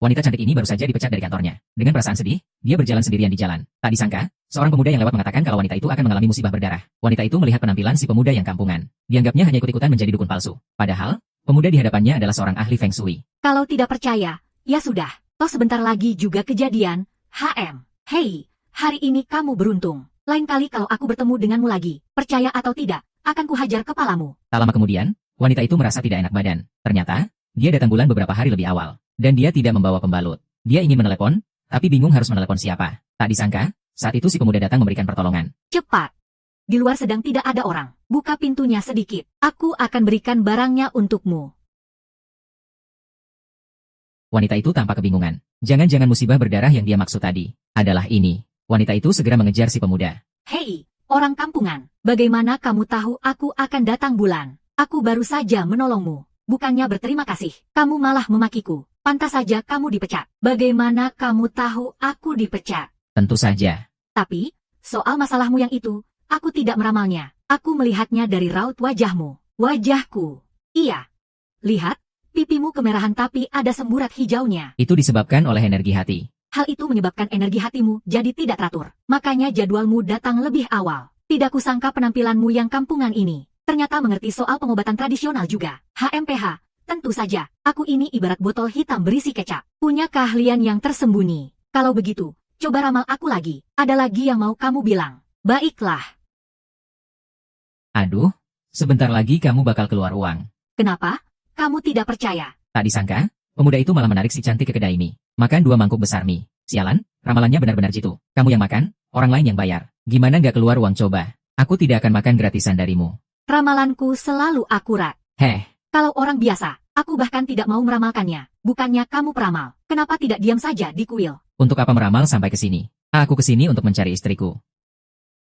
Wanita cantik ini baru saja dipecat dari kantornya. Dengan perasaan sedih, dia berjalan sendirian di jalan. Tak disangka, seorang pemuda yang lewat mengatakan kalau wanita itu akan mengalami musibah berdarah. Wanita itu melihat penampilan si pemuda yang kampungan. Dianggapnya hanya ikut-ikutan menjadi dukun palsu. Padahal, pemuda di hadapannya adalah seorang ahli Feng Shui. Kalau tidak percaya, ya sudah. Toh sebentar lagi juga kejadian. HM. Hei, hari ini kamu beruntung. Lain kali kalau aku bertemu denganmu lagi, percaya atau tidak, akan kuhajar kepalamu. Tak lama kemudian, wanita itu merasa tidak enak badan. Ternyata, dia datang bulan beberapa hari lebih awal. Dan dia tidak membawa pembalut. Dia ingin menelepon, tapi bingung harus menelepon siapa. Tak disangka, saat itu si pemuda datang memberikan pertolongan. Cepat. Di luar sedang tidak ada orang. Buka pintunya sedikit. Aku akan berikan barangnya untukmu. Wanita itu tampak kebingungan. Jangan-jangan musibah berdarah yang dia maksud tadi adalah ini. Wanita itu segera mengejar si pemuda. Hei, orang kampungan. Bagaimana kamu tahu aku akan datang bulan? Aku baru saja menolongmu. Bukannya berterima kasih, kamu malah memakiku. Pantas saja kamu dipecat. Bagaimana kamu tahu aku dipecat? Tentu saja. Tapi, soal masalahmu yang itu, aku tidak meramalnya. Aku melihatnya dari raut wajahmu. Wajahku. Iya. Lihat, pipimu kemerahan tapi ada semburat hijaunya. Itu disebabkan oleh energi hati. Hal itu menyebabkan energi hatimu jadi tidak teratur. Makanya jadwalmu datang lebih awal. Tidak kusangka penampilanmu yang kampungan ini. Ternyata mengerti soal pengobatan tradisional juga. HMPH. Tentu saja, aku ini ibarat botol hitam berisi kecap. Punya keahlian yang tersembunyi. Kalau begitu, coba ramal aku lagi. Ada lagi yang mau kamu bilang? Baiklah. Aduh, sebentar lagi kamu bakal keluar uang. Kenapa? Kamu tidak percaya? Tak disangka, pemuda itu malah menarik si cantik ke kedai mie. Makan 2 mangkuk besar mie. Sialan, ramalannya benar-benar jitu. Kamu yang makan, orang lain yang bayar. Gimana nggak keluar uang coba? Aku tidak akan makan gratisan darimu. Ramalanku selalu akurat. Heh. Kalau orang biasa, aku bahkan tidak mau meramalkannya. Bukannya kamu peramal. Kenapa tidak diam saja di kuil? Untuk apa meramal sampai ke sini? Aku ke sini untuk mencari istriku.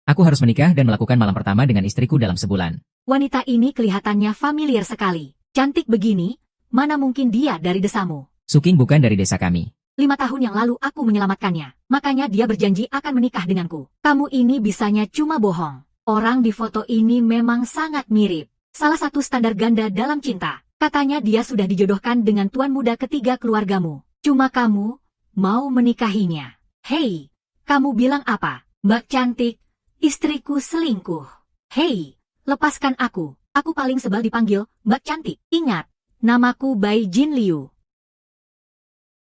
Aku harus menikah dan melakukan malam pertama dengan istriku dalam sebulan. Wanita ini kelihatannya familiar sekali. Cantik begini, mana mungkin dia dari desamu? Suking bukan dari desa kami. 5 tahun yang lalu aku menyelamatkannya. Makanya dia berjanji akan menikah denganku. Kamu ini bisanya cuma bohong. Orang di foto ini memang sangat mirip. Salah satu standar ganda dalam cinta. Katanya dia sudah dijodohkan dengan tuan muda ketiga keluargamu. Cuma kamu mau menikahinya. Hei, kamu bilang apa? Mbak cantik, istriku selingkuh. Hei, lepaskan aku. Aku paling sebal dipanggil Mbak cantik. Ingat, namaku Bai Jin Liu.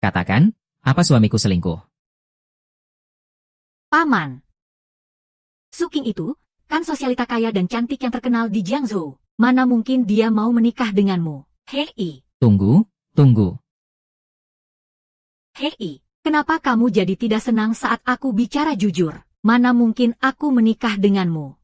Katakan, apa suamiku selingkuh? Paman. Suking itu, kan sosialita kaya dan cantik yang terkenal di Jiangzhou. Mana mungkin dia mau menikah denganmu? Hei. Tunggu. Hei, kenapa kamu jadi tidak senang saat aku bicara jujur? Mana mungkin aku menikah denganmu?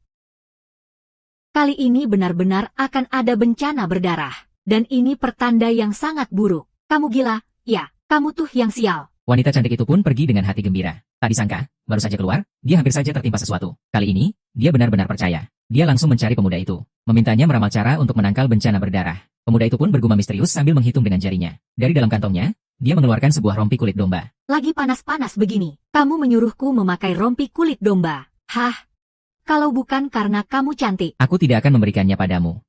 Kali ini benar-benar akan ada bencana berdarah. Dan ini pertanda yang sangat buruk. Kamu gila? Ya, kamu tuh yang sial. Wanita cantik itu pun pergi dengan hati gembira. Tak disangka, baru saja keluar, dia hampir saja tertimpa sesuatu. Kali ini, dia benar-benar percaya. Dia langsung mencari pemuda itu, memintanya meramal cara untuk menangkal bencana berdarah. Pemuda itu pun bergumam misterius sambil menghitung dengan jarinya. Dari dalam kantongnya, dia mengeluarkan sebuah rompi kulit domba. Lagi panas-panas begini, kamu menyuruhku memakai rompi kulit domba. Hah? Kalau bukan karena kamu cantik. Aku tidak akan memberikannya padamu.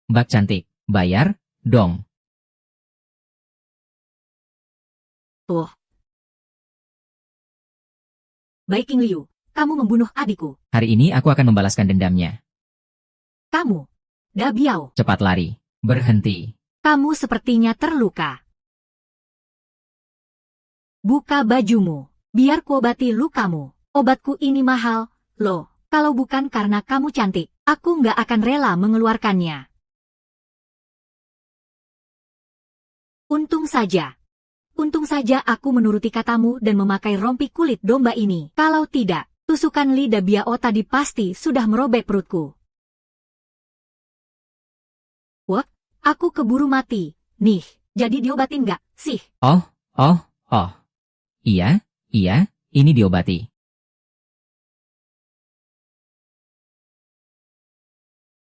Mbak cantik, bayar, dong. Tuh. Baik King Liu, kamu membunuh adikku. Hari ini aku akan membalaskan dendamnya. Kamu, Da Biao. Cepat lari, berhenti. Kamu sepertinya terluka. Buka bajumu, biar kuobati lukamu. Obatku ini mahal, loh. Kalau bukan karena kamu cantik, aku nggak akan rela mengeluarkannya. Untung saja aku menuruti katamu dan memakai rompi kulit domba ini. Kalau tidak, tusukan lidah Biao tadi pasti sudah merobek perutku. Wah, aku keburu mati. Nih, jadi diobatin nggak sih? Oh. Iya, ini diobati.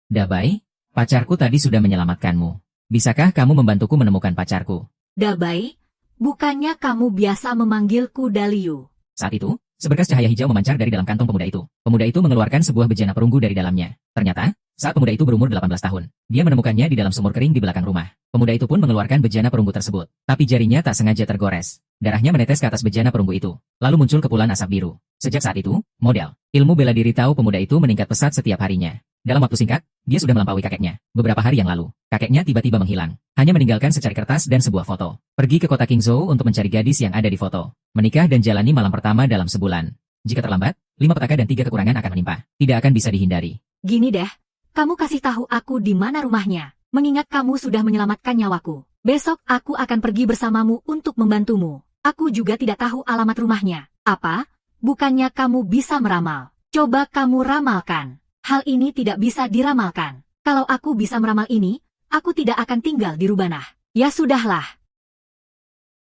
Dabai, pacarku tadi sudah menyelamatkanmu. Bisakah kamu membantuku menemukan pacarku? Dabai, bukannya kamu biasa memanggilku Daliu? Saat itu, Seberkas cahaya hijau memancar dari dalam kantong pemuda itu. Pemuda itu mengeluarkan sebuah bejana perunggu dari dalamnya. Ternyata, saat pemuda itu berumur 18 tahun, dia menemukannya di dalam sumur kering di belakang rumah. Pemuda itu pun mengeluarkan bejana perunggu tersebut. Tapi jarinya tak sengaja tergores. Darahnya menetes ke atas bejana perunggu itu. Lalu muncul kepulan asap biru. Sejak saat itu, model ilmu bela diri tahu pemuda itu meningkat pesat setiap harinya. Dalam waktu singkat, dia sudah melampaui kakeknya. Beberapa hari yang lalu, kakeknya tiba-tiba menghilang. Hanya meninggalkan secari kertas dan sebuah foto. Pergi ke kota Qingzhou untuk mencari gadis yang ada di foto. Menikah dan jalani malam pertama dalam sebulan. Jika terlambat, 5 petaka dan 3 kekurangan akan menimpa. Tidak akan bisa dihindari. Gini deh, kamu kasih tahu aku di mana rumahnya. Mengingat kamu sudah menyelamatkan nyawaku. Besok aku akan pergi bersamamu untuk membantumu. Aku juga tidak tahu alamat rumahnya. Apa? Bukannya kamu bisa meramal. Coba kamu ramalkan. Hal ini tidak bisa diramalkan. Kalau aku bisa meramal ini, aku tidak akan tinggal di Rubanah. Ya sudahlah.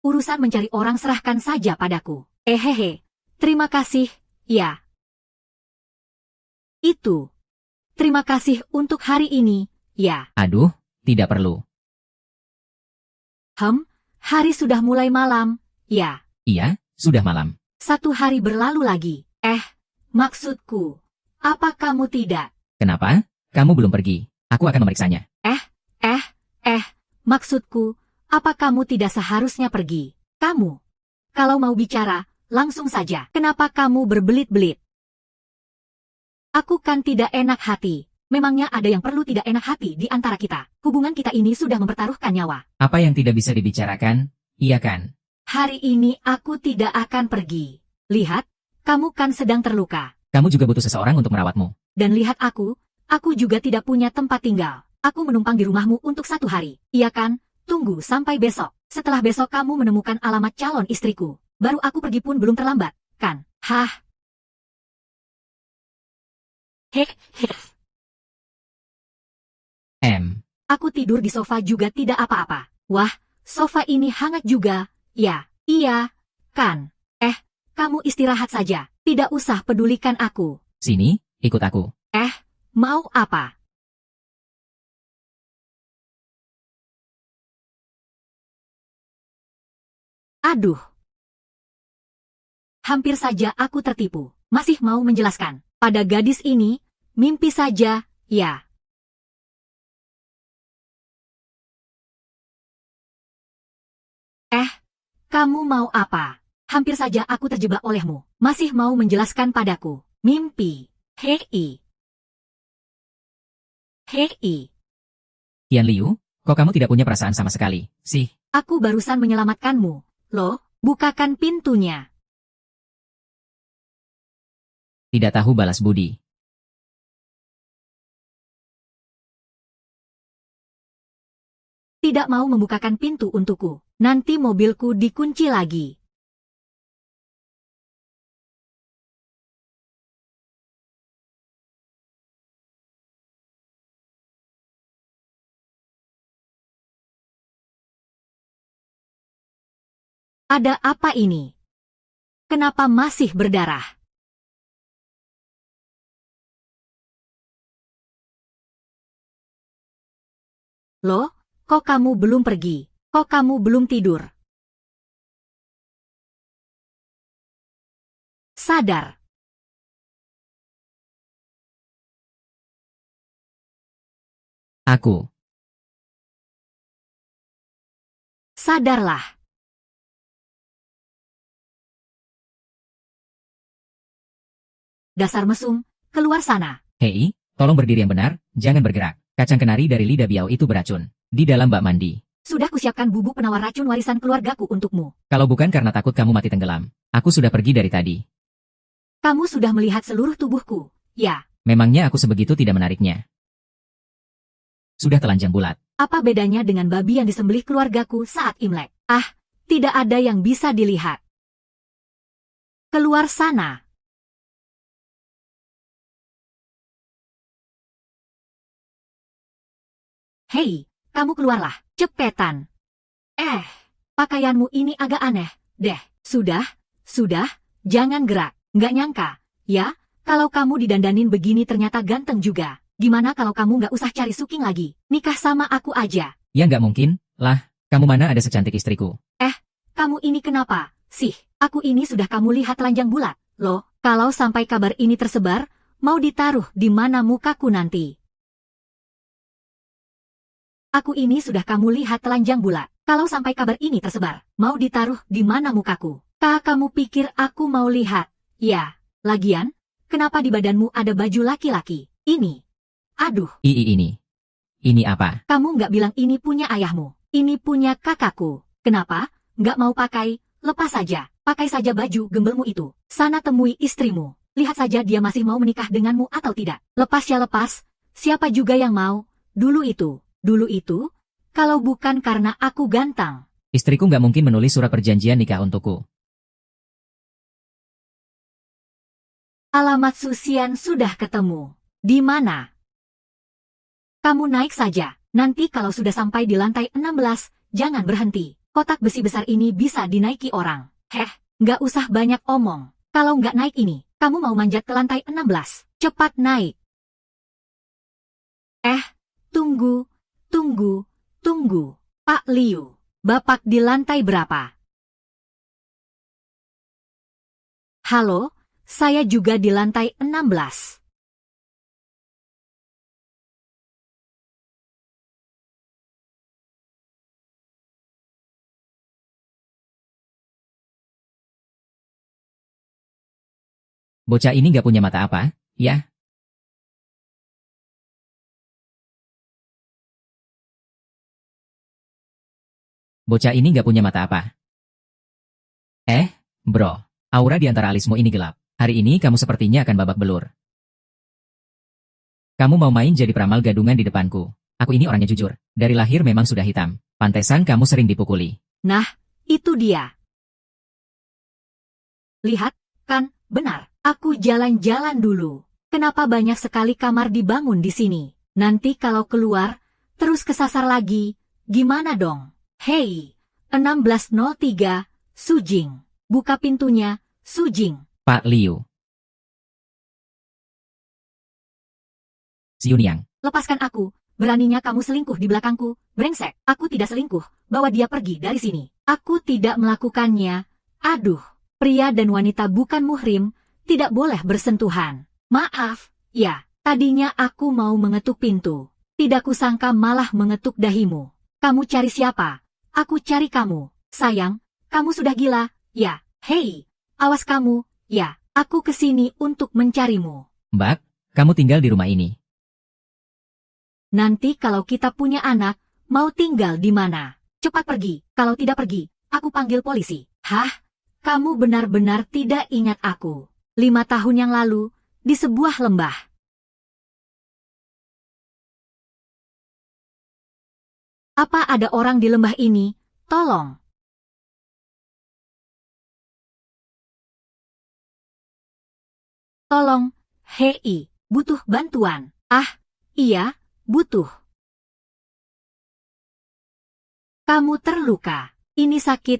Urusan mencari orang serahkan saja padaku. Hehehe. Terima kasih, ya. Itu. Terima kasih untuk hari ini, ya. Aduh, tidak perlu. Hari sudah mulai malam, ya. Iya, sudah malam. 1 hari berlalu lagi. Maksudku, apa kamu tidak? Kenapa? Kamu belum pergi. Aku akan memeriksanya. Maksudku, apa kamu tidak seharusnya pergi? Kamu, kalau mau bicara, langsung saja. Kenapa kamu berbelit-belit? Aku kan tidak enak hati. Memangnya ada yang perlu tidak enak hati di antara kita? Hubungan kita ini sudah mempertaruhkan nyawa. Apa yang tidak bisa dibicarakan? Iya kan? Hari ini aku tidak akan pergi. Lihat, kamu kan sedang terluka. Kamu juga butuh seseorang untuk merawatmu. Dan lihat aku juga tidak punya tempat tinggal. Aku menumpang di rumahmu untuk 1 hari. Iya kan? Tunggu sampai besok. Setelah besok kamu menemukan alamat calon istriku. Baru aku pergi pun belum terlambat, kan? Aku tidur di sofa juga tidak apa-apa. Wah, sofa ini hangat juga. Ya, iya, kan? Kamu istirahat saja. Tidak usah pedulikan aku. Sini, ikut aku. Mau apa? Aduh. Hampir saja aku tertipu. Masih mau menjelaskan. Pada gadis ini, mimpi saja, ya. Kamu mau apa? Hampir saja aku terjebak olehmu. Masih mau menjelaskan padaku. Mimpi. Hei. Tian Liu, kok kamu tidak punya perasaan sama sekali, sih? Aku barusan menyelamatkanmu. Loh, bukakan pintunya. Tidak tahu balas budi. Tidak mau membukakan pintu untukku. Nanti mobilku dikunci lagi. Ada apa ini? Kenapa masih berdarah? Loh, kok kamu belum pergi? Kok kamu belum tidur? Sadar. Aku. Sadarlah. Dasar mesum, keluar sana. Hei, tolong berdiri yang benar, jangan bergerak. Kacang kenari dari lidah biau itu beracun. Di dalam bak mandi. Sudah kusiapkan bubuk penawar racun warisan keluargaku untukmu. Kalau bukan karena takut kamu mati tenggelam, aku sudah pergi dari tadi. Kamu sudah melihat seluruh tubuhku, ya. Memangnya aku sebegitu tidak menariknya? Sudah telanjang bulat. Apa bedanya dengan babi yang disembelih keluargaku saat Imlek? Tidak ada yang bisa dilihat. Keluar sana. Hei, kamu keluarlah, cepetan. Pakaianmu ini agak aneh, deh. Sudah, jangan gerak. Nggak nyangka, ya, kalau kamu didandanin begini ternyata ganteng juga. Gimana kalau kamu nggak usah cari suking lagi, nikah sama aku aja. Ya nggak mungkin, lah, kamu mana ada secantik istriku. Kamu ini kenapa, sih? Aku ini sudah kamu lihat telanjang bulat. Loh, kalau sampai kabar ini tersebar, mau ditaruh di mana mukaku nanti? Aku ini sudah kamu lihat telanjang bulat. Kalau sampai kabar ini tersebar, mau ditaruh di mana mukaku? Kamu pikir aku mau lihat? Ya, lagian, kenapa di badanmu ada baju laki-laki? Ini. Aduh. Ini apa? Kamu nggak bilang ini punya ayahmu. Ini punya kakakku. Kenapa? Nggak mau pakai? Lepas saja. Pakai saja baju gembelmu itu. Sana temui istrimu. Lihat saja dia masih mau menikah denganmu atau tidak. Lepas ya lepas. Siapa juga yang mau? Dulu itu, kalau bukan karena aku ganteng. Istriku nggak mungkin menulis surat perjanjian nikah untukku. Alamat Susian sudah ketemu. Di mana? Kamu naik saja. Nanti kalau sudah sampai di lantai 16, jangan berhenti. Kotak besi besar ini bisa dinaiki orang. Nggak usah banyak omong. Kalau nggak naik ini, kamu mau manjat ke lantai 16. Cepat naik. Tunggu. Pak Liu, Bapak di lantai berapa? Halo, saya juga di lantai 16. Bocah ini nggak punya mata apa, ya? Bocah ini nggak punya mata apa? Bro, aura di antara alismu ini gelap. Hari ini kamu sepertinya akan babak belur. Kamu mau main jadi peramal gadungan di depanku. Aku ini orangnya jujur. Dari lahir memang sudah hitam. Pantesan kamu sering dipukuli. Nah, itu dia. Lihat, kan, benar. Aku jalan-jalan dulu. Kenapa banyak sekali kamar dibangun di sini? Nanti kalau keluar, terus kesasar lagi, gimana dong? Hei, 1603, Sujing. Buka pintunya, Sujing. Pak Liu. Xiunyang. Lepaskan aku. Beraninya kamu selingkuh di belakangku. Brengsek, aku tidak selingkuh. Bawa dia pergi dari sini. Aku tidak melakukannya. Aduh, pria dan wanita bukan muhrim, tidak boleh bersentuhan. Maaf, ya, tadinya aku mau mengetuk pintu. Tidak kusangka malah mengetuk dahimu. Kamu cari siapa? Aku cari kamu. Sayang, kamu sudah gila, ya. Hei, awas kamu, ya. Aku kesini untuk mencarimu. Mbak, kamu tinggal di rumah ini. Nanti kalau kita punya anak, mau tinggal di mana? Cepat pergi. Kalau tidak pergi, aku panggil polisi. Hah? Kamu benar-benar tidak ingat aku. 5 tahun yang lalu, di sebuah lembah. Apa ada orang di lembah ini? Tolong. Tolong, hei, butuh bantuan. Iya, butuh. Kamu terluka. Ini sakit.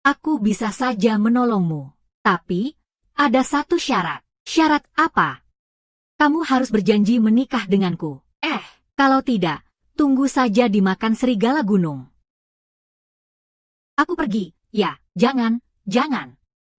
Aku bisa saja menolongmu. Tapi, ada satu syarat. Syarat apa? Kamu harus berjanji menikah denganku. Kalau tidak, tunggu saja dimakan serigala gunung. Aku pergi. Ya, jangan.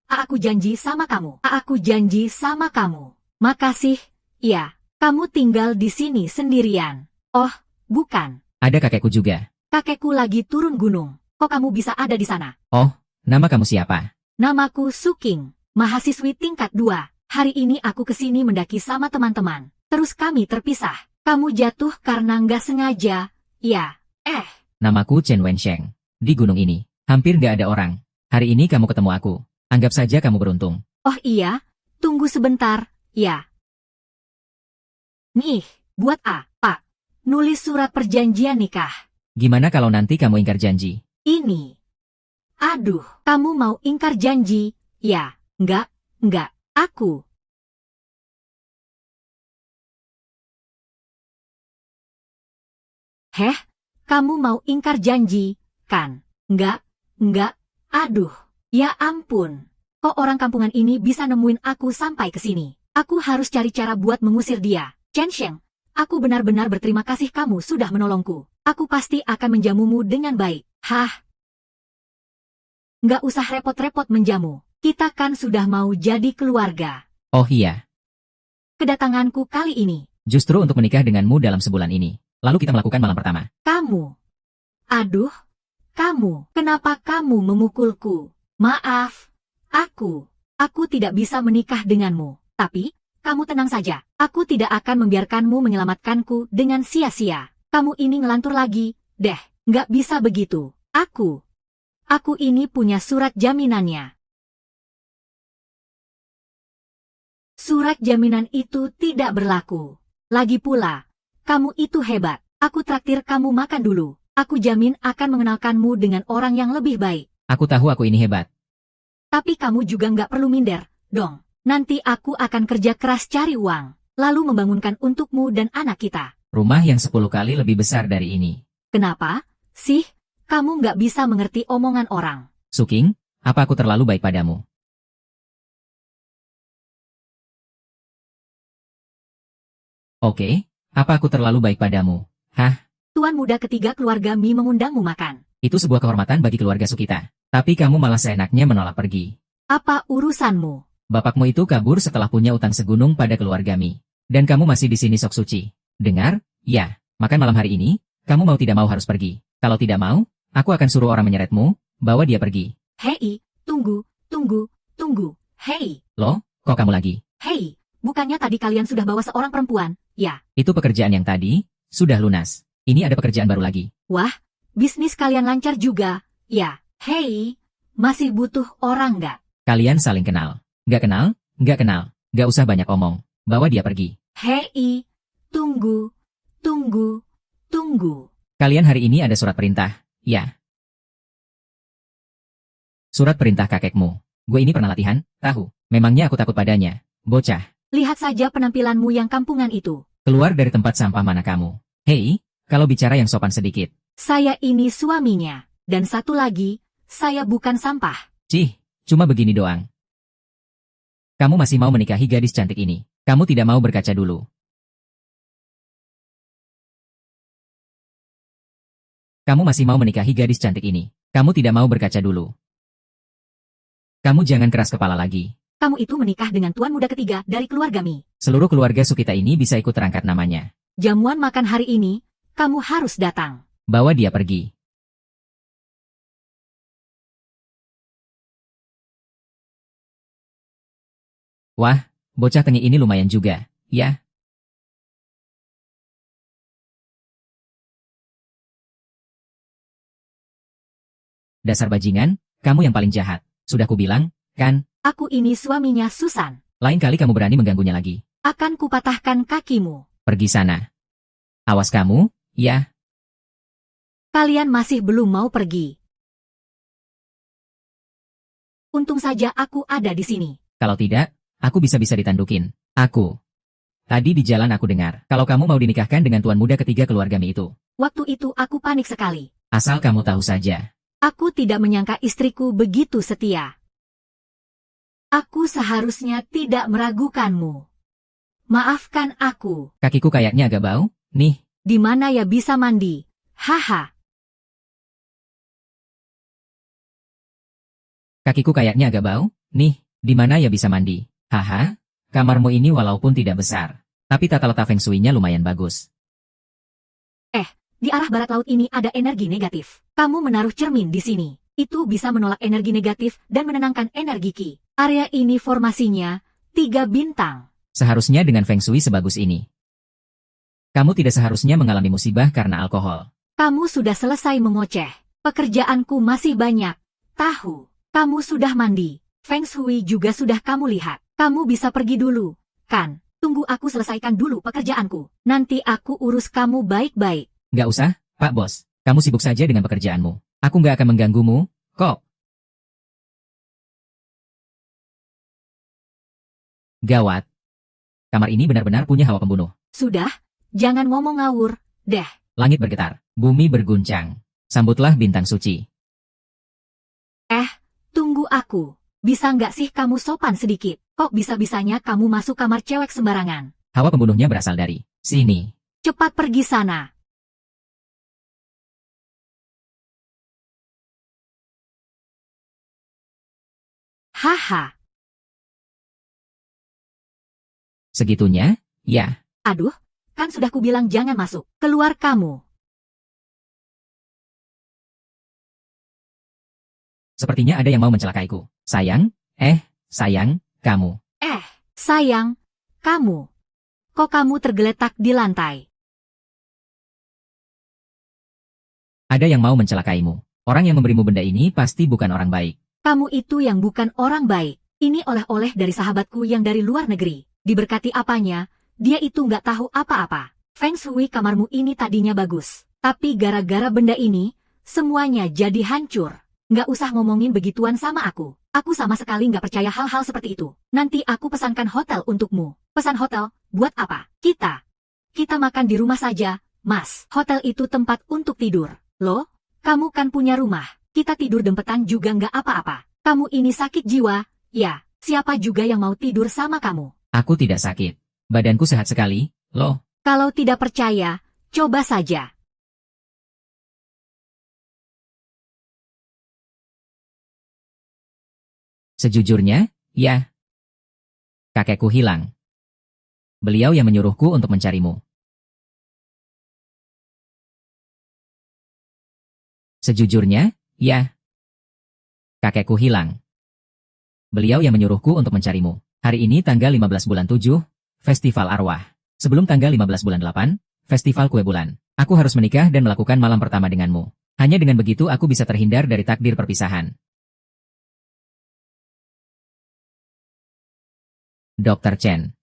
Aku janji sama kamu. Aku janji sama kamu. Makasih. Ya, kamu tinggal di sini sendirian. Oh, bukan. Ada kakekku juga. Kakekku lagi turun gunung. Kok kamu bisa ada di sana? Oh, nama kamu siapa? Namaku Suking, mahasiswi tingkat 2. Hari ini aku kesini mendaki sama teman-teman. Terus kami terpisah. Kamu jatuh karena nggak sengaja. Ya, Namaku Chen Wensheng. Di gunung ini, hampir nggak ada orang. Hari ini kamu ketemu aku. Anggap saja kamu beruntung. Oh iya, tunggu sebentar, ya. Nih, buat Pak. Nulis surat perjanjian nikah. Gimana kalau nanti kamu ingkar janji? Ini. Aduh, kamu mau ingkar janji? Ya, enggak, aku. Kamu mau ingkar janji, kan? Enggak, aduh, ya ampun. Kok orang kampungan ini bisa nemuin aku sampai ke sini? Aku harus cari cara buat mengusir dia. Chen Sheng, aku benar-benar berterima kasih kamu sudah menolongku. Aku pasti akan menjamumu dengan baik. nggak usah repot-repot menjamu. Kita kan sudah mau jadi keluarga. Oh iya, Kedatanganku kali ini. justru untuk menikah denganmu dalam sebulan ini. Lalu kita melakukan malam pertama. Kamu. Aduh. Kamu. Kenapa kamu memukulku? Maaf. Aku tidak bisa menikah denganmu. Tapi, kamu tenang saja. Aku tidak akan membiarkanmu menyelamatkanku dengan sia-sia. Kamu ini ngelantur lagi. Deh, nggak bisa begitu. Aku ini punya surat jaminannya. Surat jaminan itu tidak berlaku. Lagi pula, kamu itu hebat. Aku traktir kamu makan dulu. Aku jamin akan mengenalkanmu dengan orang yang lebih baik. Aku tahu aku ini hebat. Tapi kamu juga nggak perlu minder, dong. Nanti aku akan kerja keras cari uang, lalu membangunkan untukmu dan anak kita. Rumah yang 10 kali lebih besar dari ini. Kenapa, sih? Kamu nggak bisa mengerti omongan orang. Suking, apa aku terlalu baik padamu? Oke, apa aku terlalu baik padamu? Hah? Tuan muda ketiga keluarga Mi mengundangmu makan. Itu sebuah kehormatan bagi keluarga Sukita. Tapi kamu malah seenaknya menolak pergi. Apa urusanmu? Bapakmu itu kabur setelah punya utang segunung pada keluarga Mi. Dan kamu masih di sini sok suci. Dengar? Ya, makan malam hari ini, kamu mau tidak mau harus pergi. Kalau tidak mau, aku akan suruh orang menyeretmu, bawa dia pergi. Hei, tunggu. Hei, Loh, kok kamu lagi? hei, bukannya tadi kalian sudah bawa seorang perempuan? Ya, Itu pekerjaan yang tadi, sudah lunas. Ini ada pekerjaan baru lagi. wah, bisnis kalian lancar juga. Ya, hei, masih butuh orang nggak? Kalian saling kenal. Nggak kenal? Nggak kenal. Nggak usah banyak omong. Bawa dia pergi. Hei, tunggu. Kalian hari ini ada surat perintah. Ya. Surat perintah kakekmu. Gue ini pernah latihan, tahu. Memangnya aku takut padanya. Bocah. Lihat saja penampilanmu yang kampungan itu. Keluar dari tempat sampah mana kamu. Hei, kalau bicara yang sopan sedikit. Saya ini suaminya. Dan satu lagi, saya bukan sampah. Cih, cuma begini doang. Kamu masih mau menikahi gadis cantik ini. Kamu tidak mau berkaca dulu. Kamu masih mau menikahi gadis cantik ini. Kamu tidak mau berkaca dulu. Kamu jangan keras kepala lagi. Kamu itu menikah dengan tuan muda ketiga dari keluarga Mi. Seluruh keluarga Sukita ini bisa ikut terangkat namanya. Jamuan makan hari ini, kamu harus datang. Bawa dia pergi. Wah, bocah tengik ini lumayan juga, ya? Dasar bajingan, kamu yang paling jahat. Sudah kubilang, kan? Aku ini suaminya Susan. Lain kali kamu berani mengganggunya lagi. Akan kupatahkan kakimu. Pergi sana. Awas kamu, ya? Kalian masih belum mau pergi. Untung saja aku ada di sini. Kalau tidak, aku bisa-bisa ditandukin. Aku. Tadi di jalan aku dengar, kalau kamu mau dinikahkan dengan tuan muda ketiga keluarga Mi itu. Waktu itu aku panik sekali. Asal kamu tahu saja. Aku tidak menyangka istriku begitu setia. Aku seharusnya tidak meragukanmu. Maafkan aku. Kakiku kayaknya agak bau, nih. Di mana ya bisa mandi? Haha. Kakiku kayaknya agak bau, nih. Di mana ya bisa mandi? Haha. Kamarmu ini walaupun tidak besar, tapi tata letak feng shui-nya lumayan bagus. Di arah barat laut ini ada energi negatif. Kamu menaruh cermin di sini. Itu bisa menolak energi negatif dan menenangkan energi Ki. Area ini formasinya 3 bintang. Seharusnya dengan feng shui sebagus ini. Kamu tidak seharusnya mengalami musibah karena alkohol. Kamu sudah selesai mengoceh. Pekerjaanku masih banyak. Tahu. Kamu sudah mandi. Feng Shui juga sudah kamu lihat. Kamu bisa pergi dulu. Kan? Tunggu aku selesaikan dulu pekerjaanku. Nanti aku urus kamu baik-baik. Nggak usah, Pak Bos. Kamu sibuk saja dengan pekerjaanmu. Aku nggak akan mengganggumu, kok. Gawat. Kamar ini benar-benar punya hawa pembunuh. Sudah, jangan ngomong ngawur, deh. Langit bergetar, bumi berguncang. Sambutlah bintang suci. Tunggu aku. Bisa nggak sih kamu sopan sedikit? Kok bisa-bisanya kamu masuk kamar cewek sembarangan? Hawa pembunuhnya berasal dari sini. Cepat pergi sana. Haha. Segitunya? Ya. Aduh, kan sudah kubilang jangan masuk. Keluar kamu. Sepertinya ada yang mau mencelakaiku. Sayang, sayang, kamu. Sayang, kamu. Kok kamu tergeletak di lantai? Ada yang mau mencelakaimu. Orang yang memberimu benda ini pasti bukan orang baik. Kamu itu yang bukan orang baik. Ini oleh-oleh dari sahabatku yang dari luar negeri. Diberkati apanya, dia itu nggak tahu apa-apa. Feng Shui kamarmu ini tadinya bagus. Tapi gara-gara benda ini, semuanya jadi hancur. Nggak usah ngomongin begituan sama aku. Aku sama sekali nggak percaya hal-hal seperti itu. Nanti aku pesankan hotel untukmu. Pesan hotel, buat apa? Kita makan di rumah saja, Mas. Hotel itu tempat untuk tidur. Loh, kamu kan punya rumah. Kita tidur dempetan juga nggak apa-apa. Kamu ini sakit jiwa, ya. Siapa juga yang mau tidur sama kamu? Aku tidak sakit. Badanku sehat sekali, loh. Kalau tidak percaya, coba saja. Sejujurnya, ya. Kakekku hilang. Beliau yang menyuruhku untuk mencarimu. Sejujurnya, ya. Kakekku hilang. Beliau yang menyuruhku untuk mencarimu. Hari ini tanggal 15 bulan 7, Festival Arwah. Sebelum tanggal 15 bulan 8, Festival Kue Bulan. Aku harus menikah dan melakukan malam pertama denganmu. Hanya dengan begitu aku bisa terhindar dari takdir perpisahan. Dr. Chen.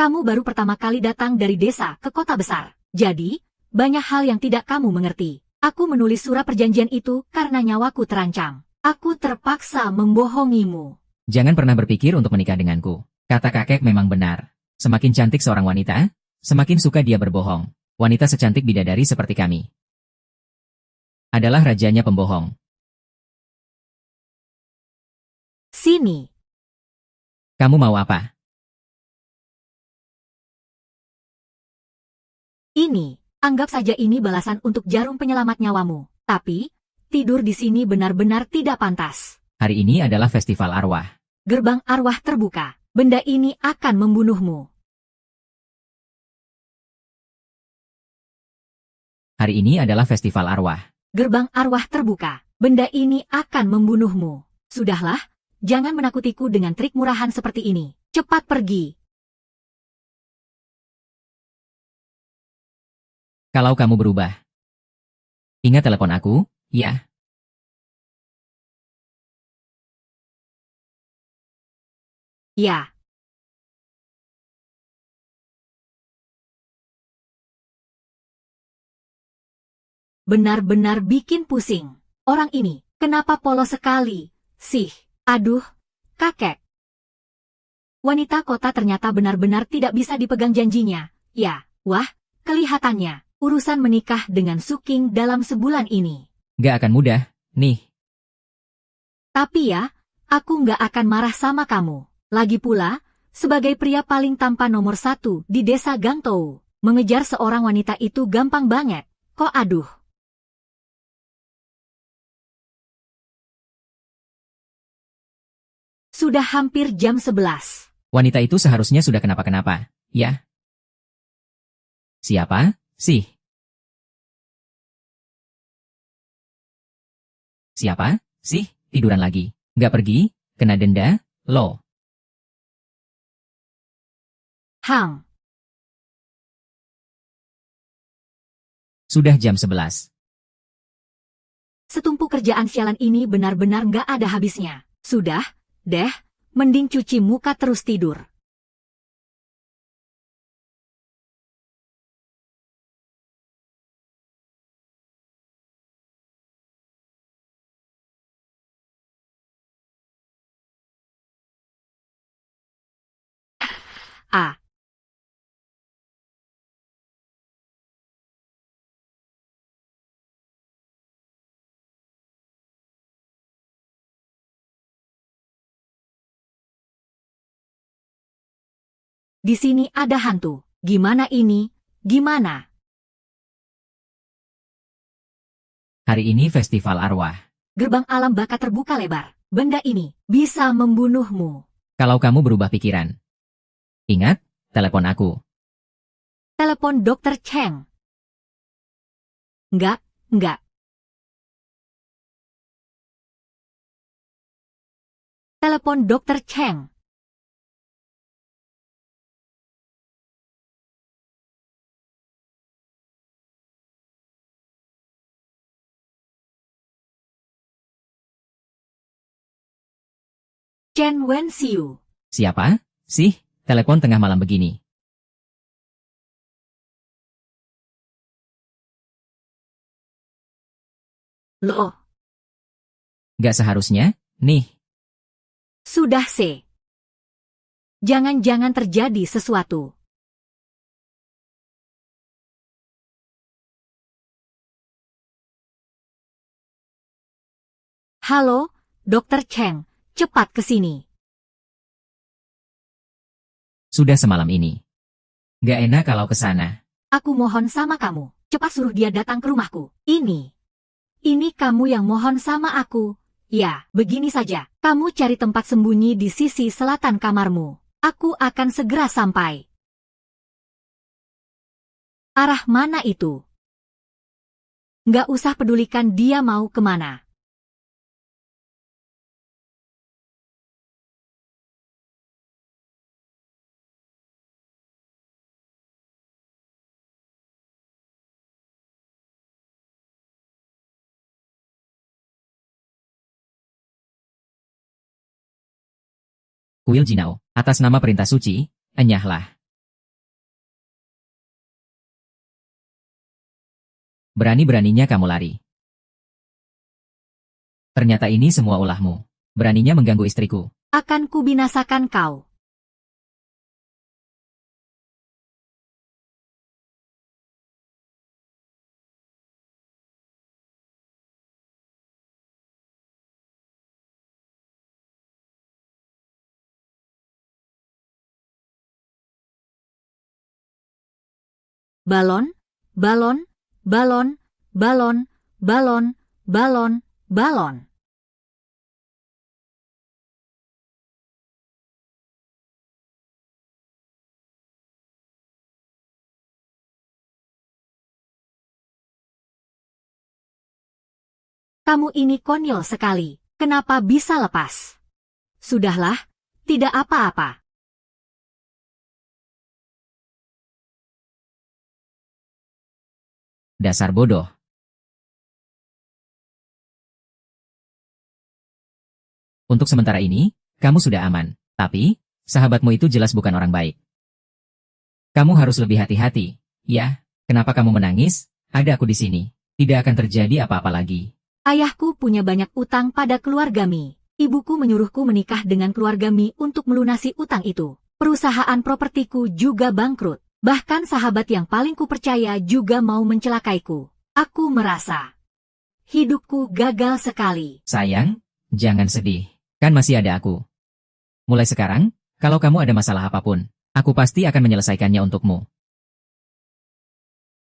Kamu baru pertama kali datang dari desa ke kota besar. Jadi, banyak hal yang tidak kamu mengerti. Aku menulis surat perjanjian itu karena nyawaku terancam. Aku terpaksa membohongimu. Jangan pernah berpikir untuk menikah denganku. Kata kakek memang benar. Semakin cantik seorang wanita, semakin suka dia berbohong. Wanita secantik bidadari seperti kami adalah rajanya pembohong. Sini. Kamu mau apa? Ini, anggap saja ini balasan untuk jarum penyelamat nyawamu. Tapi, tidur di sini benar-benar tidak pantas. Hari ini adalah festival arwah. Gerbang arwah terbuka. Benda ini akan membunuhmu. Hari ini adalah festival arwah. Gerbang arwah terbuka. Benda ini akan membunuhmu. Sudahlah, jangan menakutiku dengan trik murahan seperti ini. Cepat pergi. Kalau kamu berubah. Ingat telepon aku, ya. Ya. Benar-benar bikin pusing. Orang ini, kenapa polos sekali? Sih, aduh, kakek. Wanita kota ternyata benar-benar tidak bisa dipegang janjinya. Ya, wah, kelihatannya, urusan menikah dengan Suking dalam sebulan ini. Gak akan mudah, nih. Tapi ya, aku nggak akan marah sama kamu. Lagi pula, sebagai pria paling tampan nomor 1 di desa Gangtou, mengejar seorang wanita itu gampang banget. Kok aduh. Sudah hampir jam 11. Wanita itu seharusnya sudah kenapa-kenapa, ya. Siapa, sih? Siapa, sih, tiduran lagi? Gak pergi, kena denda, lo. Hang. Sudah jam 11. Setumpu kerjaan sialan ini benar-benar nggak ada habisnya. Sudah, deh, mending cuci muka terus tidur. Ah. Di sini ada hantu. Gimana ini? Gimana? Hari ini festival arwah. Gerbang alam baka terbuka lebar. Benda ini bisa membunuhmu. Kalau kamu berubah pikiran. Ingat, telepon aku. Telepon Dr. Cheng. Enggak. Telepon Dr. Cheng. Chen Wenxiu. Siapa? Sih, telepon tengah malam begini. Loh, Gak seharusnya, nih. sudah sih. Jangan-jangan terjadi sesuatu. Halo, Dr. Cheng, cepat ke sini. Sudah semalam ini. Gak enak kalau ke sana. Aku mohon sama kamu, cepat suruh dia datang ke rumahku. Ini kamu yang mohon sama aku. Ya, begini saja. Kamu cari tempat sembunyi di sisi selatan kamarmu. Aku akan segera sampai. Arah mana itu? Nggak usah pedulikan dia mau kemana. Kuil Jinao, atas nama perintah suci, enyahlah. Berani-beraninya kamu lari. Ternyata ini semua ulahmu. Beraninya mengganggu istriku. Akan kubinasakan kau. Balon, balon, balon, balon, balon, balon, balon. Kamu ini konyol sekali. Kenapa bisa lepas? Sudahlah, tidak apa-apa. Dasar bodoh. Untuk sementara ini, kamu sudah aman. Tapi, sahabatmu itu jelas bukan orang baik. Kamu harus lebih hati-hati. Ya, kenapa kamu menangis? Ada aku di sini. Tidak akan terjadi apa-apa lagi. Ayahku punya banyak utang pada keluarga Mi. Ibuku menyuruhku menikah dengan keluarga Mi untuk melunasi utang itu. Perusahaan propertiku juga bangkrut. Bahkan sahabat yang paling kupercaya juga mau mencelakaiku. Aku merasa hidupku gagal sekali. Sayang, jangan sedih. Kan masih ada aku. Mulai sekarang, kalau kamu ada masalah apapun, aku pasti akan menyelesaikannya untukmu.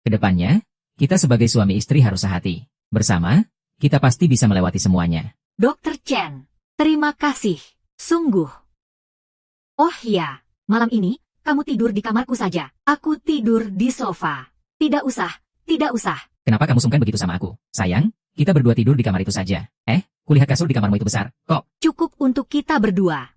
Kedepannya, kita sebagai suami istri harus sehati. Bersama, kita pasti bisa melewati semuanya. Dr. Chen, terima kasih. Sungguh. Oh iya, malam ini, kamu tidur di kamarku saja. Aku tidur di sofa. Tidak usah, tidak usah. Kenapa kamu sungkan begitu sama aku? Sayang, kita berdua tidur di kamar itu saja. Kulihat kasur di kamarmu itu besar, kok. Cukup untuk kita berdua.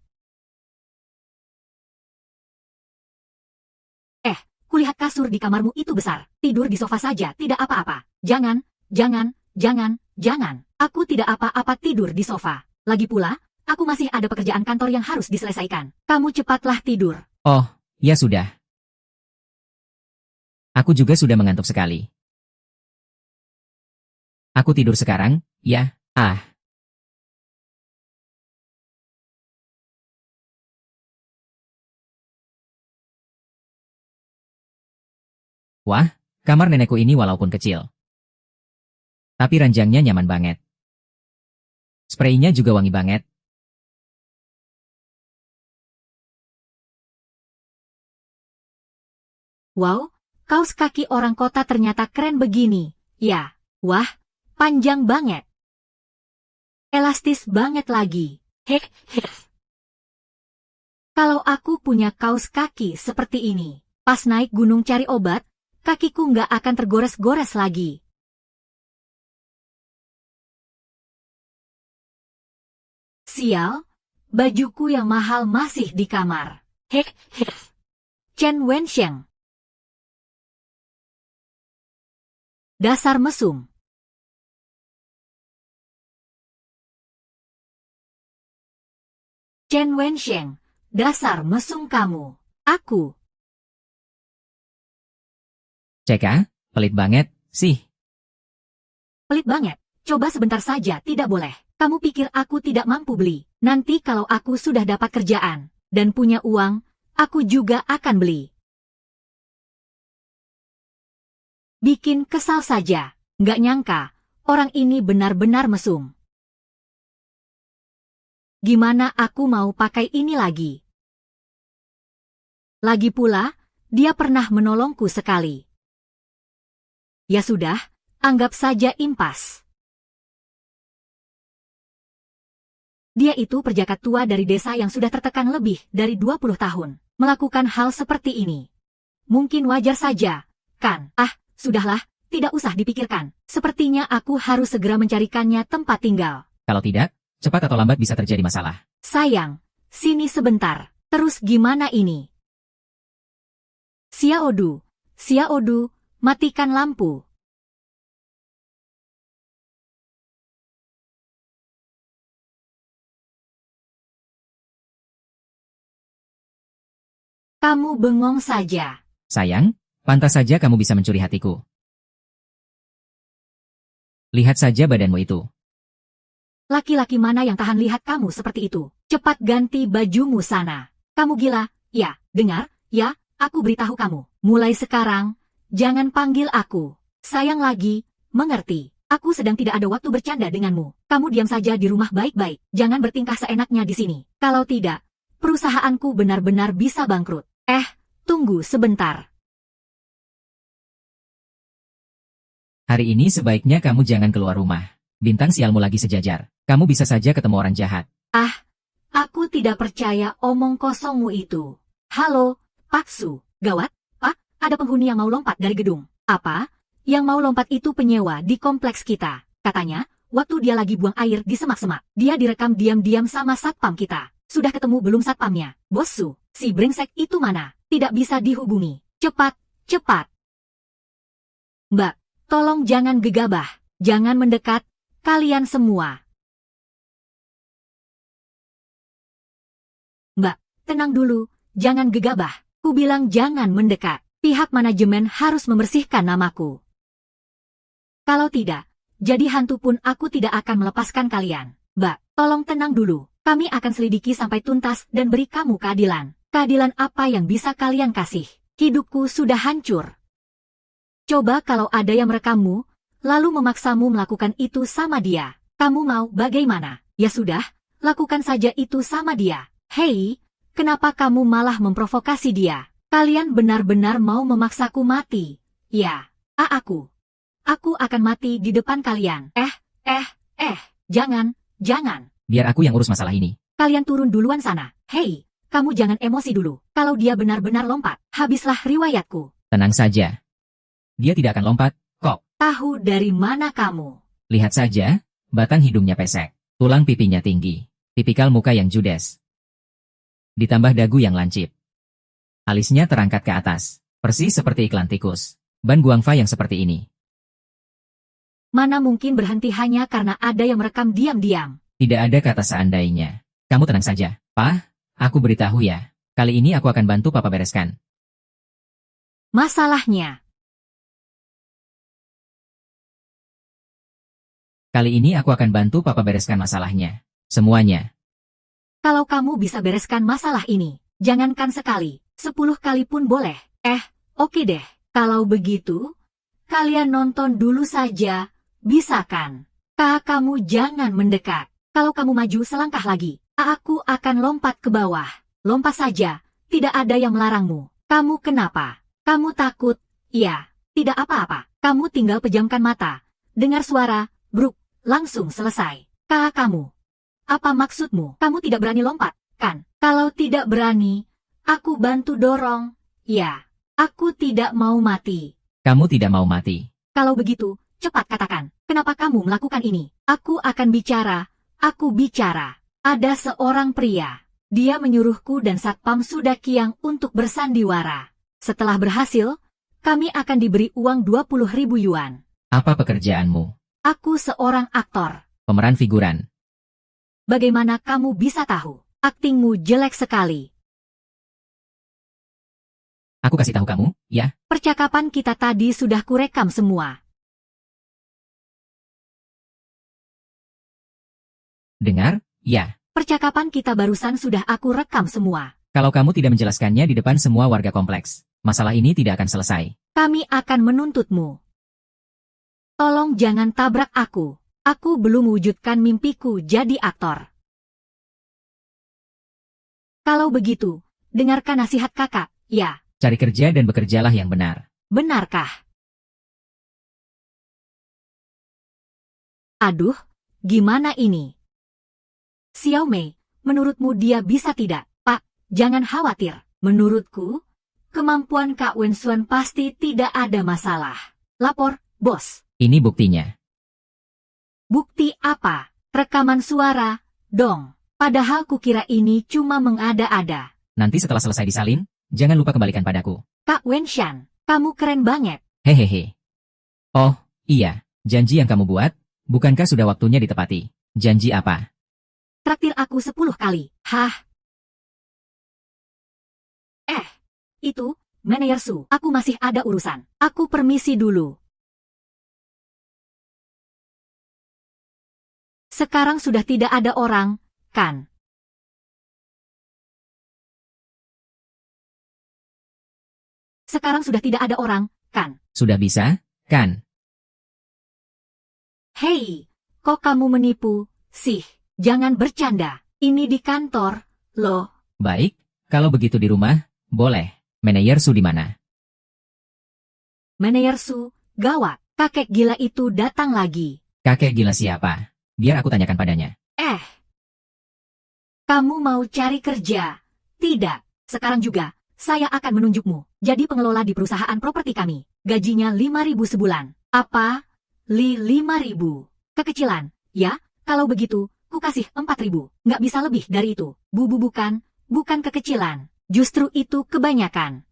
Kulihat kasur di kamarmu itu besar. Tidur di sofa saja, tidak apa-apa. Jangan, jangan, jangan, jangan. Aku tidak apa-apa tidur di sofa. Lagi pula, aku masih ada pekerjaan kantor yang harus diselesaikan. Kamu cepatlah tidur. Oh, ya sudah. Aku juga sudah mengantuk sekali. Aku tidur sekarang, ya. Wah, kamar nenekku ini walaupun kecil. Tapi ranjangnya nyaman banget. Spraynya juga wangi banget. Wow, kaos kaki orang kota ternyata keren begini. Ya, wah, panjang banget. Elastis banget lagi. Heh, heh. Kalau aku punya kaos kaki seperti ini, pas naik gunung cari obat, kakiku nggak akan tergores-gores lagi. Sial, bajuku yang mahal masih di kamar. Heh, heh. Chen Wensheng. Dasar mesum. Chen Wensheng, dasar mesum kamu. Aku. Ceka, pelit banget, sih. Pelit banget. Coba sebentar saja, tidak boleh. Kamu pikir aku tidak mampu beli? Nanti kalau aku sudah dapat kerjaan dan punya uang, aku juga akan beli. Bikin kesal saja. Nggak nyangka, orang ini benar-benar mesum. Gimana aku mau pakai ini lagi? Lagi pula, dia pernah menolongku sekali. Ya sudah, anggap saja impas. Dia itu perjaka tua dari desa yang sudah tertekan lebih dari 20 tahun. Melakukan hal seperti ini. Mungkin wajar saja, kan? Ah, sudahlah, tidak usah dipikirkan. Sepertinya aku harus segera mencarikannya tempat tinggal. Kalau tidak, cepat atau lambat bisa terjadi masalah. Sayang, sini sebentar. Terus gimana ini? Xiaodu, matikan lampu. Kamu bengong saja. Sayang, pantas saja kamu bisa mencuri hatiku. Lihat saja badanmu itu. Laki-laki mana yang tahan lihat kamu seperti itu? Cepat ganti bajumu sana. Kamu gila? Ya, dengar, ya, aku beritahu kamu. Mulai sekarang, jangan panggil aku. Sayang lagi, mengerti. Aku sedang tidak ada waktu bercanda denganmu. Kamu diam saja di rumah baik-baik. Jangan bertingkah seenaknya di sini. Kalau tidak, perusahaanku benar-benar bisa bangkrut. Tunggu sebentar. Hari ini sebaiknya kamu jangan keluar rumah. Bintang sialmu lagi sejajar. Kamu bisa saja ketemu orang jahat. Aku tidak percaya omong kosongmu itu. Halo, Pak Su. Gawat, Pak, ada penghuni yang mau lompat dari gedung. Apa? Yang mau lompat itu penyewa di kompleks kita. Katanya, waktu dia lagi buang air di semak-semak, dia direkam diam-diam sama satpam kita. Sudah ketemu belum satpamnya? Bos Su, si brengsek itu mana? Tidak bisa dihubungi. Cepat, cepat. Mbak, tolong jangan gegabah. Jangan mendekat, kalian semua. Mbak, tenang dulu, jangan gegabah. Ku bilang jangan mendekat. Pihak manajemen harus membersihkan namaku. Kalau tidak, jadi hantu pun aku tidak akan melepaskan kalian. Mbak, tolong tenang dulu. Kami akan selidiki sampai tuntas dan beri kamu keadilan. Keadilan apa yang bisa kalian kasih? Hidupku sudah hancur. Coba kalau ada yang merekammu, lalu memaksamu melakukan itu sama dia. Kamu mau bagaimana? Ya sudah, lakukan saja itu sama dia. Hei, kenapa kamu malah memprovokasi dia? Kalian benar-benar mau memaksaku mati? Ya, aku akan mati di depan kalian. Jangan. Biar aku yang urus masalah ini. Kalian turun duluan sana. Hei, kamu jangan emosi dulu. Kalau dia benar-benar lompat, habislah riwayatku. Tenang saja. Dia tidak akan lompat, kok. Tahu dari mana kamu? Lihat saja, batang hidungnya pesek. Tulang pipinya tinggi. Tipikal muka yang judes. Ditambah dagu yang lancip. Alisnya terangkat ke atas. Persis seperti iklan tikus. Ban Guangfa yang seperti ini. Mana mungkin berhenti hanya karena ada yang merekam diam-diam. Tidak ada kata seandainya. Kamu tenang saja. Pak, aku beritahu ya. Kali ini aku akan bantu Papa bereskan. Masalahnya. Kali ini aku akan bantu Papa bereskan masalahnya. Semuanya. Kalau kamu bisa bereskan masalah ini, jangankan sekali, 10 kali pun boleh. Oke deh. Kalau begitu, kalian nonton dulu saja, bisa kan? Kamu jangan mendekat. Kalau kamu maju selangkah lagi, aku akan lompat ke bawah. Lompat saja, tidak ada yang melarangmu. Kamu kenapa? Kamu takut? Ya, tidak apa-apa. Kamu tinggal pejamkan mata. Dengar suara, bruk, langsung selesai. Kamu. Apa maksudmu? Kamu tidak berani lompat, kan? Kalau tidak berani, aku bantu dorong. Ya, aku tidak mau mati. Kamu tidak mau mati. Kalau begitu, cepat katakan, kenapa kamu melakukan ini? Aku akan bicara, aku bicara. Ada seorang pria. Dia menyuruhku dan Satpam Sudakiang untuk bersandiwara. Setelah berhasil, kami akan diberi uang 20.000 yuan. Apa pekerjaanmu? Aku seorang aktor. Pemeran figuran. Bagaimana kamu bisa tahu? Aktingmu jelek sekali. Aku kasih tahu kamu, ya? Percakapan kita tadi sudah kurekam semua. Dengar? Ya. Percakapan kita barusan sudah aku rekam semua. Kalau kamu tidak menjelaskannya di depan semua warga kompleks, masalah ini tidak akan selesai. Kami akan menuntutmu. Tolong jangan tabrak aku. Aku belum mewujudkan mimpiku jadi aktor. Kalau begitu, dengarkan nasihat kakak, ya. Cari kerja dan bekerjalah yang benar. Benarkah? Aduh, gimana ini? Xiao Mei, menurutmu dia bisa tidak? Pak, jangan khawatir. Menurutku, kemampuan Kak Wensuan pasti tidak ada masalah. Lapor, bos. Ini buktinya. Bukti apa? Rekaman suara, dong. Padahal kukira ini cuma mengada-ada. Nanti setelah selesai disalin, jangan lupa kembalikan padaku. Kak Wenshan, kamu keren banget. Hehehe. Oh, iya. Janji yang kamu buat, bukankah sudah waktunya ditepati? Janji apa? Traktir aku 10 kali. Hah? Itu, Manajer Su. Aku masih ada urusan. Aku permisi dulu. Sekarang sudah tidak ada orang, kan? Sekarang sudah tidak ada orang, kan? Sudah bisa, kan? Hei, kok kamu menipu, sih? Jangan bercanda. Ini di kantor, loh. Baik, kalau begitu di rumah, boleh. Manajer Su di mana? Manajer Su, gawat. Kakek gila itu datang lagi. Kakek gila siapa? Biar aku tanyakan padanya. Kamu mau cari kerja? Tidak. Sekarang juga, saya akan menunjukmu. Jadi pengelola di perusahaan properti kami. Gajinya 5.000 sebulan. Apa? 5.000. Kekecilan, ya? Kalau begitu, ku kasih 4.000. Nggak bisa lebih dari itu. Bukan kekecilan. Justru itu kebanyakan.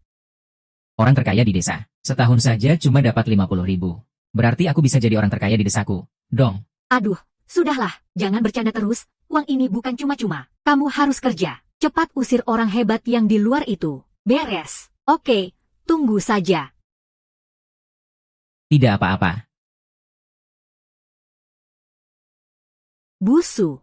Orang terkaya di desa. Setahun saja cuma dapat 50.000. Berarti aku bisa jadi orang terkaya di desaku. Dong. Aduh, sudahlah. Jangan bercanda terus. Uang ini bukan cuma-cuma. Kamu harus kerja. Cepat usir orang hebat yang di luar itu. Beres. Oke, tunggu saja. Tidak apa-apa. Busu.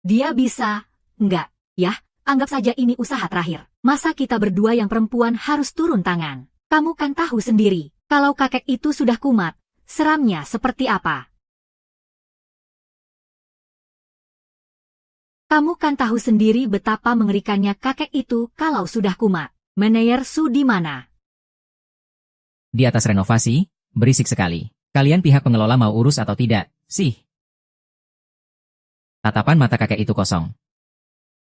Dia bisa, enggak, ya, anggap saja ini usaha terakhir. Masa kita berdua yang perempuan harus turun tangan? Kamu kan tahu sendiri, kalau kakek itu sudah kumat, seramnya seperti apa. Kamu kan tahu sendiri betapa mengerikannya kakek itu kalau sudah kumat. Manajer Su di mana? Di atas renovasi, berisik sekali. Kalian pihak pengelola mau urus atau tidak, sih? Tatapan mata kakek itu kosong.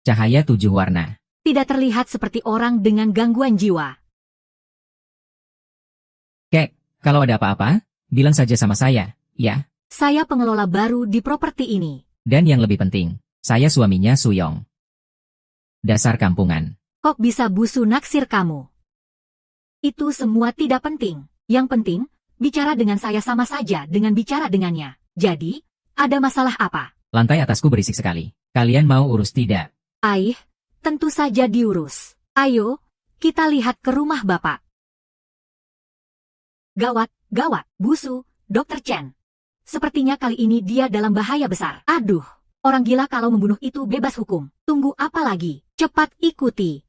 Cahaya 7 warna. Tidak terlihat seperti orang dengan gangguan jiwa. Kek, kalau ada apa-apa, bilang saja sama saya, ya? Saya pengelola baru di properti ini. Dan yang lebih penting, saya suaminya Suyong. Dasar kampungan. Kok bisa Busu naksir kamu? Itu semua tidak penting. Yang penting, bicara dengan saya sama saja dengan bicara dengannya. Jadi, ada masalah apa? Lantai atasku berisik sekali. Kalian mau urus tidak? Tentu saja diurus. Ayo, kita lihat ke rumah Bapak. Gawat, Busu, Dr. Chen. Sepertinya kali ini dia dalam bahaya besar. Aduh, orang gila kalau membunuh itu bebas hukum. Tunggu apa lagi? Cepat ikuti.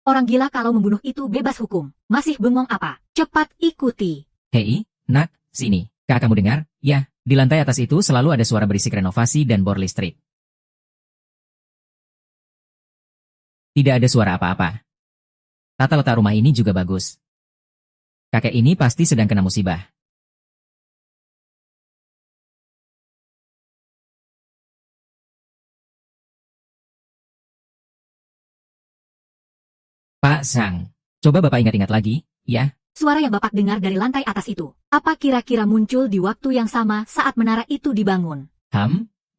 Orang gila kalau membunuh itu bebas hukum. Masih bengong apa? Cepat ikuti. Hei, nak, sini. Kak, kamu dengar? Ya, di lantai atas itu selalu ada suara berisik renovasi dan bor listrik. Tidak ada suara apa-apa. Tata letak rumah ini juga bagus. Kakek ini pasti sedang kena musibah. Pak Sang. Coba Bapak ingat-ingat lagi, ya. Suara yang Bapak dengar dari lantai atas itu, apa kira-kira muncul di waktu yang sama saat menara itu dibangun?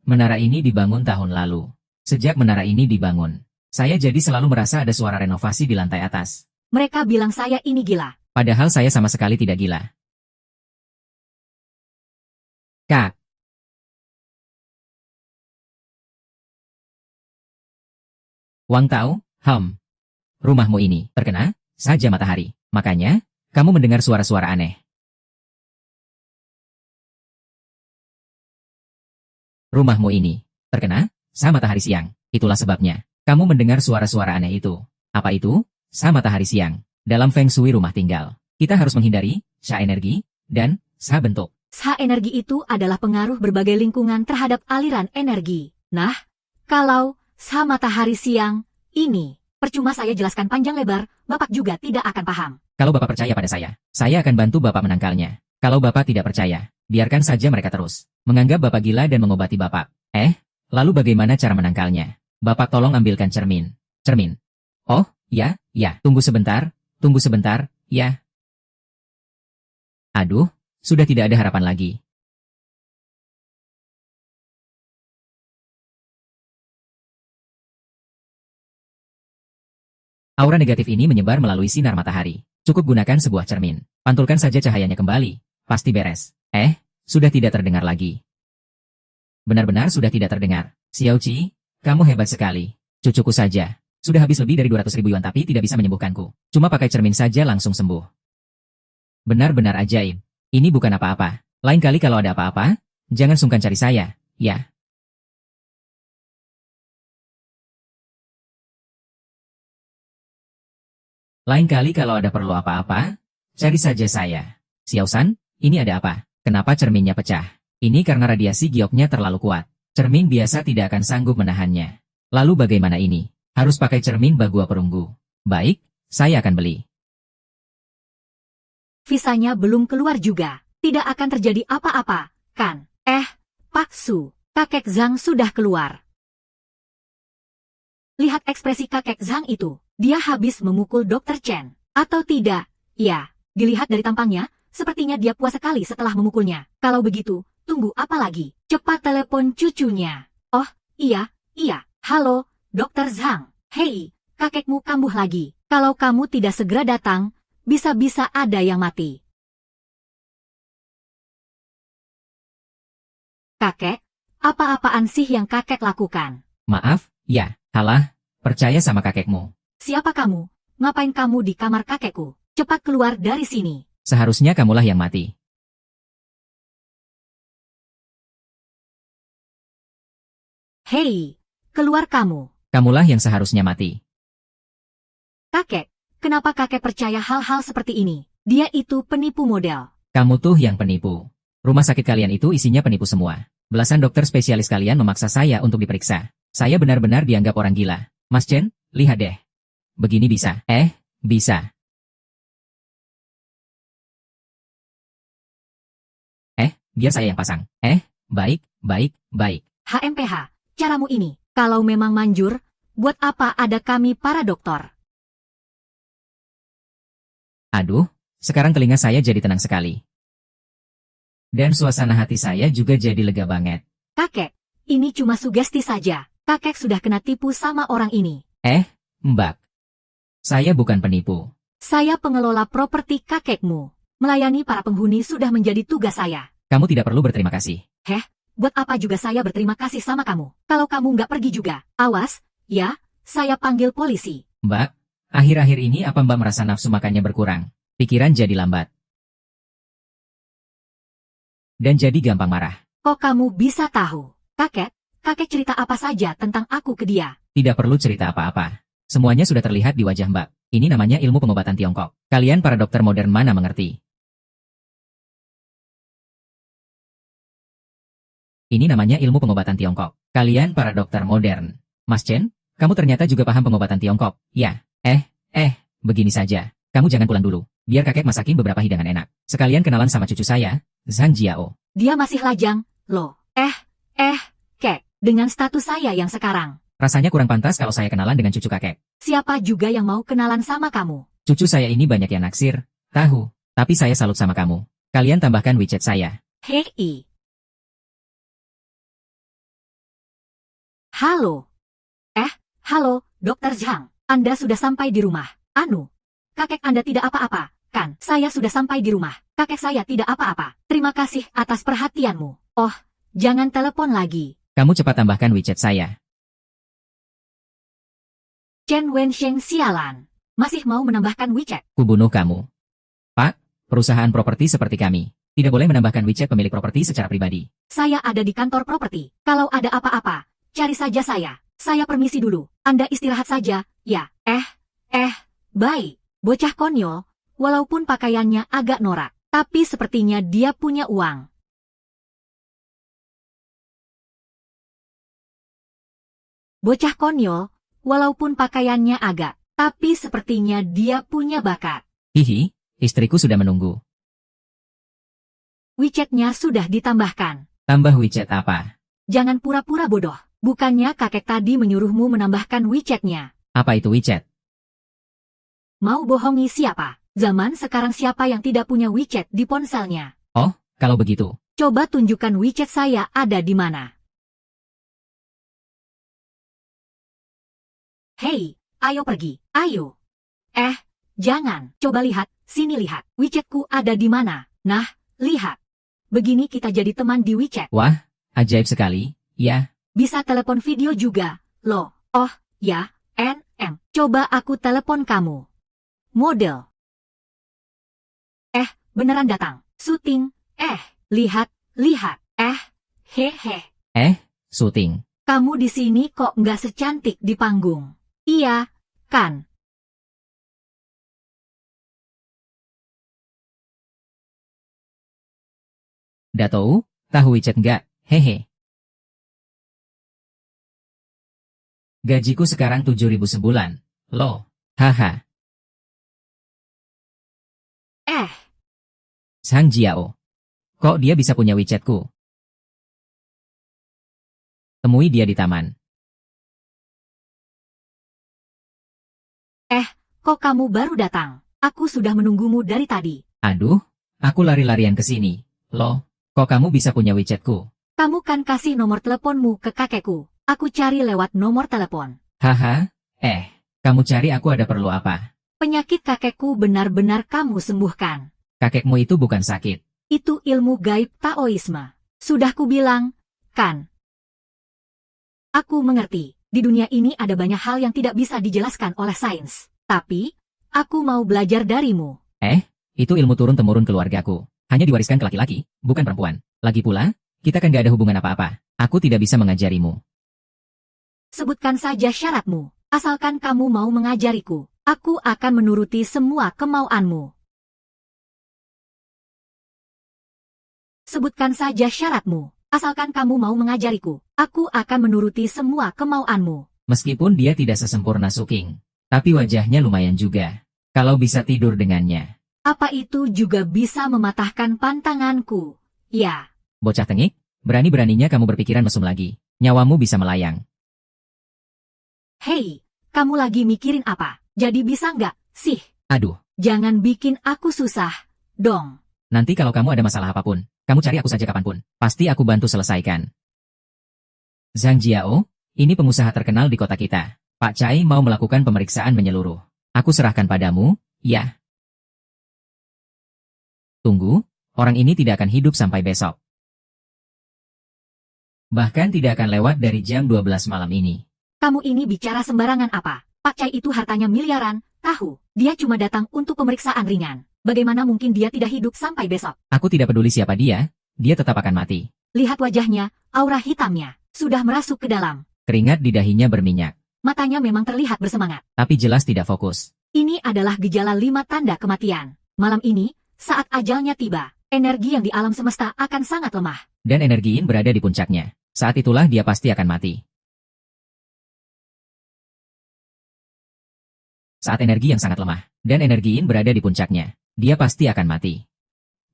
Menara ini dibangun tahun lalu. Sejak menara ini dibangun, saya jadi selalu merasa ada suara renovasi di lantai atas. Mereka bilang saya ini gila. Padahal saya sama sekali tidak gila. Kak. Wang Tao, rumahmu ini terkena saja matahari. Makanya, kamu mendengar suara-suara aneh. Rumahmu ini terkena sama matahari siang. Itulah sebabnya kamu mendengar suara-suara aneh itu. Apa itu? Sama matahari siang. Dalam Feng Shui rumah tinggal, kita harus menghindari sha energi dan sha bentuk. Sha energi itu adalah pengaruh berbagai lingkungan terhadap aliran energi. Nah, kalau sha matahari siang ini, percuma saya jelaskan panjang lebar, Bapak juga tidak akan paham. Kalau Bapak percaya pada saya akan bantu Bapak menangkalnya. Kalau Bapak tidak percaya, biarkan saja mereka terus menganggap Bapak gila dan mengobati Bapak. Lalu bagaimana cara menangkalnya? Bapak tolong ambilkan cermin. Cermin. Oh, ya, tunggu sebentar, ya. Aduh, sudah tidak ada harapan lagi. Aura negatif ini menyebar melalui sinar matahari. Cukup gunakan sebuah cermin. Pantulkan saja cahayanya kembali. Pasti beres. Sudah tidak terdengar lagi. Benar-benar sudah tidak terdengar. Xiao Qi, kamu hebat sekali. Cucuku saja. Sudah habis lebih dari 200.000 yuan tapi tidak bisa menyembuhkanku. Cuma pakai cermin saja langsung sembuh. Benar-benar ajaib. Ini bukan apa-apa. Lain kali kalau ada apa-apa, jangan sungkan cari saya, ya. Lain kali kalau ada perlu apa-apa, cari saja saya. Xiao San, ini ada apa? Kenapa cerminnya pecah? Ini karena radiasi gioknya terlalu kuat. Cermin biasa tidak akan sanggup menahannya. Lalu bagaimana ini? Harus pakai cermin bagua perunggu. Baik, saya akan beli. Visanya belum keluar juga. Tidak akan terjadi apa-apa, kan? Pak Su, kakek Zhang sudah keluar. Lihat ekspresi kakek Zhang itu. Dia habis memukul Dr. Chen. Atau tidak? Ya, dilihat dari tampangnya, sepertinya dia puas sekali setelah memukulnya. Kalau begitu, tunggu apa lagi? Cepat telepon cucunya. Oh, iya. Halo, Dr. Zhang. Hei, kakekmu kambuh lagi. Kalau kamu tidak segera datang, bisa-bisa ada yang mati. Kakek, apa-apaan sih yang kakek lakukan? Maaf, ya, halah, percaya sama kakekmu. Siapa kamu? Ngapain kamu di kamar kakekku? Cepat keluar dari sini. Seharusnya kamulah yang mati. Hei, keluar kamu. Kamulah yang seharusnya mati. Kakek, kenapa kakek percaya hal-hal seperti ini? Dia itu penipu model. Kamu tuh yang penipu. Rumah sakit kalian itu isinya penipu semua. Belasan dokter spesialis kalian memaksa saya untuk diperiksa. Saya benar-benar dianggap orang gila. Mas Chen, lihat deh. Begini bisa. Bisa. Biar saya yang pasang. Baik. HMPH, caramu ini, kalau memang manjur, buat apa ada kami para dokter? Aduh, sekarang telinga saya jadi tenang sekali. Dan suasana hati saya juga jadi lega banget. Kakek, ini cuma sugesti saja. Kakek sudah kena tipu sama orang ini. Mbak. Saya bukan penipu. Saya pengelola properti kakekmu. Melayani para penghuni sudah menjadi tugas saya. Kamu tidak perlu berterima kasih. Buat apa juga saya berterima kasih sama kamu? Kalau kamu nggak pergi juga, awas, ya, saya panggil polisi. Mbak, akhir-akhir ini apa Mbak merasa nafsu makannya berkurang? Pikiran jadi lambat. Dan jadi gampang marah. Kok kamu bisa tahu? Kakek cerita apa saja tentang aku ke dia? Tidak perlu cerita apa-apa. Semuanya sudah terlihat di wajah Mbak. Ini namanya ilmu pengobatan Tiongkok. Kalian para dokter modern mana mengerti? Ini namanya ilmu pengobatan Tiongkok. Kalian para dokter modern. Mas Chen, kamu ternyata juga paham pengobatan Tiongkok. Ya, begini saja. Kamu jangan pulang dulu. Biar kakek masakin beberapa hidangan enak. Sekalian kenalan sama cucu saya, Zhang Jiao. Dia masih lajang, loh. Kek, dengan status saya yang sekarang. Rasanya kurang pantas kalau saya kenalan dengan cucu kakek. Siapa juga yang mau kenalan sama kamu? Cucu saya ini banyak yang naksir, tahu. Tapi saya salut sama kamu. Kalian tambahkan WeChat saya. Hei. Halo. Halo, Dokter Zhang. Anda sudah sampai di rumah. Anu, kakek Anda tidak apa-apa, kan? Saya sudah sampai di rumah. Kakek saya tidak apa-apa. Terima kasih atas perhatianmu. Oh, jangan telepon lagi. Kamu cepat tambahkan WeChat saya. Chen Wensheng sialan. Masih mau menambahkan WeChat? Kubunuh kamu. Pak, perusahaan properti seperti kami tidak boleh menambahkan WeChat pemilik properti secara pribadi. Saya ada di kantor properti. Kalau ada apa-apa, cari saja saya. Saya permisi dulu. Anda istirahat saja, ya. Baik. Bocah konyol, walaupun pakaiannya agak norak, tapi sepertinya dia punya uang. Bocah konyol, walaupun pakaiannya agak, tapi sepertinya dia punya bakat. Hihi, istriku sudah menunggu. WeChat-nya sudah ditambahkan. Tambah WeChat apa? Jangan pura-pura bodoh. Bukannya kakek tadi menyuruhmu menambahkan WeChat-nya. Apa itu WeChat? Mau bohongi siapa? Zaman sekarang siapa yang tidak punya WeChat di ponselnya? Oh, kalau begitu. Coba tunjukkan WeChat saya ada di mana. Hei, ayo pergi, ayo. Jangan. Coba lihat, sini lihat. WeChatku ada di mana? Nah, lihat. Begini kita jadi teman di WeChat. Wah, ajaib sekali, ya. Bisa telepon video juga, loh. Oh, ya, Coba aku telepon kamu. Model. Beneran datang. Syuting. Lihat. Hehe. Syuting. Kamu di sini kok nggak secantik di panggung? Iya, kan? Datou, tahu WeChat nggak? Hehe. Gajiku sekarang 7.000 sebulan. Loh, haha. Sang Jiao. Kok dia bisa punya WeChatku? Temui dia di taman. Kok kamu baru datang? Aku sudah menunggumu dari tadi. Aduh, aku lari-larian ke sini. Loh, kok kamu bisa punya WeChatku? Kamu kan kasih nomor teleponmu ke kakekku. Aku cari lewat nomor telepon. Haha, kamu cari aku ada perlu apa? Penyakit kakekku benar-benar kamu sembuhkan. Kakekmu itu bukan sakit. Itu ilmu gaib Taoisme. Sudah kubilang, kan? Aku mengerti. Di dunia ini ada banyak hal yang tidak bisa dijelaskan oleh sains. Tapi, aku mau belajar darimu. Itu ilmu turun-temurun keluargaku. Hanya diwariskan ke laki-laki, bukan perempuan. Lagi pula, kita kan gak ada hubungan apa-apa. Aku tidak bisa mengajarimu. Sebutkan saja syaratmu. Asalkan kamu mau mengajariku, aku akan menuruti semua kemauanmu. Sebutkan saja syaratmu. Asalkan kamu mau mengajariku, aku akan menuruti semua kemauanmu. Meskipun dia tidak sesempurna Suking, tapi wajahnya lumayan juga. Kalau bisa tidur dengannya. Apa itu juga bisa mematahkan pantanganku? Ya. Bocah tengik, berani-beraninya kamu berpikiran mesum lagi. Nyawamu bisa melayang. Hei, kamu lagi mikirin apa? Jadi bisa nggak sih? Aduh. Jangan bikin aku susah, dong. Nanti kalau kamu ada masalah apapun, kamu cari aku saja kapanpun. Pasti aku bantu selesaikan. Zhang Jiao, ini pengusaha terkenal di kota kita. Pak Chai mau melakukan pemeriksaan menyeluruh. Aku serahkan padamu, ya. Tunggu, orang ini tidak akan hidup sampai besok. Bahkan tidak akan lewat dari jam 12 malam ini. Kamu ini bicara sembarangan apa? Pak Chai itu hartanya miliaran, tahu. Dia cuma datang untuk pemeriksaan ringan. Bagaimana mungkin dia tidak hidup sampai besok? Aku tidak peduli siapa dia tetap akan mati. Lihat wajahnya, aura hitamnya, sudah merasuk ke dalam. Keringat di dahinya berminyak. Matanya memang terlihat bersemangat. Tapi jelas tidak fokus. Ini adalah gejala 5 tanda kematian. Malam ini, saat ajalnya tiba, energi yang di alam semesta akan sangat lemah. Dan energi Yin berada di puncaknya. Saat itulah dia pasti akan mati. Saat energi yang sangat lemah, dan energi Yin berada di puncaknya, dia pasti akan mati.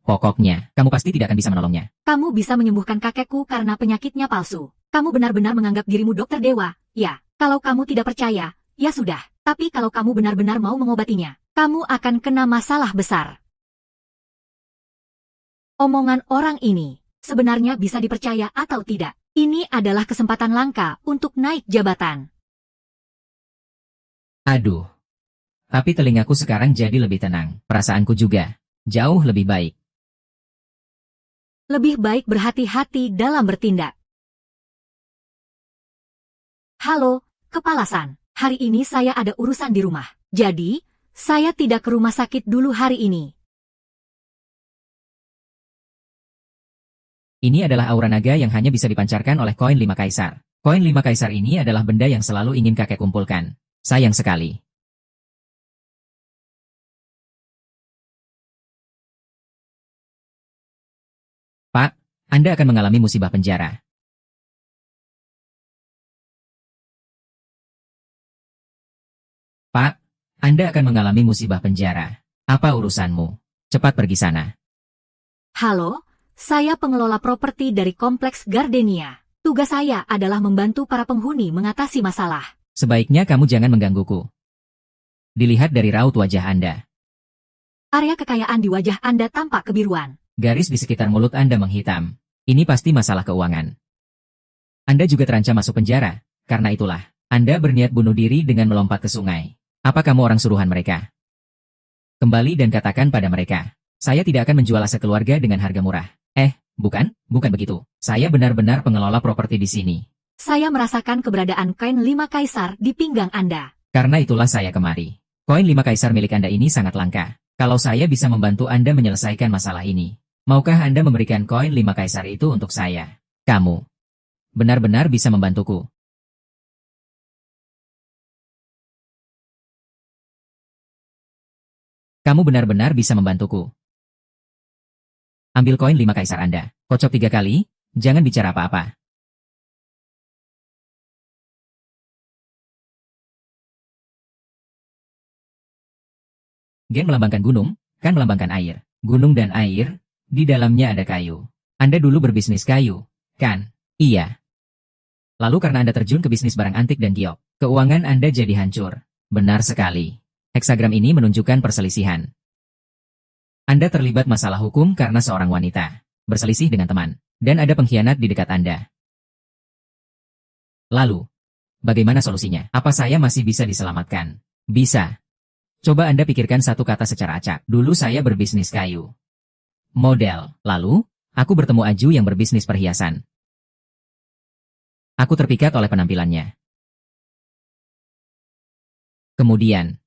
Pokoknya, kamu pasti tidak akan bisa menolongnya. Kamu bisa menyembuhkan kakekku karena penyakitnya palsu. Kamu benar-benar menganggap dirimu dokter dewa, Ya, kalau kamu tidak percaya, ya sudah. Tapi kalau kamu benar-benar mau mengobatinya, kamu akan kena masalah besar. Omongan orang ini sebenarnya bisa dipercaya atau tidak. Ini adalah kesempatan langka untuk naik jabatan. Aduh. Tapi telingaku sekarang jadi lebih tenang. Perasaanku juga jauh lebih baik. Lebih baik berhati-hati dalam bertindak. Halo, Kepala San. Hari ini saya ada urusan di rumah. Jadi, saya tidak ke rumah sakit dulu hari ini. Ini adalah aura naga yang hanya bisa dipancarkan oleh koin 5 kaisar. Koin 5 kaisar ini adalah benda yang selalu ingin kakek kumpulkan. Sayang sekali. Pak, Anda akan mengalami musibah penjara. Pak, Anda akan mengalami musibah penjara. Apa urusanmu? Cepat pergi sana. Halo, saya pengelola properti dari Kompleks Gardenia. Tugas saya adalah membantu para penghuni mengatasi masalah. Sebaiknya kamu jangan menggangguku. Dilihat dari raut wajah Anda. Area kekayaan di wajah Anda tampak kebiruan. Garis di sekitar mulut Anda menghitam. Ini pasti masalah keuangan. Anda juga terancam masuk penjara. Karena itulah, Anda berniat bunuh diri dengan melompat ke sungai. Apa kamu orang suruhan mereka? Kembali dan katakan pada mereka, saya tidak akan menjual aset keluarga dengan harga murah. Bukan begitu. Saya benar-benar pengelola properti di sini. Saya merasakan keberadaan koin 5 kaisar di pinggang Anda. Karena itulah saya kemari. Koin 5 kaisar milik Anda ini sangat langka. Kalau saya bisa membantu Anda menyelesaikan masalah ini, maukah Anda memberikan koin 5 kaisar itu untuk saya? Kamu benar-benar bisa membantuku. Kamu benar-benar bisa membantuku. Ambil koin 5 kaisar Anda. Kocok 3 kali, jangan bicara apa-apa. Gen melambangkan gunung, kan melambangkan air. Gunung dan air, di dalamnya ada kayu. Anda dulu berbisnis kayu, kan? Iya. Lalu karena Anda terjun ke bisnis barang antik dan giok, keuangan Anda jadi hancur. Benar sekali. Heksagram ini menunjukkan perselisihan. Anda terlibat masalah hukum karena seorang wanita berselisih dengan teman, dan ada pengkhianat di dekat Anda. Lalu, bagaimana solusinya? Apa saya masih bisa diselamatkan? Bisa. Coba Anda pikirkan satu kata secara acak. Dulu saya berbisnis kayu. Model. Lalu, aku bertemu Aju yang berbisnis perhiasan. Aku terpikat oleh penampilannya. Kemudian,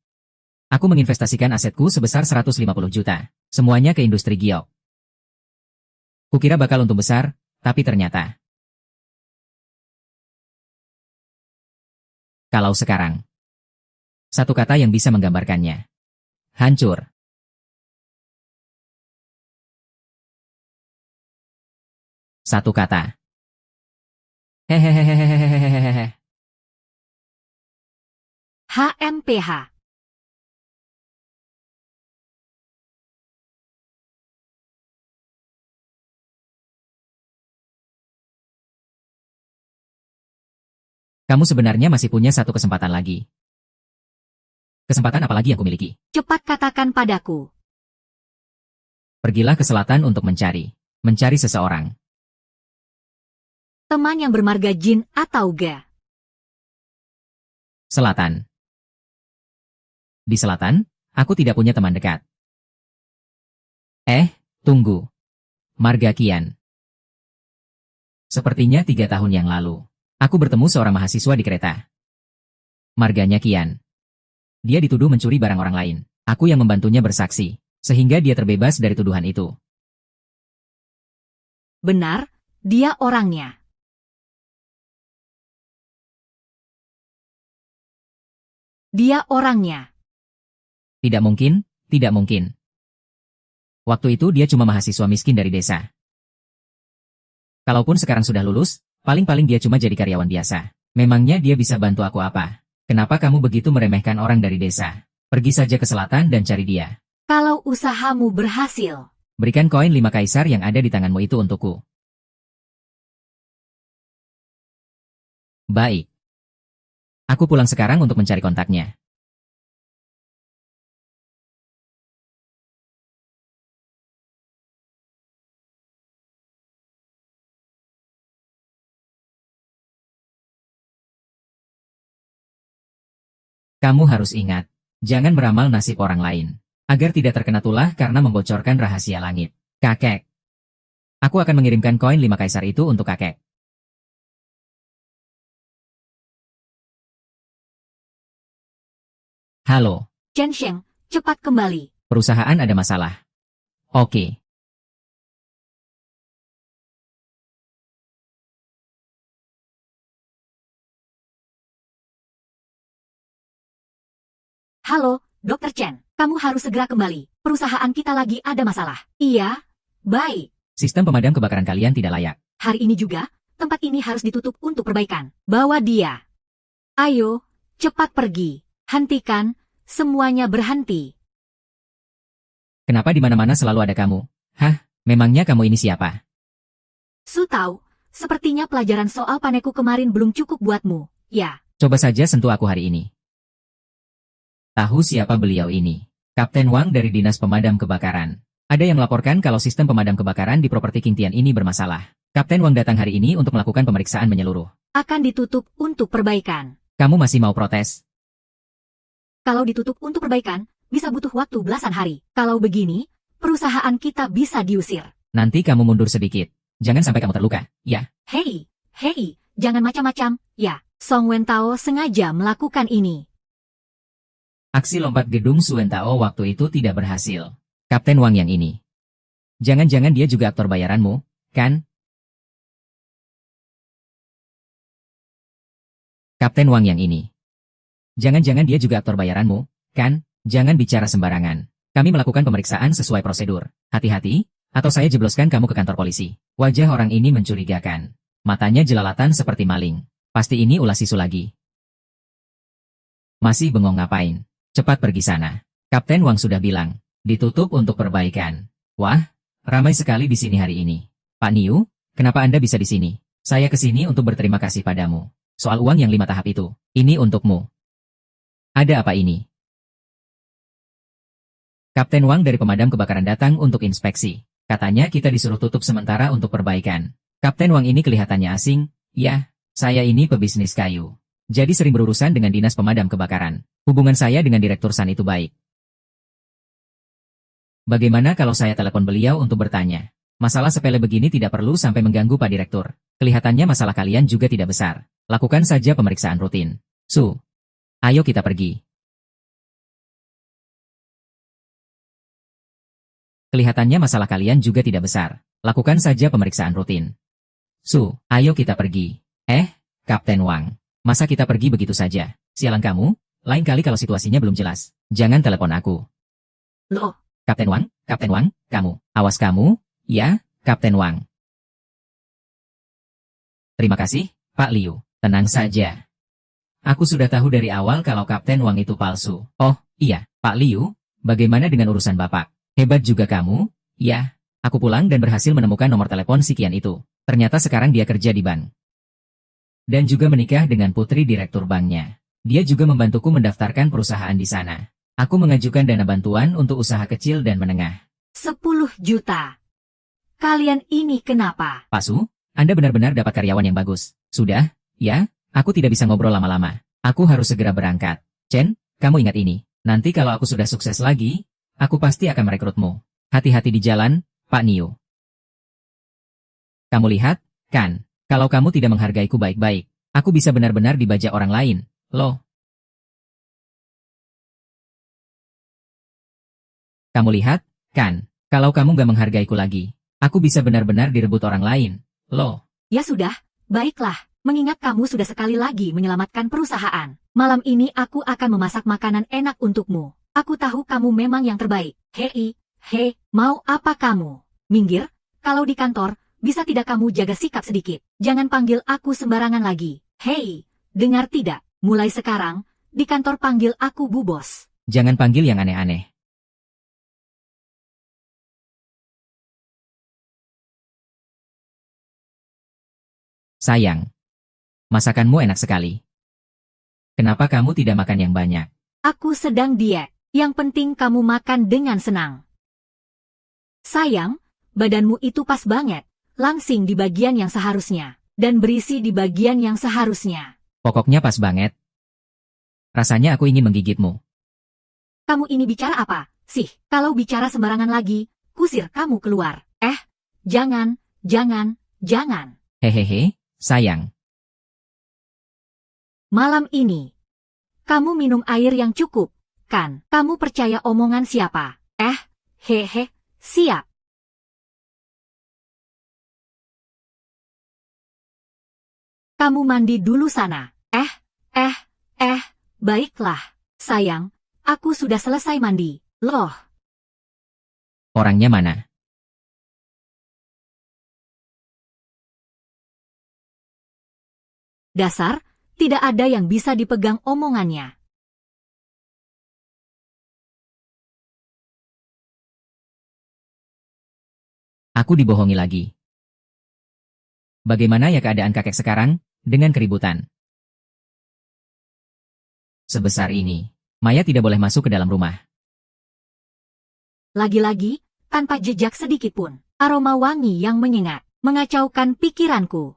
aku menginvestasikan asetku sebesar 150 juta. Semuanya ke industri giok. Kukira bakal untung besar, tapi ternyata. Kalau sekarang. Satu kata yang bisa menggambarkannya. Hancur. Satu kata. Hehehehehehehehehe. HMPH. Kamu sebenarnya masih punya satu kesempatan lagi. Kesempatan apa lagi yang kumiliki? Cepat katakan padaku. Pergilah ke selatan untuk mencari seseorang. Teman yang bermarga jin atau ga? Selatan. Di selatan, aku tidak punya teman dekat. Tunggu. Marga Kian. Sepertinya 3 tahun yang lalu, aku bertemu seorang mahasiswa di kereta. Marganya Kian. Dia dituduh mencuri barang orang lain. Aku yang membantunya bersaksi, sehingga dia terbebas dari tuduhan itu. Benar, dia orangnya. Dia orangnya. Tidak mungkin, tidak mungkin. Waktu itu dia cuma mahasiswa miskin dari desa. Kalaupun sekarang sudah lulus, paling-paling dia cuma jadi karyawan biasa. Memangnya dia bisa bantu aku apa? Kenapa kamu begitu meremehkan orang dari desa? Pergi saja ke selatan dan cari dia. Kalau usahamu berhasil, Berikan koin 5 kaisar yang ada di tanganmu itu untukku. Baik. Aku pulang sekarang untuk mencari kontaknya. Kamu harus ingat, jangan meramal nasib orang lain, agar tidak terkena tulah karena membocorkan rahasia langit. Kakek, aku akan mengirimkan koin 5 kaisar itu untuk kakek. Halo, Chen Sheng, cepat kembali. perusahaan ada masalah. Oke. Halo, Dr. Chen. Kamu harus segera kembali. Perusahaan kita lagi ada masalah. Iya? Baik. Sistem pemadam kebakaran kalian tidak layak. Hari ini juga, tempat ini harus ditutup untuk perbaikan. Bawa dia. Ayo, cepat pergi. Hentikan, semuanya berhenti. Kenapa di mana-mana selalu ada kamu? Hah, memangnya kamu ini siapa? Su tahu, sepertinya pelajaran soal paneku kemarin belum cukup buatmu. Ya, Coba saja sentuh aku hari ini. Tahu siapa beliau ini? Kapten Wang dari Dinas Pemadam Kebakaran. Ada yang melaporkan kalau sistem pemadam kebakaran di properti King Tian ini bermasalah. Kapten Wang datang hari ini untuk melakukan pemeriksaan menyeluruh. akan ditutup untuk perbaikan. Kamu masih mau protes? Kalau ditutup untuk perbaikan, bisa butuh waktu belasan hari. Kalau begini, perusahaan kita bisa diusir. Nanti kamu mundur sedikit. Jangan sampai kamu terluka, ya? Hei, jangan macam-macam. Ya, Song Wentao sengaja melakukan ini. Aksi lompat gedung Suentao waktu itu tidak berhasil. Kapten Wang yang ini. Jangan-jangan dia juga aktor bayaranmu, kan? Kapten Wang yang ini. Jangan-jangan dia juga aktor bayaranmu, kan? Jangan bicara sembarangan. Kami melakukan pemeriksaan sesuai prosedur. Hati-hati, atau saya jebloskan kamu ke kantor polisi. Wajah orang ini mencurigakan. Matanya jelalatan seperti maling. Pasti ini ulah Sisu lagi. Masih bengong ngapain? Cepat pergi sana. Kapten Wang sudah bilang, ditutup untuk perbaikan. Wah, ramai sekali di sini hari ini. Pak Niu, kenapa Anda bisa di sini? Saya ke sini untuk berterima kasih padamu. Soal uang yang 5 tahap itu, ini untukmu. Ada apa ini? Kapten Wang dari pemadam kebakaran datang untuk inspeksi. Katanya kita disuruh tutup sementara untuk perbaikan. Kapten Wang ini kelihatannya asing. Ya, saya ini pebisnis kayu. Jadi sering berurusan dengan dinas pemadam kebakaran. Hubungan saya dengan Direktur San itu baik. Bagaimana kalau saya telepon beliau untuk bertanya? Masalah sepele begini tidak perlu sampai mengganggu Pak Direktur. Kelihatannya masalah kalian juga tidak besar. Lakukan saja pemeriksaan rutin. Su, ayo kita pergi. Kelihatannya masalah kalian juga tidak besar. Lakukan saja pemeriksaan rutin. Su, ayo kita pergi. Kapten Wang. Masa kita pergi begitu saja? Sialan kamu, lain kali kalau situasinya belum jelas. Jangan telepon aku. Loh, Kapten Wang, kamu. Awas kamu, ya, Kapten Wang. Terima kasih, Pak Liu. Tenang saja. Aku sudah tahu dari awal kalau Kapten Wang itu palsu. Oh, iya, Pak Liu, bagaimana dengan urusan Bapak? Hebat juga kamu, ya. Aku pulang dan berhasil menemukan nomor telepon si Kian itu. Ternyata sekarang dia kerja di bank. Dan juga menikah dengan putri direktur banknya. Dia juga membantuku mendaftarkan perusahaan di sana. Aku mengajukan dana bantuan untuk usaha kecil dan menengah. 10 juta. Kalian ini kenapa? Pak Su, Anda benar-benar dapat karyawan yang bagus. Sudah, ya, aku tidak bisa ngobrol lama-lama. Aku harus segera berangkat. Chen, kamu ingat ini. Nanti kalau aku sudah sukses lagi, aku pasti akan merekrutmu. Hati-hati di jalan, Pak Niu. Kamu lihat, kan? Kalau kamu tidak menghargaiku baik-baik, aku bisa benar-benar dibajak orang lain, loh. Kamu lihat, kan? Kalau kamu gak menghargaiku lagi, aku bisa benar-benar direbut orang lain, loh. Ya sudah, baiklah. Mengingat kamu sudah sekali lagi menyelamatkan perusahaan. Malam ini aku akan memasak makanan enak untukmu. Aku tahu kamu memang yang terbaik. Hei, mau apa kamu? Minggir, kalau di kantor, bisa tidak kamu jaga sikap sedikit? Jangan panggil aku sembarangan lagi. Hei, dengar tidak? Mulai sekarang, di kantor panggil aku Bu Bos. Jangan panggil yang aneh-aneh. Sayang. Masakanmu enak sekali. Kenapa kamu tidak makan yang banyak? Aku sedang diet. Yang penting kamu makan dengan senang. Sayang, badanmu itu pas banget. Langsing di bagian yang seharusnya. Dan berisi di bagian yang seharusnya. Pokoknya pas banget. Rasanya aku ingin menggigitmu. Kamu ini bicara apa? Sih, kalau bicara sembarangan lagi, kusir kamu keluar. Jangan. Hehehe, sayang. Malam ini, kamu minum air yang cukup, kan? Kamu percaya omongan siapa? Hehe, siap. Kamu mandi dulu sana. Baiklah. Sayang, aku sudah selesai mandi. Loh, Orangnya mana? dasar, tidak ada yang bisa dipegang omongannya. Aku dibohongi lagi. Bagaimana ya keadaan kakek sekarang, dengan keributan? Sebesar ini, Maya tidak boleh masuk ke dalam rumah. Lagi-lagi, tanpa jejak sedikit pun, aroma wangi yang menyengat, mengacaukan pikiranku.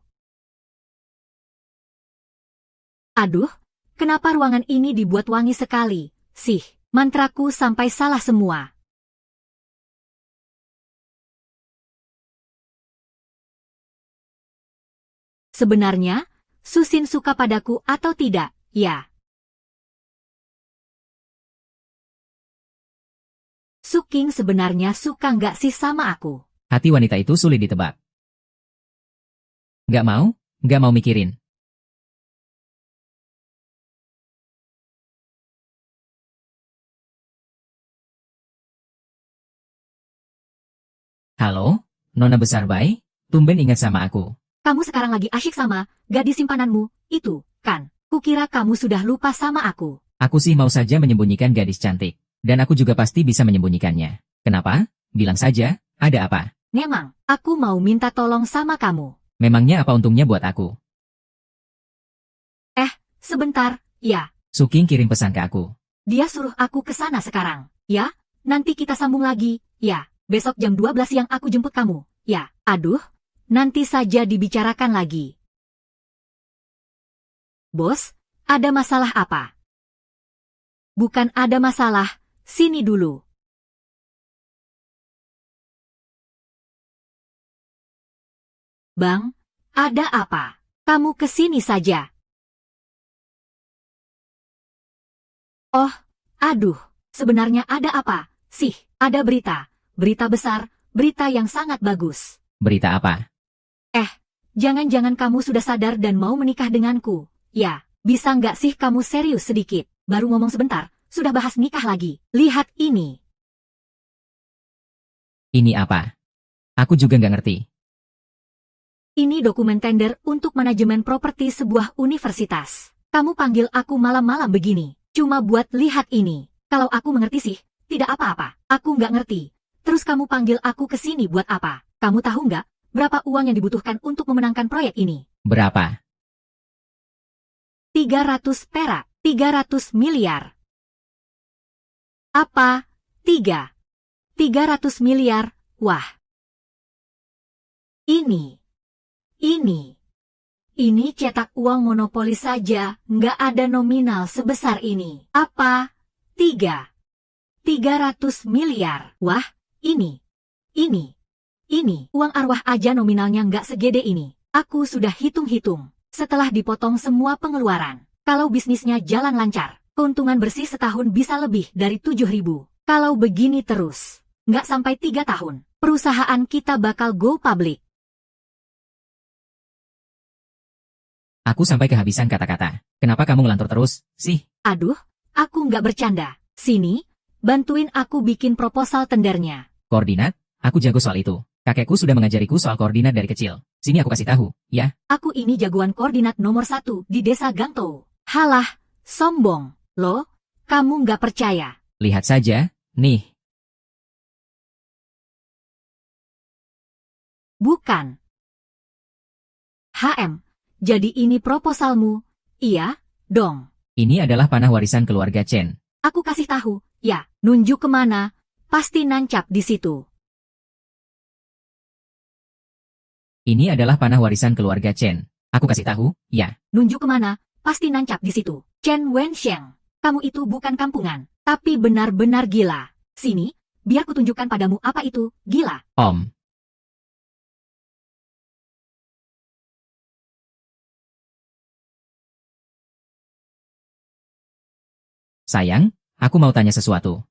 Aduh, kenapa ruangan ini dibuat wangi sekali? Sih, mantraku sampai salah semua. Sebenarnya, Susin suka padaku atau tidak, ya? Suking sebenarnya suka nggak sih sama aku? Hati wanita itu sulit ditebak. Nggak mau mikirin. Halo, Nona Besar Bay, tumben ingat sama aku. Kamu sekarang lagi asyik sama gadis simpananmu, itu, kan? Kukira kamu sudah lupa sama aku. Aku sih mau saja menyembunyikan gadis cantik. Dan aku juga pasti bisa menyembunyikannya. Kenapa? Bilang saja, ada apa? Memang, aku mau minta tolong sama kamu. Memangnya apa untungnya buat aku? Sebentar, ya. Suking kirim pesan ke aku. Dia suruh aku ke sana sekarang. Ya, nanti kita sambung lagi. Ya, besok jam 12 siang aku jemput kamu. Ya, aduh, nanti saja dibicarakan lagi. Bos, ada masalah apa? Bukan ada masalah, sini dulu. Bang, ada apa? Kamu ke sini saja. Oh, aduh, sebenarnya ada apa? Sih, ada berita. Berita besar, berita yang sangat bagus. Berita apa? Jangan-jangan kamu sudah sadar dan mau menikah denganku. Ya, bisa nggak sih kamu serius sedikit? Baru ngomong sebentar, sudah bahas nikah lagi. Lihat ini. Ini apa? Aku juga nggak ngerti. Ini dokumen tender untuk manajemen properti sebuah universitas. Kamu panggil aku malam-malam begini. Cuma buat lihat ini. Kalau aku mengerti sih, tidak apa-apa. Aku nggak ngerti. Terus kamu panggil aku ke sini buat apa? Kamu tahu nggak berapa uang yang dibutuhkan untuk memenangkan proyek ini? Berapa? 300 perak. 300 miliar. Apa? 300 miliar? Wah. Ini cetak uang monopoli saja, nggak ada nominal sebesar ini. Apa? 300 miliar. Wah, ini. Uang arwah aja nominalnya nggak segede ini. Aku sudah hitung-hitung. Setelah dipotong semua pengeluaran. Kalau bisnisnya jalan lancar, keuntungan bersih setahun bisa lebih dari 7.000. Kalau begini terus, nggak sampai 3 tahun, perusahaan kita bakal go public. Aku sampai kehabisan kata-kata. Kenapa kamu ngelantur terus, sih? Aduh, aku nggak bercanda. Sini, bantuin aku bikin proposal tendernya. Koordinat? Aku jago soal itu. Kakekku sudah mengajariku soal koordinat dari kecil. Sini aku kasih tahu, ya? Aku ini jagoan koordinat nomor 1 di desa Gangto. Halah, sombong. Loh, kamu nggak percaya. Lihat saja, nih. Bukan. jadi ini proposalmu? Iya, dong. Ini adalah panah warisan keluarga Chen. Aku kasih tahu, ya, nunjuk kemana, pasti nancap di situ. Ini adalah panah warisan keluarga Chen. Aku kasih tahu, ya. Nunjuk kemana, pasti nancap di situ. Chen Wensheng, kamu itu bukan kampungan, tapi benar-benar gila. Sini, biar kutunjukkan padamu apa itu, gila. Om. Sayang, aku mau tanya sesuatu.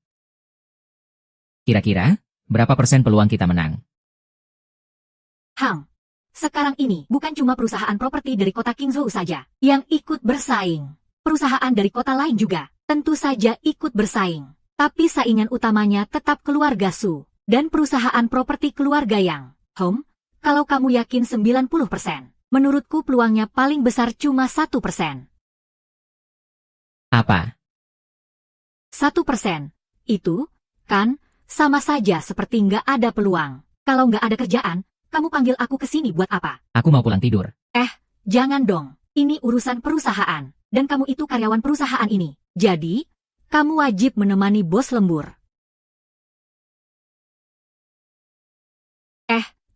Kira-kira, berapa persen peluang kita menang? Hang, sekarang ini bukan cuma perusahaan properti dari kota Qingzhou saja yang ikut bersaing. Perusahaan dari kota lain juga tentu saja ikut bersaing. Tapi saingan utamanya tetap keluarga Su dan perusahaan properti keluarga Yang. Kalau kamu yakin 90%, menurutku peluangnya paling besar cuma 1%. Apa? 1%. Itu, kan, sama saja seperti nggak ada peluang. Kalau nggak ada kerjaan, kamu panggil aku ke sini buat apa? Aku mau pulang tidur. Jangan dong. Ini urusan perusahaan. Dan kamu itu karyawan perusahaan ini. Jadi, kamu wajib menemani bos lembur.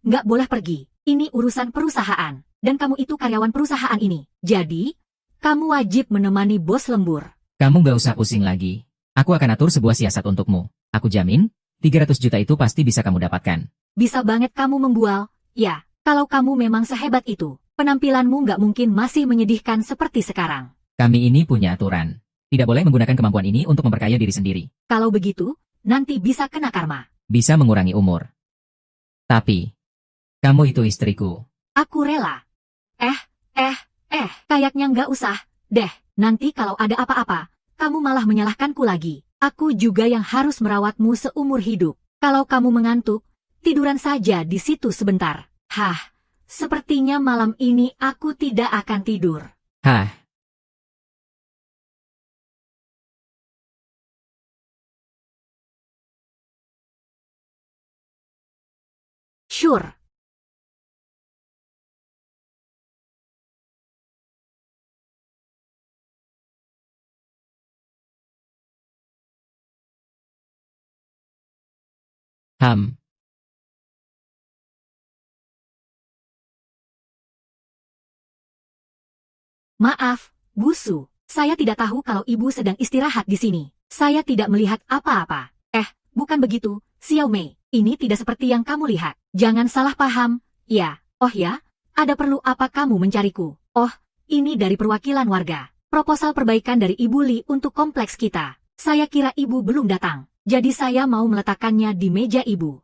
Nggak boleh pergi. Ini urusan perusahaan. Dan kamu itu karyawan perusahaan ini. Jadi, kamu wajib menemani bos lembur. Kamu gak usah pusing lagi. Aku akan atur sebuah siasat untukmu. Aku jamin, 300 juta itu pasti bisa kamu dapatkan. Bisa banget kamu membual. Ya, kalau kamu memang sehebat itu, penampilanmu nggak mungkin masih menyedihkan seperti sekarang. Kami ini punya aturan. Tidak boleh menggunakan kemampuan ini untuk memperkaya diri sendiri. Kalau begitu, nanti bisa kena karma. Bisa mengurangi umur. Tapi, kamu itu istriku. Aku rela. Kayaknya nggak usah, deh. Nanti kalau ada apa-apa, kamu malah menyalahkanku lagi. Aku juga yang harus merawatmu seumur hidup. Kalau kamu mengantuk, tiduran saja di situ sebentar. Sepertinya malam ini aku tidak akan tidur. Sure. Maaf, Bu Su. Saya tidak tahu kalau ibu sedang istirahat di sini. Saya tidak melihat apa-apa. Bukan begitu, Xiao Mei. Ini tidak seperti yang kamu lihat. Jangan salah paham. Ya, ada perlu apa kamu mencariku? Ini dari perwakilan warga. Proposal perbaikan dari Ibu Li untuk kompleks kita. Saya kira ibu belum datang. Jadi saya mau meletakkannya di meja ibu.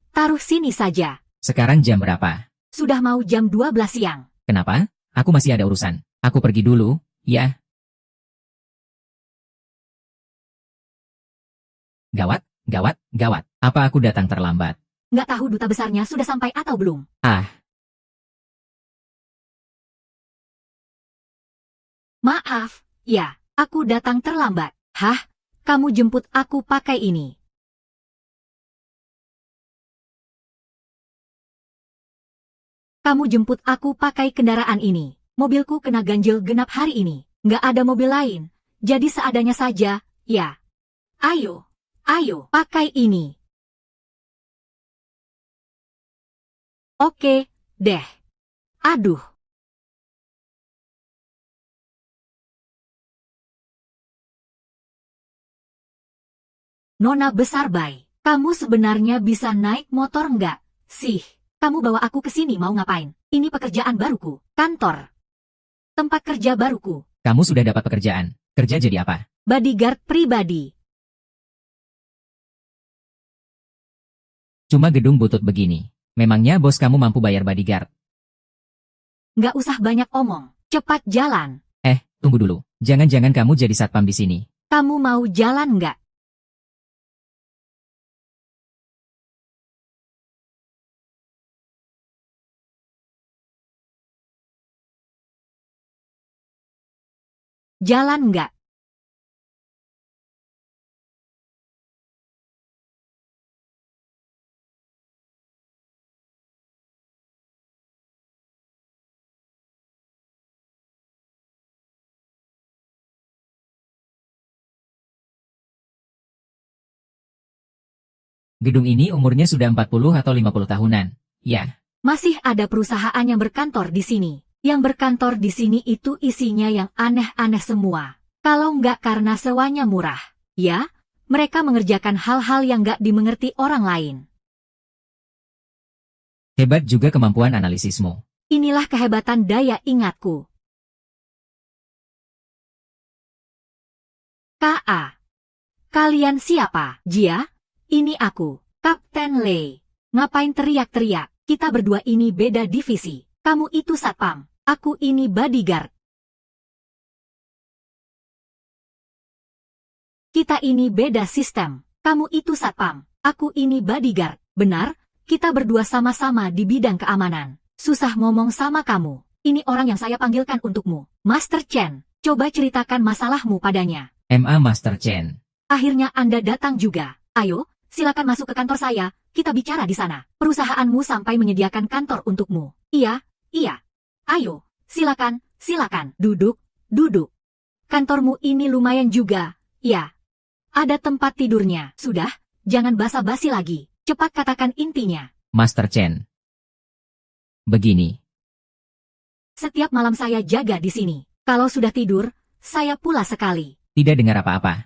Taruh sini saja. Sekarang jam berapa? Sudah mau jam 12 siang. Kenapa? Aku masih ada urusan. Aku pergi dulu, ya. Gawat. Apa aku datang terlambat? Nggak tahu duta besarnya sudah sampai atau belum. Maaf, ya, aku datang terlambat. Kamu jemput aku pakai ini. Kamu jemput aku pakai kendaraan ini. Mobilku kena ganjil genap hari ini. Nggak ada mobil lain. Jadi seadanya saja, ya. Ayo, pakai ini. Oke, deh. Aduh. Nona besar Bai, kamu sebenarnya bisa naik motor nggak? Sih, kamu bawa aku ke sini mau ngapain? Ini pekerjaan baruku, kantor. Tempat kerja baruku. Kamu sudah dapat pekerjaan. Kerja jadi apa? Bodyguard pribadi. Cuma gedung butut begini. Memangnya bos kamu mampu bayar bodyguard? Nggak usah banyak omong. Cepat jalan. Tunggu dulu. Jangan-jangan kamu jadi satpam di sini. Kamu mau jalan nggak? Jalan nggak? Gedung ini umurnya sudah 40 atau 50 tahunan. Ya, Masih ada perusahaan yang berkantor di sini. Yang berkantor di sini itu isinya yang aneh-aneh semua. Kalau nggak karena sewanya murah. Ya, mereka mengerjakan hal-hal yang nggak dimengerti orang lain. hebat juga kemampuan analisismu. Inilah kehebatan daya ingatku. K.A. Kalian siapa? Jia? Ini aku, Kapten Lei. Ngapain teriak-teriak? Kita berdua ini beda divisi. Kamu itu satpam. Aku ini bodyguard. Kita ini beda sistem. Kamu itu satpam. Aku ini bodyguard. Benar? Kita berdua sama-sama di bidang keamanan. Susah ngomong sama kamu. Ini orang yang saya panggilkan untukmu. Master Chen. Coba ceritakan masalahmu padanya. MA Master Chen. Akhirnya Anda datang juga. Ayo, silakan masuk ke kantor saya. Kita bicara di sana. Perusahaanmu sampai menyediakan kantor untukmu. Iya, iya. Ayo, silakan, silakan. Duduk, duduk. Kantormu ini lumayan juga. Ya. Ada tempat tidurnya. Sudah, jangan basa-basi lagi. Cepat katakan intinya. Master Chen. Begini. Setiap malam saya jaga di sini. Kalau sudah tidur, saya pula sekali. Tidak dengar apa-apa.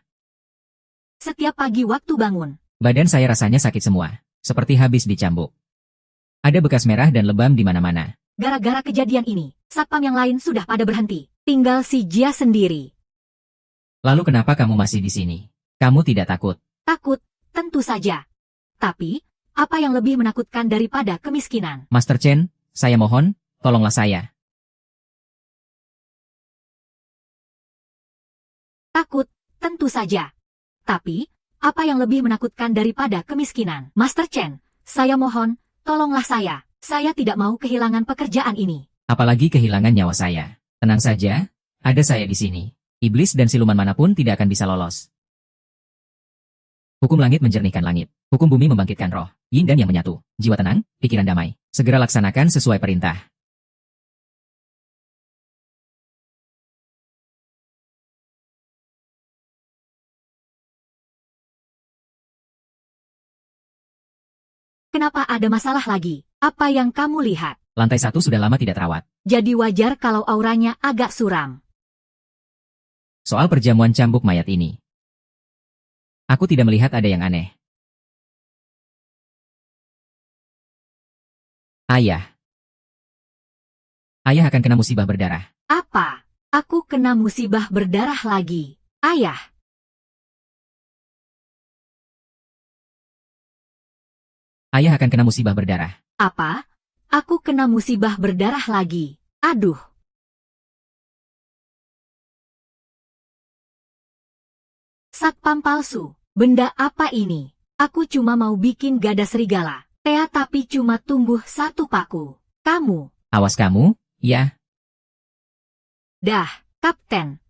Setiap pagi waktu bangun. Badan saya rasanya sakit semua. Seperti habis dicambuk. Ada bekas merah dan lebam di mana-mana. Gara-gara kejadian ini, satpam yang lain sudah pada berhenti. Tinggal si Jia sendiri. Lalu kenapa kamu masih di sini? Kamu tidak takut? Takut, tentu saja. Tapi, apa yang lebih menakutkan daripada kemiskinan? Master Chen, saya mohon, tolonglah saya. Takut, tentu saja. Tapi, apa yang lebih menakutkan daripada kemiskinan? Master Chen, saya mohon, tolonglah saya. Saya tidak mau kehilangan pekerjaan ini. Apalagi kehilangan nyawa saya. Tenang saja, ada saya di sini. Iblis dan siluman manapun tidak akan bisa lolos. Hukum langit menjernihkan langit. Hukum bumi membangkitkan roh. Yin dan yang menyatu. Jiwa tenang, pikiran damai. Segera laksanakan sesuai perintah. Kenapa ada masalah lagi? Apa yang kamu lihat? Lantai 1 sudah lama tidak terawat. Jadi wajar kalau auranya agak suram. Soal perjamuan cambuk mayat ini. Aku tidak melihat ada yang aneh. Ayah. Ayah akan kena musibah berdarah. Apa? Aku kena musibah berdarah lagi. Ayah. Ayah akan kena musibah berdarah. Apa? Aku kena musibah berdarah lagi. Aduh. Satpam palsu. Benda apa ini? Aku cuma mau bikin gada serigala. Tea tapi cuma tumbuh satu paku. Kamu. Awas kamu, ya. Dah, Kapten.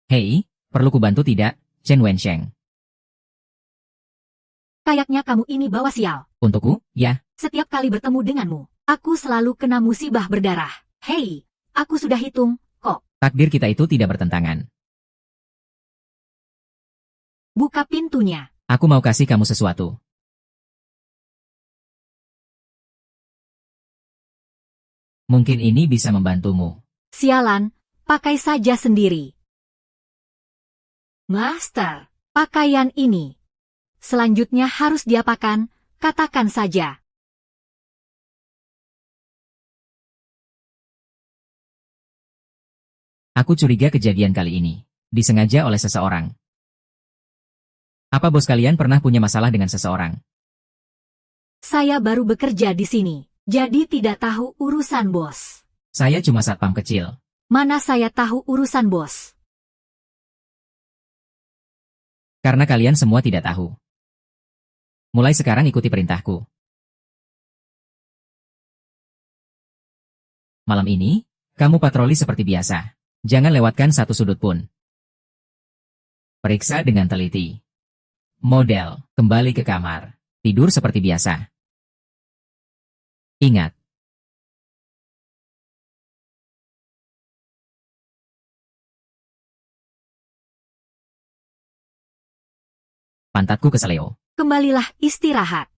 Hei, perlu kubantu tidak, Chen Wensheng? Kayaknya kamu ini bawa sial. Untukku, ya. Setiap kali bertemu denganmu, aku selalu kena musibah berdarah. Hei, aku sudah hitung, kok. Takdir kita itu tidak bertentangan. Buka pintunya. Aku mau kasih kamu sesuatu. Mungkin ini bisa membantumu. Sialan, pakai saja sendiri. Master, pakaian ini. Selanjutnya harus diapakan, katakan saja. Aku curiga kejadian kali ini disengaja oleh seseorang. Apa bos kalian pernah punya masalah dengan seseorang? Saya baru bekerja di sini, jadi tidak tahu urusan bos. Saya cuma satpam kecil. Mana saya tahu urusan bos? Karena kalian semua tidak tahu. Mulai sekarang ikuti perintahku. Malam ini, kamu patroli seperti biasa. Jangan lewatkan satu sudut pun. Periksa dengan teliti. Model, kembali ke kamar. Tidur seperti biasa. Ingat, Pantatku keseleo. Kembalilah istirahat.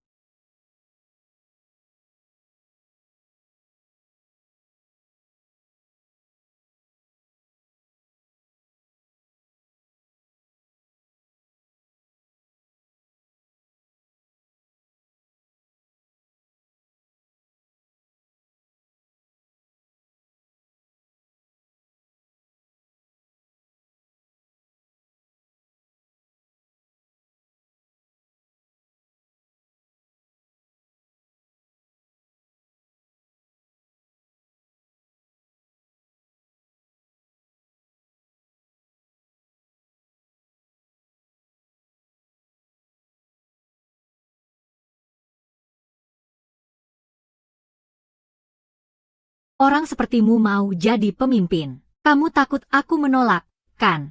Orang sepertimu mau jadi pemimpin. Kamu takut aku menolak, kan?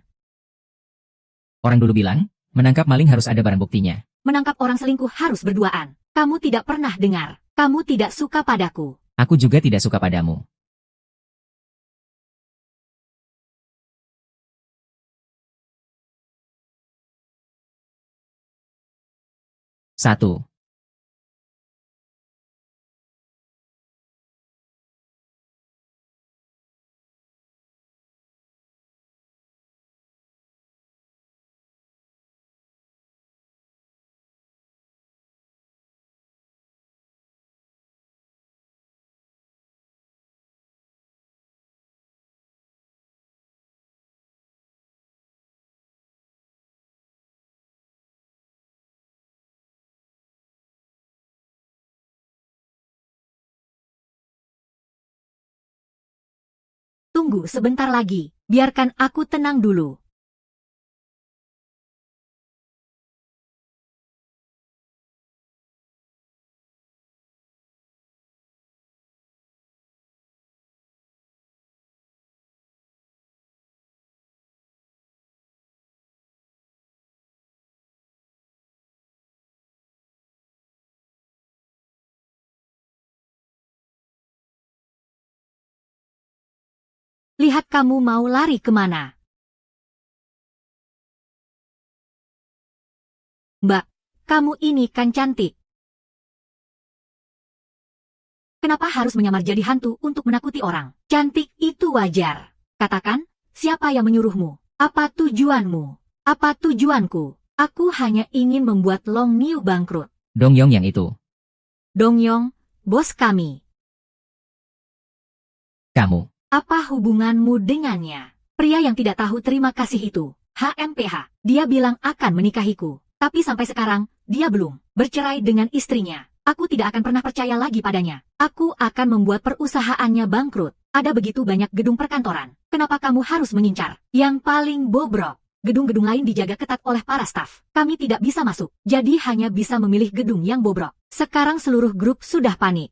Orang dulu bilang, menangkap maling harus ada barang buktinya. Menangkap orang selingkuh harus berduaan. Kamu tidak pernah dengar. Kamu tidak suka padaku. Aku juga tidak suka padamu. Satu. Tunggu sebentar lagi. Biarkan aku tenang dulu. Lihat kamu mau lari kemana. Mbak, kamu ini kan cantik. Kenapa harus menyamar jadi hantu untuk menakuti orang? Cantik itu wajar. Katakan, siapa yang menyuruhmu? Apa tujuanmu? Apa tujuanku? Aku hanya ingin membuat Long Niu bangkrut. Dongyong yang itu. Dongyong, bos kami. Kamu. Apa hubunganmu dengannya? Pria yang tidak tahu terima kasih itu. HMPH. Dia bilang akan menikahiku. Tapi sampai sekarang, dia belum bercerai dengan istrinya. Aku tidak akan pernah percaya lagi padanya. Aku akan membuat perusahaannya bangkrut. Ada begitu banyak gedung perkantoran. Kenapa kamu harus mengincar yang paling bobrok? Gedung-gedung lain dijaga ketat oleh para staf. Kami tidak bisa masuk, jadi hanya bisa memilih gedung yang bobrok. Sekarang seluruh grup sudah panik.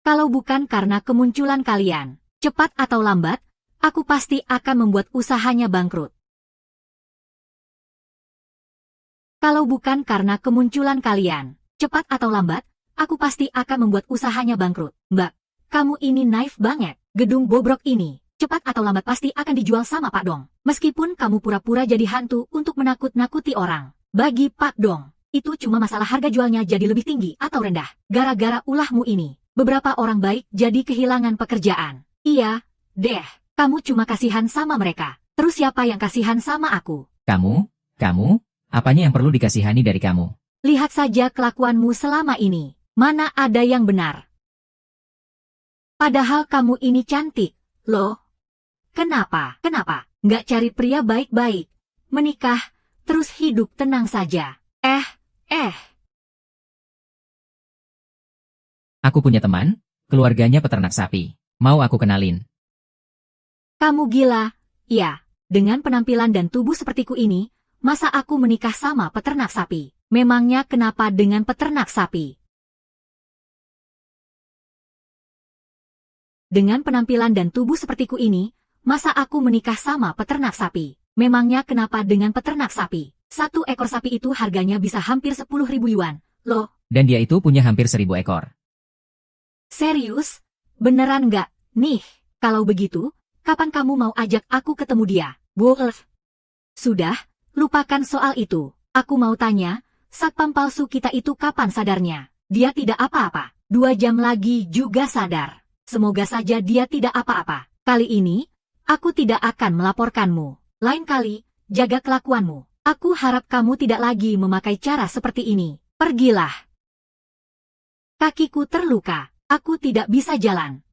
Kalau bukan karena kemunculan kalian, cepat atau lambat, aku pasti akan membuat usahanya bangkrut. Kalau bukan karena kemunculan kalian, cepat atau lambat, aku pasti akan membuat usahanya bangkrut. Mbak, kamu ini naif banget. Gedung bobrok ini, cepat atau lambat pasti akan dijual sama Pak Dong. Meskipun kamu pura-pura jadi hantu untuk menakut-nakuti orang. Bagi Pak Dong, itu cuma masalah harga jualnya jadi lebih tinggi atau rendah. Gara-gara ulahmu ini, beberapa orang baik jadi kehilangan pekerjaan. Iya, deh, kamu cuma kasihan sama mereka. Terus siapa yang kasihan sama aku? Kamu? Apanya yang perlu dikasihani dari kamu? Lihat saja kelakuanmu selama ini. Mana ada yang benar? Padahal kamu ini cantik, loh. Kenapa? Nggak cari pria baik-baik, menikah, terus hidup tenang saja. Aku punya teman, keluarganya peternak sapi. Mau aku kenalin? Kamu gila? Ya, dengan penampilan dan tubuh sepertiku ini, masa aku menikah sama peternak sapi? Memangnya kenapa dengan peternak sapi? Dengan penampilan dan tubuh sepertiku ini, masa aku menikah sama peternak sapi? Memangnya kenapa dengan peternak sapi? 1 ekor sapi itu harganya bisa hampir 10.000 yuan, loh. Dan dia itu punya hampir 1.000 ekor. Serius? Beneran nggak? Nih, kalau begitu, kapan kamu mau ajak aku ketemu dia? Wolf. Sudah, lupakan soal itu. Aku mau tanya, satpam palsu kita itu kapan sadarnya? Dia tidak apa-apa. 2 jam lagi juga sadar. Semoga saja dia tidak apa-apa. Kali ini, aku tidak akan melaporkanmu. Lain kali, jaga kelakuanmu. Aku harap kamu tidak lagi memakai cara seperti ini. Pergilah. Kakiku terluka. Aku tidak bisa jalan.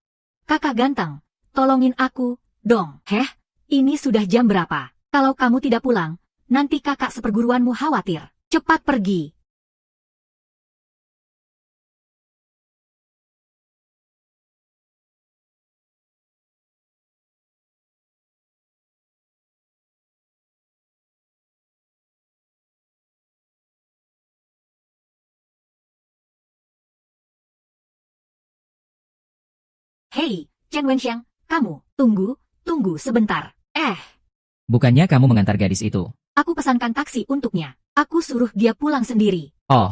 Kakak ganteng, tolongin aku, dong. Ini sudah jam berapa? Kalau kamu tidak pulang, nanti kakak seperguruanmu khawatir. Cepat pergi. Hei, Chen Wenxiang, kamu, tunggu sebentar. Bukannya kamu mengantar gadis itu? Aku pesankan taksi untuknya. Aku suruh dia pulang sendiri. Oh,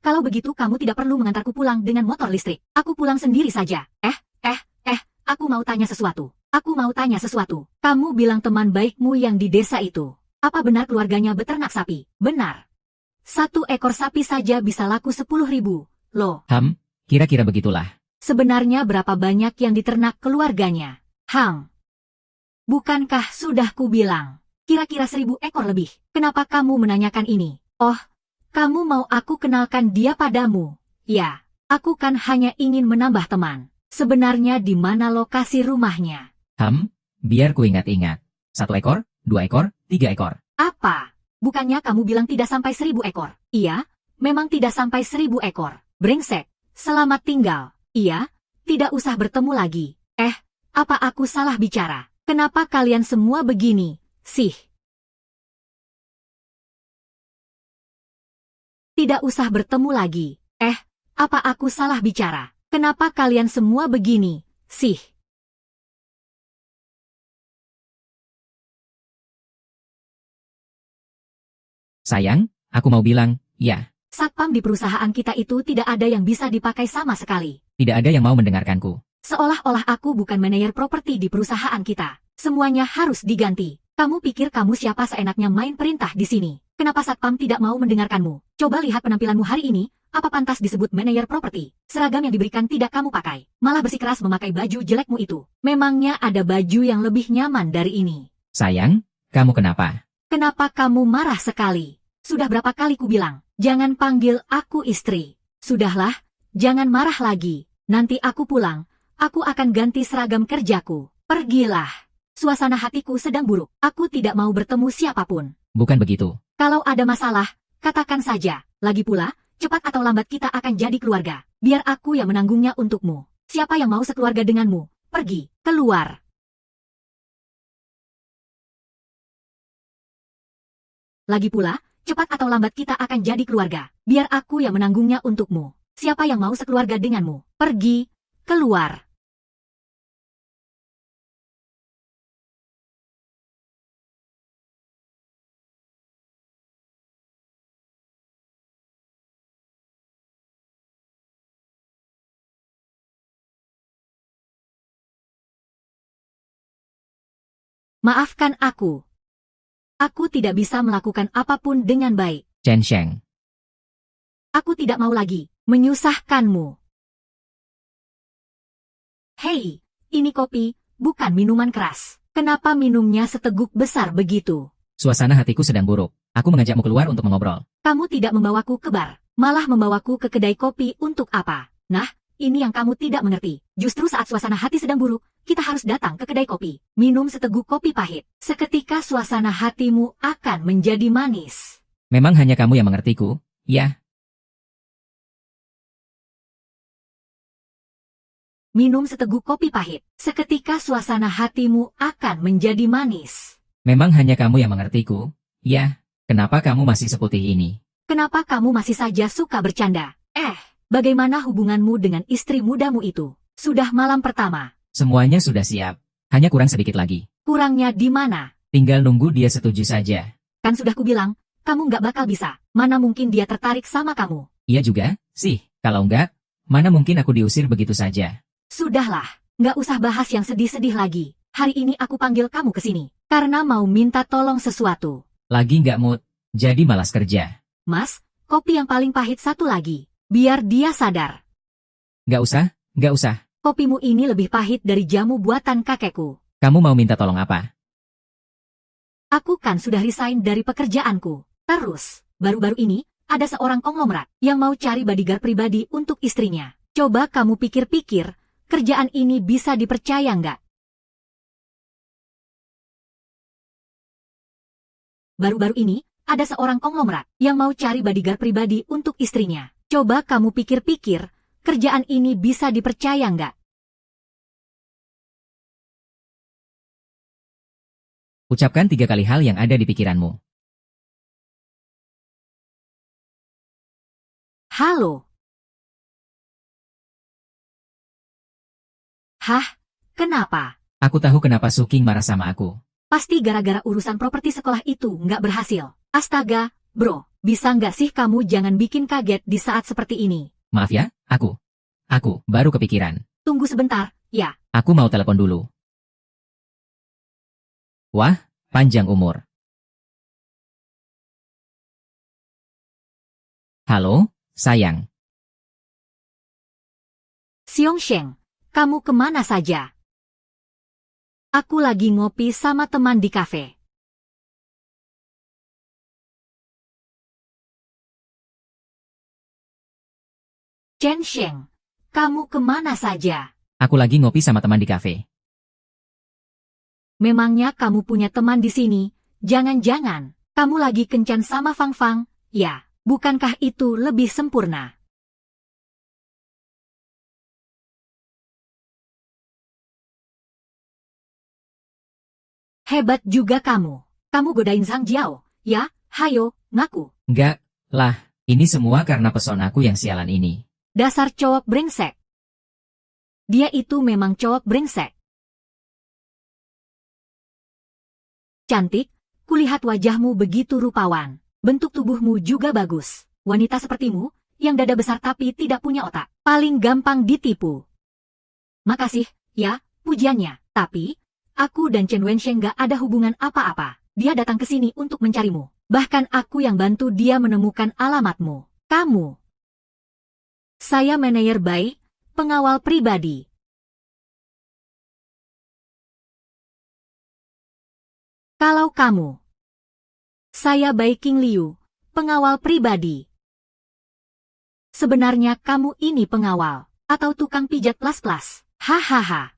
Kalau begitu kamu tidak perlu mengantarku pulang dengan motor listrik. Aku pulang sendiri saja. Aku mau tanya sesuatu. Kamu bilang teman baikmu yang di desa itu. Apa benar keluarganya beternak sapi? Benar. 1 ekor sapi saja bisa laku 10.000. Loh, kira-kira begitulah. sebenarnya berapa banyak yang diternak keluarganya? Bukankah sudah kubilang? Kira-kira 1.000 ekor lebih. Kenapa kamu menanyakan ini? Oh, kamu mau aku kenalkan dia padamu? Ya, aku kan hanya ingin menambah teman. Sebenarnya di mana lokasi rumahnya? Biar ku ingat-ingat. 1 ekor, 2 ekor, 3 ekor. Apa? Bukannya kamu bilang tidak sampai 1.000 ekor? Iya, memang tidak sampai 1.000 ekor. Brengsek, selamat tinggal. Iya, tidak usah bertemu lagi. Apa aku salah bicara? Kenapa kalian semua begini, sih? Tidak usah bertemu lagi. Apa aku salah bicara? Kenapa kalian semua begini, sih? Sayang, aku mau bilang, ya, Satpam di perusahaan kita itu tidak ada yang bisa dipakai sama sekali. tidak ada yang mau mendengarkanku. Seolah-olah aku bukan manajer properti di perusahaan kita. Semuanya harus diganti. Kamu pikir kamu siapa seenaknya main perintah di sini? Kenapa Satpam tidak mau mendengarkanmu? Coba lihat penampilanmu hari ini. Apa pantas disebut manajer properti? Seragam yang diberikan tidak kamu pakai. Malah bersikeras memakai baju jelekmu itu. Memangnya ada baju yang lebih nyaman dari ini? Sayang, kamu kenapa? Kenapa kamu marah sekali? Sudah berapa kali ku bilang, jangan panggil aku istri. Sudahlah, jangan marah lagi. Nanti aku pulang, aku akan ganti seragam kerjaku. Pergilah. Suasana hatiku sedang buruk. Aku tidak mau bertemu siapapun. Bukan begitu. Kalau ada masalah, katakan saja. Lagi pula, cepat atau lambat kita akan jadi keluarga. Biar aku yang menanggungnya untukmu. Siapa yang mau sekeluarga denganmu? Pergi, keluar. Lagi pula, cepat atau lambat kita akan jadi keluarga. Biar aku yang menanggungnya untukmu. Siapa yang mau sekeluarga denganmu? Pergi, keluar. Maafkan aku. Aku tidak bisa melakukan apapun dengan baik. Chen Sheng. Aku tidak mau lagi menyusahkanmu. Hei, ini kopi, bukan minuman keras. Kenapa minumnya seteguk besar begitu? Suasana hatiku sedang buruk. Aku mengajakmu keluar untuk mengobrol. Kamu tidak membawaku ke bar, malah membawaku ke kedai kopi untuk apa? Nah, ini yang kamu tidak mengerti. Justru saat suasana hati sedang buruk, kita harus datang ke kedai kopi, minum seteguk kopi pahit. Seketika suasana hatimu akan menjadi manis. Memang hanya kamu yang mengertiku, ya? Minum seteguk kopi pahit. Seketika suasana hatimu akan menjadi manis. Memang hanya kamu yang mengertiku, ya? Kenapa kamu masih seputih ini? Kenapa kamu masih saja suka bercanda? Bagaimana hubunganmu dengan istri mudamu itu? Sudah malam pertama. Semuanya sudah siap. Hanya kurang sedikit lagi. Kurangnya di mana? Tinggal nunggu dia setuju saja. Kan sudah kubilang, kamu nggak bakal bisa. Mana mungkin dia tertarik sama kamu? Iya juga, sih. Kalau enggak, mana mungkin aku diusir begitu saja. Sudahlah, nggak usah bahas yang sedih-sedih lagi. Hari ini aku panggil kamu ke sini, karena mau minta tolong sesuatu. Lagi nggak mood. Jadi malas kerja. Mas, kopi yang paling pahit satu lagi. Biar dia sadar. Gak usah, gak usah. Kopimu ini lebih pahit dari jamu buatan kakekku. Kamu mau minta tolong apa? Aku kan sudah resign dari pekerjaanku. Terus, baru-baru ini, ada seorang konglomerat yang mau cari bodyguard pribadi untuk istrinya. Coba kamu pikir-pikir, kerjaan ini bisa dipercaya nggak? Baru-baru ini, ada seorang konglomerat yang mau cari bodyguard pribadi untuk istrinya. Coba kamu pikir-pikir, kerjaan ini bisa dipercaya nggak? Ucapkan 3 kali hal yang ada di pikiranmu. Halo. Hah? Kenapa? Aku tahu kenapa Suking marah sama aku. Pasti gara-gara urusan properti sekolah itu nggak berhasil. Astaga, bro, bisa nggak sih kamu jangan bikin kaget di saat seperti ini? Maaf ya, aku baru kepikiran. Tunggu sebentar, ya. Aku mau telepon dulu. Wah, panjang umur. Halo, sayang. Xiongsheng, kamu kemana saja? Aku lagi ngopi sama teman di kafe. Chen Sheng, kamu kemana saja? Aku lagi ngopi sama teman di kafe. Memangnya kamu punya teman di sini? Jangan-jangan, kamu lagi kencan sama Fang Fang? Ya, bukankah itu lebih sempurna? Hebat juga kamu. Kamu godain Zhang Jiao, ya? Hayo, ngaku. Enggak, lah, ini semua karena pesonaku yang sialan ini. Dasar cowok brengsek. Dia itu memang cowok brengsek. Cantik, kulihat wajahmu begitu rupawan. Bentuk tubuhmu juga bagus. Wanita sepertimu, yang dada besar tapi tidak punya otak, paling gampang ditipu. Makasih, ya, pujiannya. Tapi, aku dan Chen Wensheng gak ada hubungan apa-apa. Dia datang ke sini untuk mencarimu. Bahkan aku yang bantu dia menemukan alamatmu. Kamu. Saya manajer baik, pengawal pribadi. Kalau kamu. Saya Bai King Liu, pengawal pribadi. Sebenarnya kamu ini pengawal, atau tukang pijat plus-plus. Hahaha.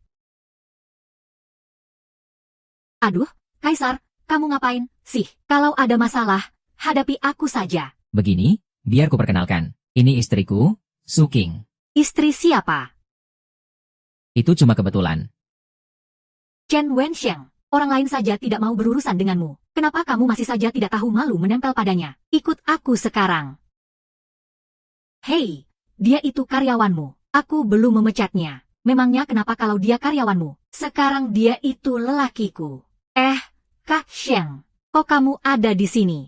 Aduh, Kaisar, kamu ngapain sih? Kalau ada masalah, hadapi aku saja. Begini, biar ku perkenalkan. Ini istriku, Suking. Istri siapa? Itu cuma kebetulan. Chen Wensheng. Orang lain saja tidak mau berurusan denganmu. Kenapa kamu masih saja tidak tahu malu menempel padanya? Ikut aku sekarang. Hei, dia itu karyawanmu. Aku belum memecatnya. Memangnya kenapa kalau dia karyawanmu? Sekarang dia itu lelakiku. Kak Sheng, kok kamu ada di sini?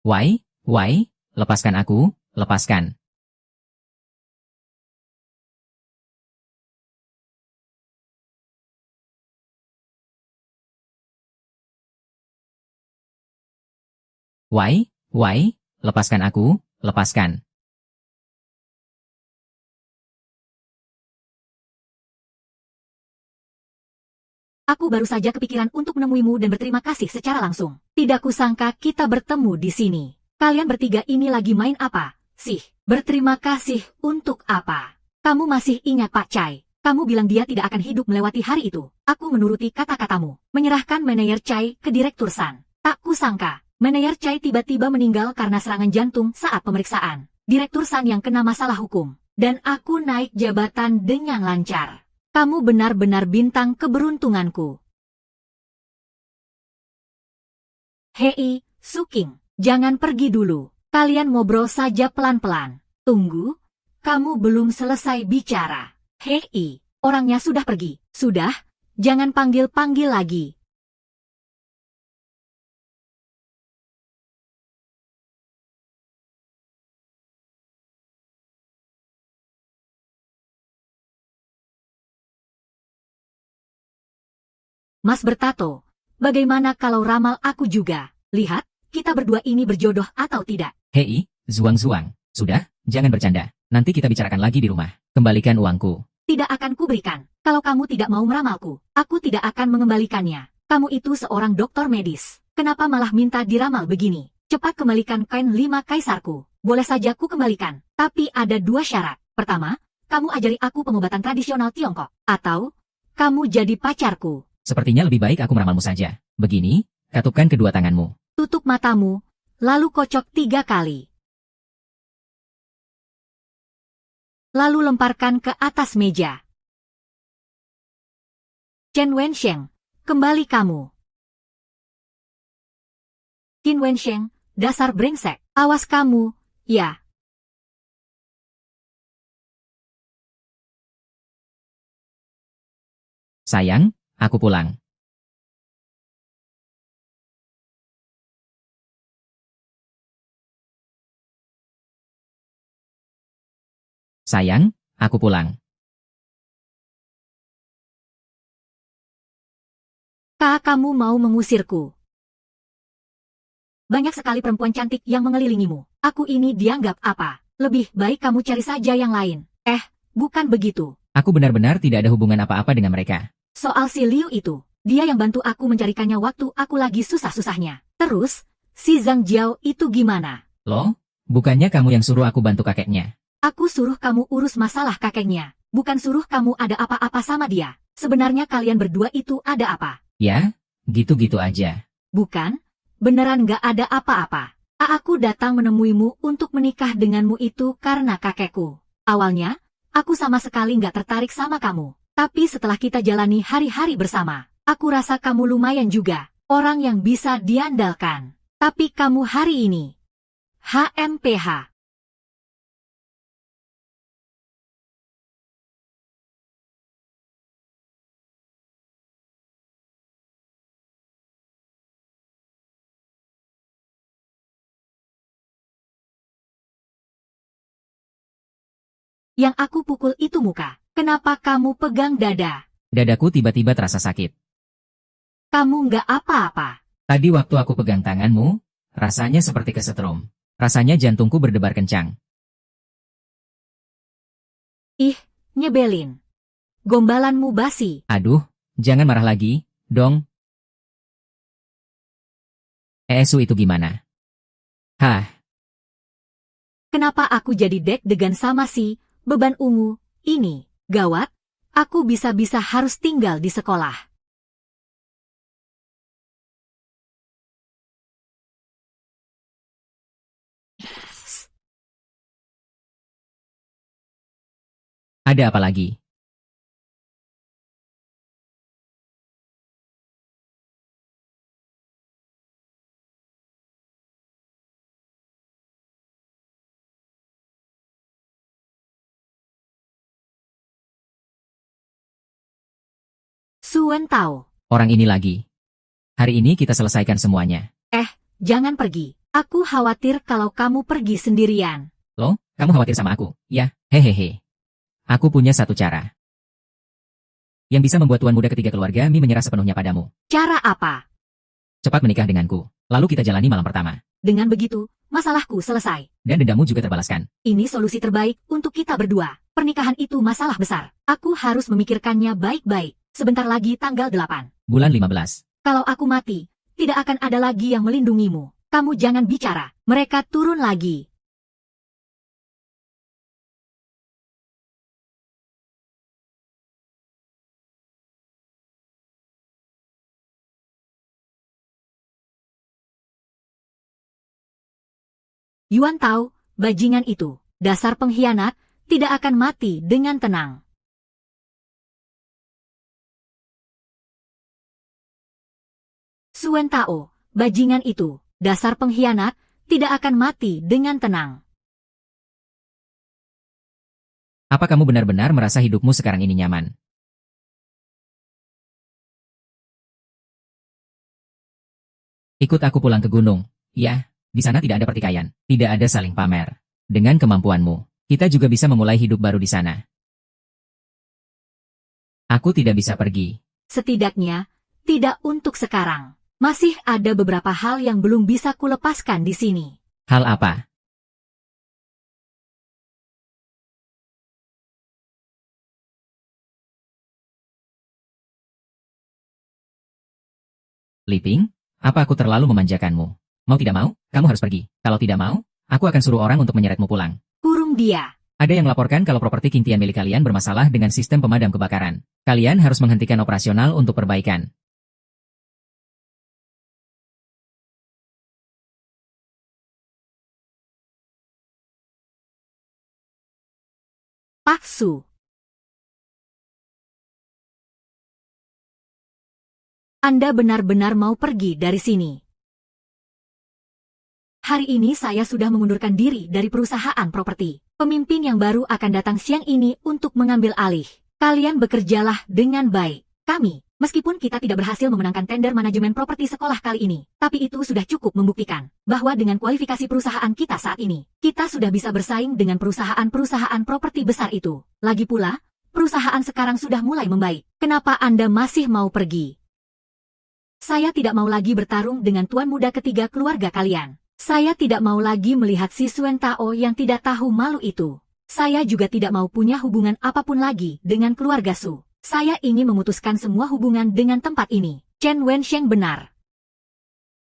Wai, lepaskan aku, lepaskan. Wai, lepaskan aku, lepaskan. Aku baru saja kepikiran untuk menemuimu dan berterima kasih secara langsung. Tidak kusangka kita bertemu di sini. Kalian bertiga ini lagi main apa sih? Berterima kasih untuk apa? Kamu masih ingat Pak Chai? Kamu bilang dia tidak akan hidup melewati hari itu. Aku menuruti kata-katamu. Menyerahkan manajer Chai ke Direktur San. Tak kusangka, manajer Chai tiba-tiba meninggal karena serangan jantung saat pemeriksaan. Direktur San yang kena masalah hukum. Dan aku naik jabatan dengan lancar. Kamu benar-benar bintang keberuntunganku. Hei, Suking, jangan pergi dulu. Kalian ngobrol saja pelan-pelan. Tunggu, kamu belum selesai bicara. Hei, orangnya sudah pergi. Sudah, jangan panggil-panggil lagi. Mas bertato, bagaimana kalau ramal aku juga? Lihat, kita berdua ini berjodoh atau tidak? Hei, Zuang-Zuang. Sudah, jangan bercanda. Nanti kita bicarakan lagi di rumah. Kembalikan uangku. Tidak akan kuberikan. Kalau kamu tidak mau meramalku, aku tidak akan mengembalikannya. Kamu itu seorang dokter medis. Kenapa malah minta diramal begini? Cepat kembalikan kain 5 kaisarku. Boleh saja ku kembalikan. Tapi ada 2 syarat. Pertama, kamu ajari aku pengobatan tradisional Tiongkok. Atau, kamu jadi pacarku. Sepertinya lebih baik aku meramalmu saja. Begini, katupkan kedua tanganmu. Tutup matamu, lalu kocok 3 kali. Lalu lemparkan ke atas meja. Chen Wensheng, kembali kamu. Qin Wensheng, dasar brengsek. Awas kamu, ya. Sayang, aku pulang. Sayang, aku pulang. Kamu mau mengusirku? Banyak sekali perempuan cantik yang mengelilingimu. Aku ini dianggap apa? Lebih baik kamu cari saja yang lain. Bukan begitu. Aku benar-benar tidak ada hubungan apa-apa dengan mereka. Soal si Liu itu, dia yang bantu aku mencarikannya waktu aku lagi susah-susahnya. Terus, si Zhang Jiao itu gimana? Loh, bukannya kamu yang suruh aku bantu kakeknya? Aku suruh kamu urus masalah kakeknya. Bukan suruh kamu ada apa-apa sama dia. Sebenarnya kalian berdua itu ada apa? Ya, gitu-gitu aja. Bukan? Beneran gak ada apa-apa. Aku datang menemuimu untuk menikah denganmu itu karena kakekku. Awalnya, aku sama sekali gak tertarik sama kamu. Tapi setelah kita jalani hari-hari bersama, aku rasa kamu lumayan juga. Orang yang bisa diandalkan. Tapi kamu hari ini, HMPH. Yang aku pukul itu muka. Kenapa kamu pegang dada? Dadaku tiba-tiba terasa sakit. Kamu nggak apa-apa. Tadi waktu aku pegang tanganmu, rasanya seperti kesetrum. Rasanya jantungku berdebar kencang. Ih, nyebelin. Gombalanmu basi. Aduh, jangan marah lagi, dong. Su itu gimana? Hah, Kenapa aku jadi deg-degan sama si beban ungu ini? Gawat, aku bisa-bisa harus tinggal di sekolah. ada apa lagi? Suen tahu. Orang ini lagi. Hari ini kita selesaikan semuanya. Jangan pergi. Aku khawatir kalau kamu pergi sendirian. Loh, kamu khawatir sama aku? Ya, hehehe. Aku punya satu cara. Yang bisa membuat tuan muda ketiga keluarga Mi menyerah sepenuhnya padamu. Cara apa? Cepat menikah denganku. Lalu kita jalani malam pertama. Dengan begitu, masalahku selesai. Dan dendammu juga terbalaskan. Ini solusi terbaik untuk kita berdua. Pernikahan itu masalah besar. Aku harus memikirkannya baik-baik. Sebentar lagi tanggal 8. Bulan 15. Kalau aku mati, tidak akan ada lagi yang melindungimu. Kamu jangan bicara. Mereka turun lagi. Yuan tahu, bajingan itu, dasar pengkhianat, tidak akan mati dengan tenang. Suen Tao, bajingan itu, dasar pengkhianat, tidak akan mati dengan tenang. Apa kamu benar-benar merasa hidupmu sekarang ini nyaman? Ikut aku pulang ke gunung. Ya, di sana tidak ada pertikaian, tidak ada saling pamer. Dengan kemampuanmu, kita juga bisa memulai hidup baru di sana. Aku tidak bisa pergi. Setidaknya, Tidak untuk sekarang. Masih ada beberapa hal yang belum bisa kulepaskan di sini. Hal apa? Liping, apa aku terlalu memanjakanmu? Mau tidak mau, kamu harus pergi. Kalau tidak mau, aku akan suruh orang untuk menyeretmu pulang. Kurung dia. Ada yang melaporkan kalau properti King Tian milik kalian bermasalah dengan sistem pemadam kebakaran. Kalian harus menghentikan operasional untuk perbaikan. Pak Su. Anda benar-benar mau pergi dari sini. Hari ini saya sudah mengundurkan diri dari perusahaan properti. Pemimpin yang baru akan datang siang ini untuk mengambil alih. Kalian bekerjalah dengan baik. Kami, meskipun kita tidak berhasil memenangkan tender manajemen properti sekolah kali ini, tapi itu sudah cukup membuktikan bahwa dengan kualifikasi perusahaan kita saat ini, kita sudah bisa bersaing dengan perusahaan-perusahaan properti besar itu. Lagi pula, perusahaan sekarang sudah mulai membaik. Kenapa Anda masih mau pergi? Saya tidak mau lagi bertarung dengan tuan muda ketiga keluarga kalian. Saya tidak mau lagi melihat si Suen Tao yang tidak tahu malu itu. Saya juga tidak mau punya hubungan apapun lagi dengan keluarga Su. Saya ingin memutuskan semua hubungan dengan tempat ini. Chen Wensheng benar.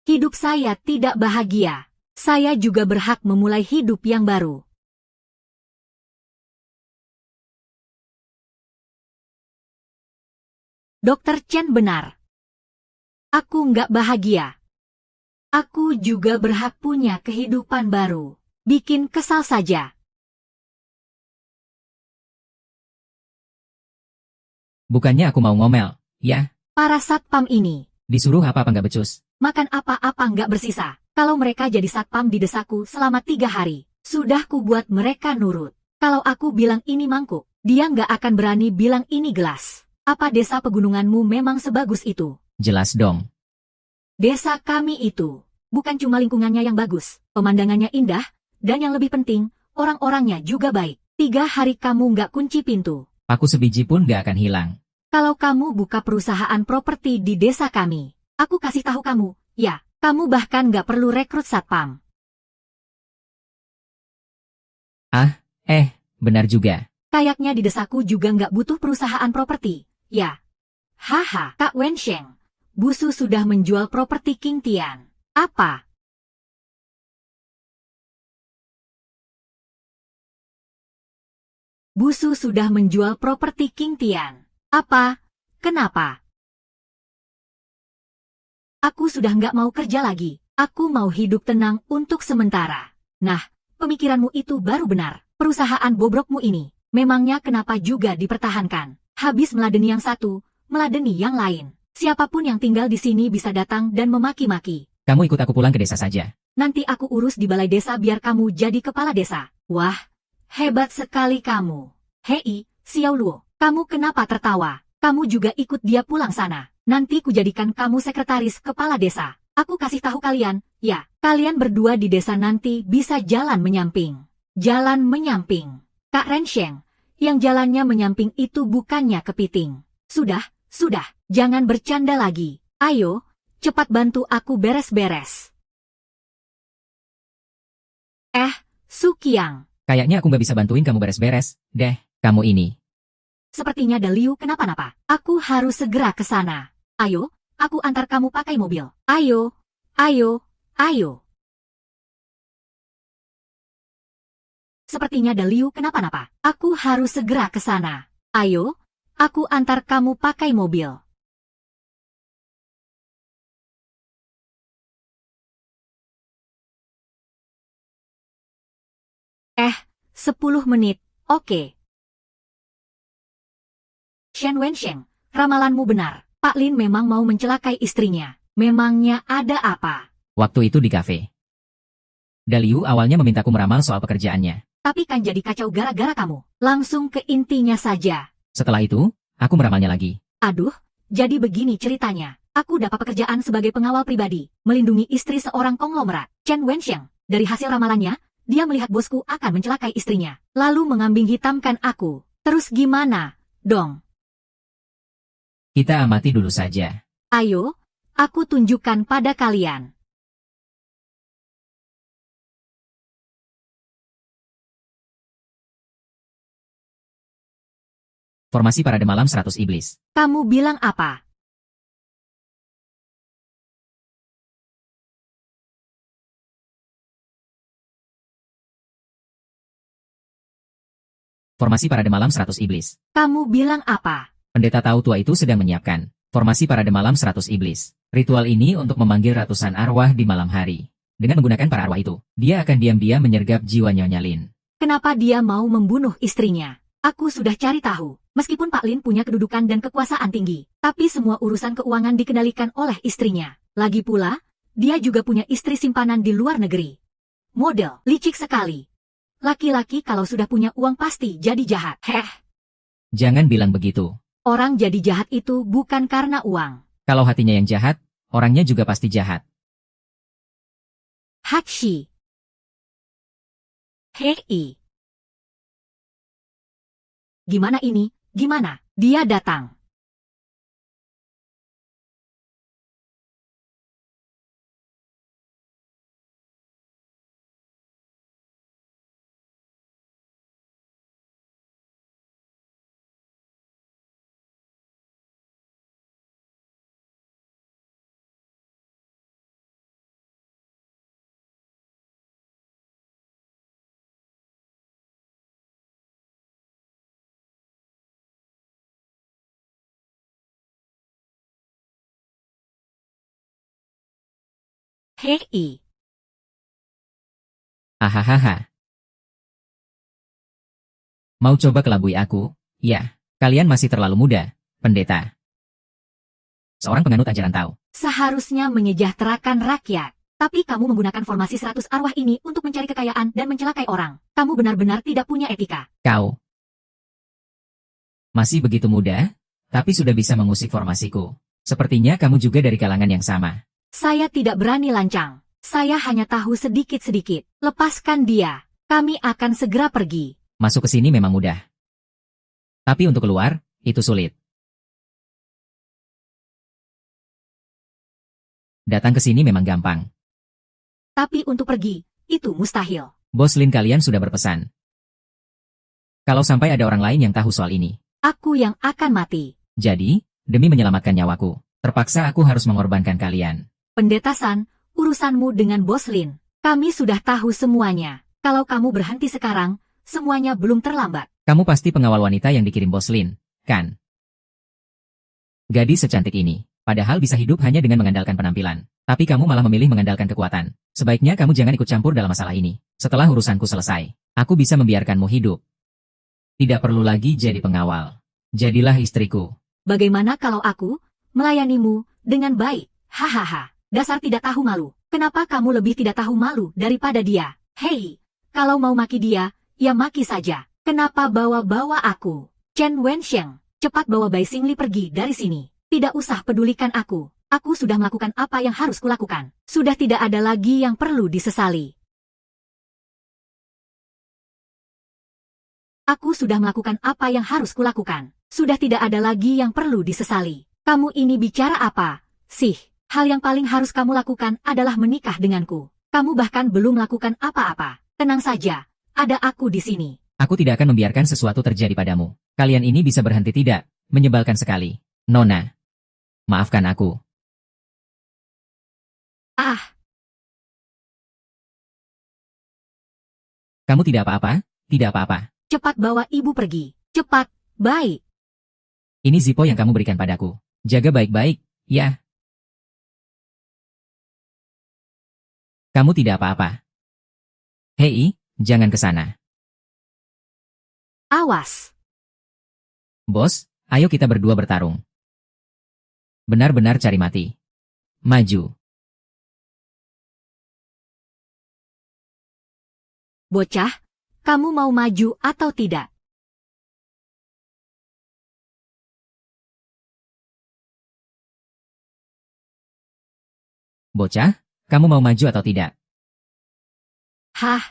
Hidup saya tidak bahagia. Saya juga berhak memulai hidup yang baru. Dokter Chen benar. Aku nggak bahagia. Aku juga berhak punya kehidupan baru. Bikin kesal saja. Bukannya aku mau ngomel, ya? Para satpam ini, Disuruh apa-apa nggak becus. makan apa-apa nggak bersisa. Kalau mereka jadi satpam di desaku selama 3 hari, sudah kubuat mereka nurut. Kalau aku bilang ini mangkuk, dia nggak akan berani bilang ini gelas. Apa desa pegununganmu memang sebagus itu? Jelas dong. Desa kami itu, bukan cuma lingkungannya yang bagus, pemandangannya indah, dan yang lebih penting, orang-orangnya juga baik. 3 hari kamu nggak kunci pintu. Paku sebiji pun nggak akan hilang. Kalau kamu buka perusahaan properti di desa kami, aku kasih tahu kamu, ya, kamu bahkan nggak perlu rekrut satpam. Benar juga. Kayaknya di desaku juga nggak butuh perusahaan properti, ya. Haha, Kak Wensheng, Busu sudah menjual properti King Tian. Apa? Busu sudah menjual properti King Tian. Apa? Kenapa? Aku sudah nggak mau kerja lagi. Aku mau hidup tenang untuk sementara. Nah, pemikiranmu itu baru benar. Perusahaan bobrokmu ini, memangnya kenapa juga dipertahankan? Habis meladeni yang satu, meladeni yang lain. Siapapun yang tinggal di sini bisa datang dan memaki-maki. Kamu ikut aku pulang ke desa saja. Nanti aku urus di balai desa biar kamu jadi kepala desa. Wah, hebat sekali kamu. Hei, Xiao Luo, kamu kenapa tertawa? Kamu juga ikut dia pulang sana. Nanti kujadikan kamu sekretaris kepala desa. Aku kasih tahu kalian, ya, kalian berdua di desa nanti bisa jalan menyamping. Jalan menyamping. Kak Rensheng, yang jalannya menyamping itu bukannya kepiting. Sudah, jangan bercanda lagi. Ayo, cepat bantu aku beres-beres. Sukiang. Kayaknya aku nggak bisa bantuin kamu beres-beres, deh, kamu ini. Sepertinya Daliu kenapa-napa. Aku harus segera ke sana. Ayo, aku antar kamu pakai mobil. Ayo. Sepertinya Daliu kenapa-napa. Aku harus segera ke sana. Ayo, aku antar kamu pakai mobil. Eh, 10 menit, oke. Shen Wensheng, ramalanmu benar. Pak Lin memang mau mencelakai istrinya. Memangnya ada apa? Waktu itu di kafe. Daliu awalnya memintaku meramal soal pekerjaannya. Tapi kan jadi kacau gara-gara kamu. Langsung ke intinya saja. Setelah itu, aku meramalnya lagi. Aduh, jadi begini ceritanya. Aku dapat pekerjaan sebagai pengawal pribadi, melindungi istri seorang konglomerat, Chen Wensheng. Dari hasil ramalannya, dia melihat bosku akan mencelakai istrinya, lalu mengambing hitamkan aku. Terus gimana, dong? Kita amati dulu saja. Ayo, aku tunjukkan pada kalian. Formasi parade malam 100 iblis. Kamu bilang apa? Formasi parade malam 100 iblis. Kamu bilang apa? Pendeta tahu tua itu sedang menyiapkan formasi parade malam 100 iblis. Ritual ini untuk memanggil ratusan arwah di malam hari. Dengan menggunakan para arwah itu, dia akan diam-diam menyergap jiwa Nyonya Lin. Kenapa dia mau membunuh istrinya? Aku sudah cari tahu. Meskipun Pak Lin punya kedudukan dan kekuasaan tinggi, tapi semua urusan keuangan dikendalikan oleh istrinya. Lagi pula, dia juga punya istri simpanan di luar negeri. Model, licik sekali. Laki-laki kalau sudah punya uang pasti jadi jahat. Heh, Jangan bilang begitu. orang jadi jahat itu bukan karena uang. Kalau hatinya yang jahat, orangnya juga pasti jahat. Hakshi. Hei. Gimana ini? Gimana? Dia datang. Hei. Hahaha. Mau coba kelabui aku? Ya, kalian masih terlalu muda, pendeta. Seorang penganut ajaran Tao. Seharusnya menyejahterakan rakyat. Tapi kamu menggunakan formasi 100 arwah ini untuk mencari kekayaan dan mencelakai orang. Kamu benar-benar tidak punya etika. Kau masih begitu muda, tapi sudah bisa mengusik formasiku. Sepertinya kamu juga dari kalangan yang sama. Saya tidak berani lancang. Saya hanya tahu sedikit-sedikit. Lepaskan dia. Kami akan segera pergi. Masuk ke sini memang mudah. Tapi untuk keluar, itu sulit. Datang ke sini memang gampang. Tapi untuk pergi, itu mustahil. Bos Lin kalian sudah berpesan. Kalau sampai ada orang lain yang tahu soal ini. Aku yang akan mati. Jadi, demi menyelamatkan nyawaku, terpaksa aku harus mengorbankan kalian. Pendeta San, urusanmu dengan Bos Lin. Kami sudah tahu semuanya. Kalau kamu berhenti sekarang, semuanya belum terlambat. Kamu pasti pengawal wanita yang dikirim Bos Lin, kan? Gadis secantik ini, padahal bisa hidup hanya dengan mengandalkan penampilan. Tapi kamu malah memilih mengandalkan kekuatan. Sebaiknya kamu jangan ikut campur dalam masalah ini. Setelah urusanku selesai, aku bisa membiarkanmu hidup. Tidak perlu lagi jadi pengawal. Jadilah istriku. Bagaimana kalau aku melayanimu dengan baik? Hahaha, dasar tidak tahu malu. Kenapa kamu lebih tidak tahu malu daripada dia? Hei, kalau mau maki dia, ya maki saja. Kenapa bawa-bawa aku? Chen Wensheng, cepat bawa Bai Xingli pergi dari sini. Tidak usah pedulikan aku. Aku sudah melakukan apa yang harus kulakukan. Sudah tidak ada lagi yang perlu disesali. Aku sudah melakukan apa yang harus kulakukan. Sudah tidak ada lagi yang perlu disesali. Kamu ini bicara apa? Sih, hal yang paling harus kamu lakukan adalah menikah denganku. Kamu bahkan belum melakukan apa-apa. Tenang saja, ada aku di sini. Aku tidak akan membiarkan sesuatu terjadi padamu. Kalian ini bisa berhenti tidak? Menyebalkan sekali. Nona. Maafkan aku. Ah, Kamu tidak apa-apa? Tidak apa-apa. cepat bawa ibu pergi. Cepat, baik. Ini Zippo yang kamu berikan padaku. Jaga baik-baik, ya. Kamu tidak apa-apa. Hei, jangan ke sana. Awas. Bos, ayo kita berdua bertarung. Benar-benar cari mati. Maju. Bocah, kamu mau maju atau tidak? Bocah, kamu mau maju atau tidak? Hah?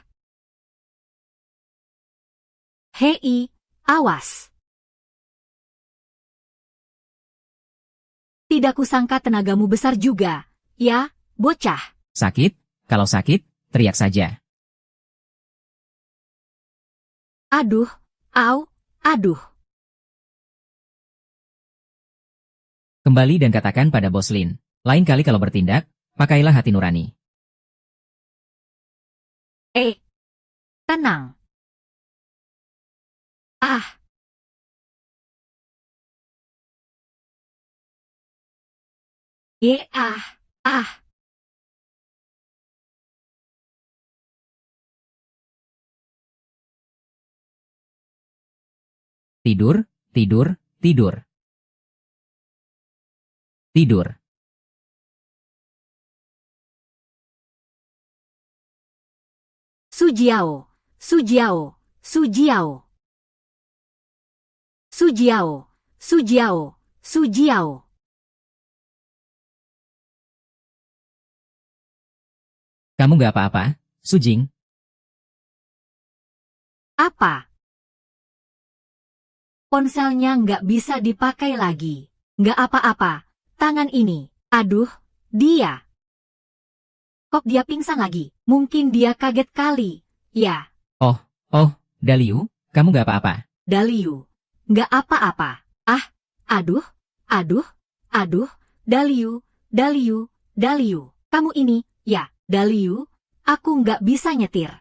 Hei, awas. Tidak kusangka tenagamu besar juga. Ya, bocah. Sakit? Kalau sakit, teriak saja. Aduh, au, aduh. Kembali dan katakan pada Bos Lin. Lain kali kalau bertindak, pakailah hati nurani. Tenang. Ah, ah. Tidur, tidur, tidur. Tidur. Sujiao, Sujiao, Sujiao. Sujiao, Sujiao, Sujiao. Kamu gak apa-apa, Sujing? Apa? Ponselnya nggak bisa dipakai lagi. Nggak apa-apa. Tangan ini. Aduh, dia. Kok dia pingsan lagi? Mungkin dia kaget kali. Ya, Oh, Daliu, kamu gak apa-apa. Daliu. Nggak apa-apa. Ah, aduh, aduh, aduh. Daliu, Daliu, Daliu. Kamu ini, ya, Daliu. Aku nggak bisa nyetir.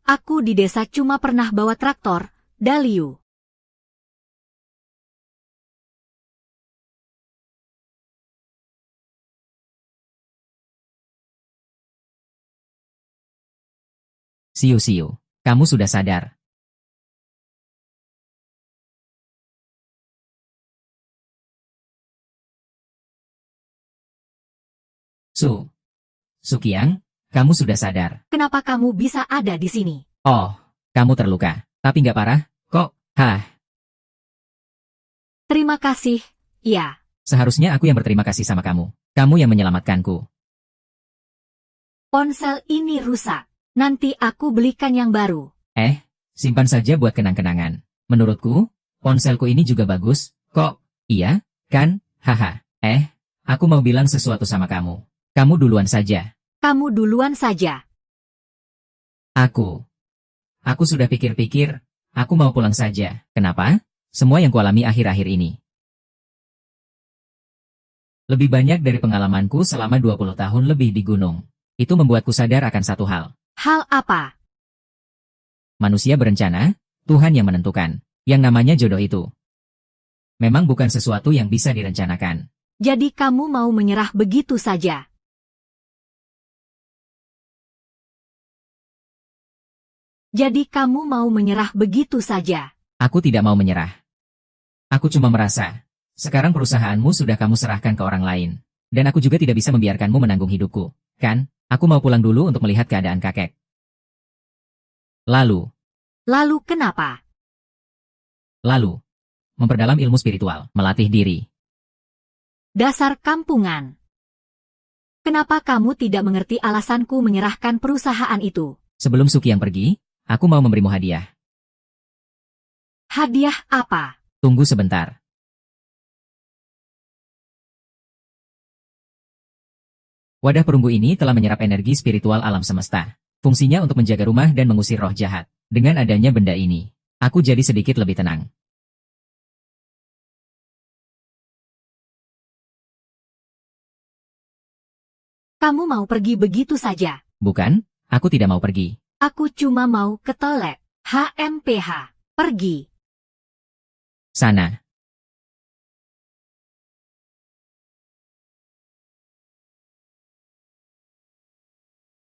Aku di desa cuma pernah bawa traktor, Daliu. Siu-siu, kamu sudah sadar. Sukiang, kamu sudah sadar. Kenapa kamu bisa ada di sini? Oh, kamu terluka. Tapi nggak parah, kok? Hah, Terima kasih, ya. seharusnya aku yang berterima kasih sama kamu. Kamu yang menyelamatkanku. Ponsel ini rusak. Nanti aku belikan yang baru. Simpan saja buat kenang-kenangan. Menurutku, ponselku ini juga bagus, kok? Iya, kan? Haha. Aku mau bilang sesuatu sama kamu. Kamu duluan saja. Kamu duluan saja. Aku sudah pikir-pikir, aku mau pulang saja. Kenapa? Semua yang kualami akhir-akhir ini. Lebih banyak dari pengalamanku selama 20 tahun lebih di gunung. Itu membuatku sadar akan satu hal. Hal apa? Manusia berencana, Tuhan yang menentukan. Yang namanya jodoh itu memang bukan sesuatu yang bisa direncanakan. Jadi kamu mau menyerah begitu saja? Jadi kamu mau menyerah begitu saja? Aku tidak mau menyerah. Aku cuma merasa, sekarang perusahaanmu sudah kamu serahkan ke orang lain. Dan aku juga tidak bisa membiarkanmu menanggung hidupku. Kan? Aku mau pulang dulu untuk melihat keadaan kakek. Lalu Kenapa? Lalu, memperdalam ilmu spiritual, melatih diri. Dasar kampungan. Kenapa kamu tidak mengerti alasanku menyerahkan perusahaan itu? Sebelum Sukiang pergi, aku mau memberimu hadiah. Hadiah apa? Tunggu sebentar. Wadah perunggu ini telah menyerap energi spiritual alam semesta. Fungsinya untuk menjaga rumah dan mengusir roh jahat. Dengan adanya benda ini, aku jadi sedikit lebih tenang. Kamu mau pergi begitu saja? Bukan, aku tidak mau pergi. Aku cuma mau ke toilet. HMPH. Pergi. Sana.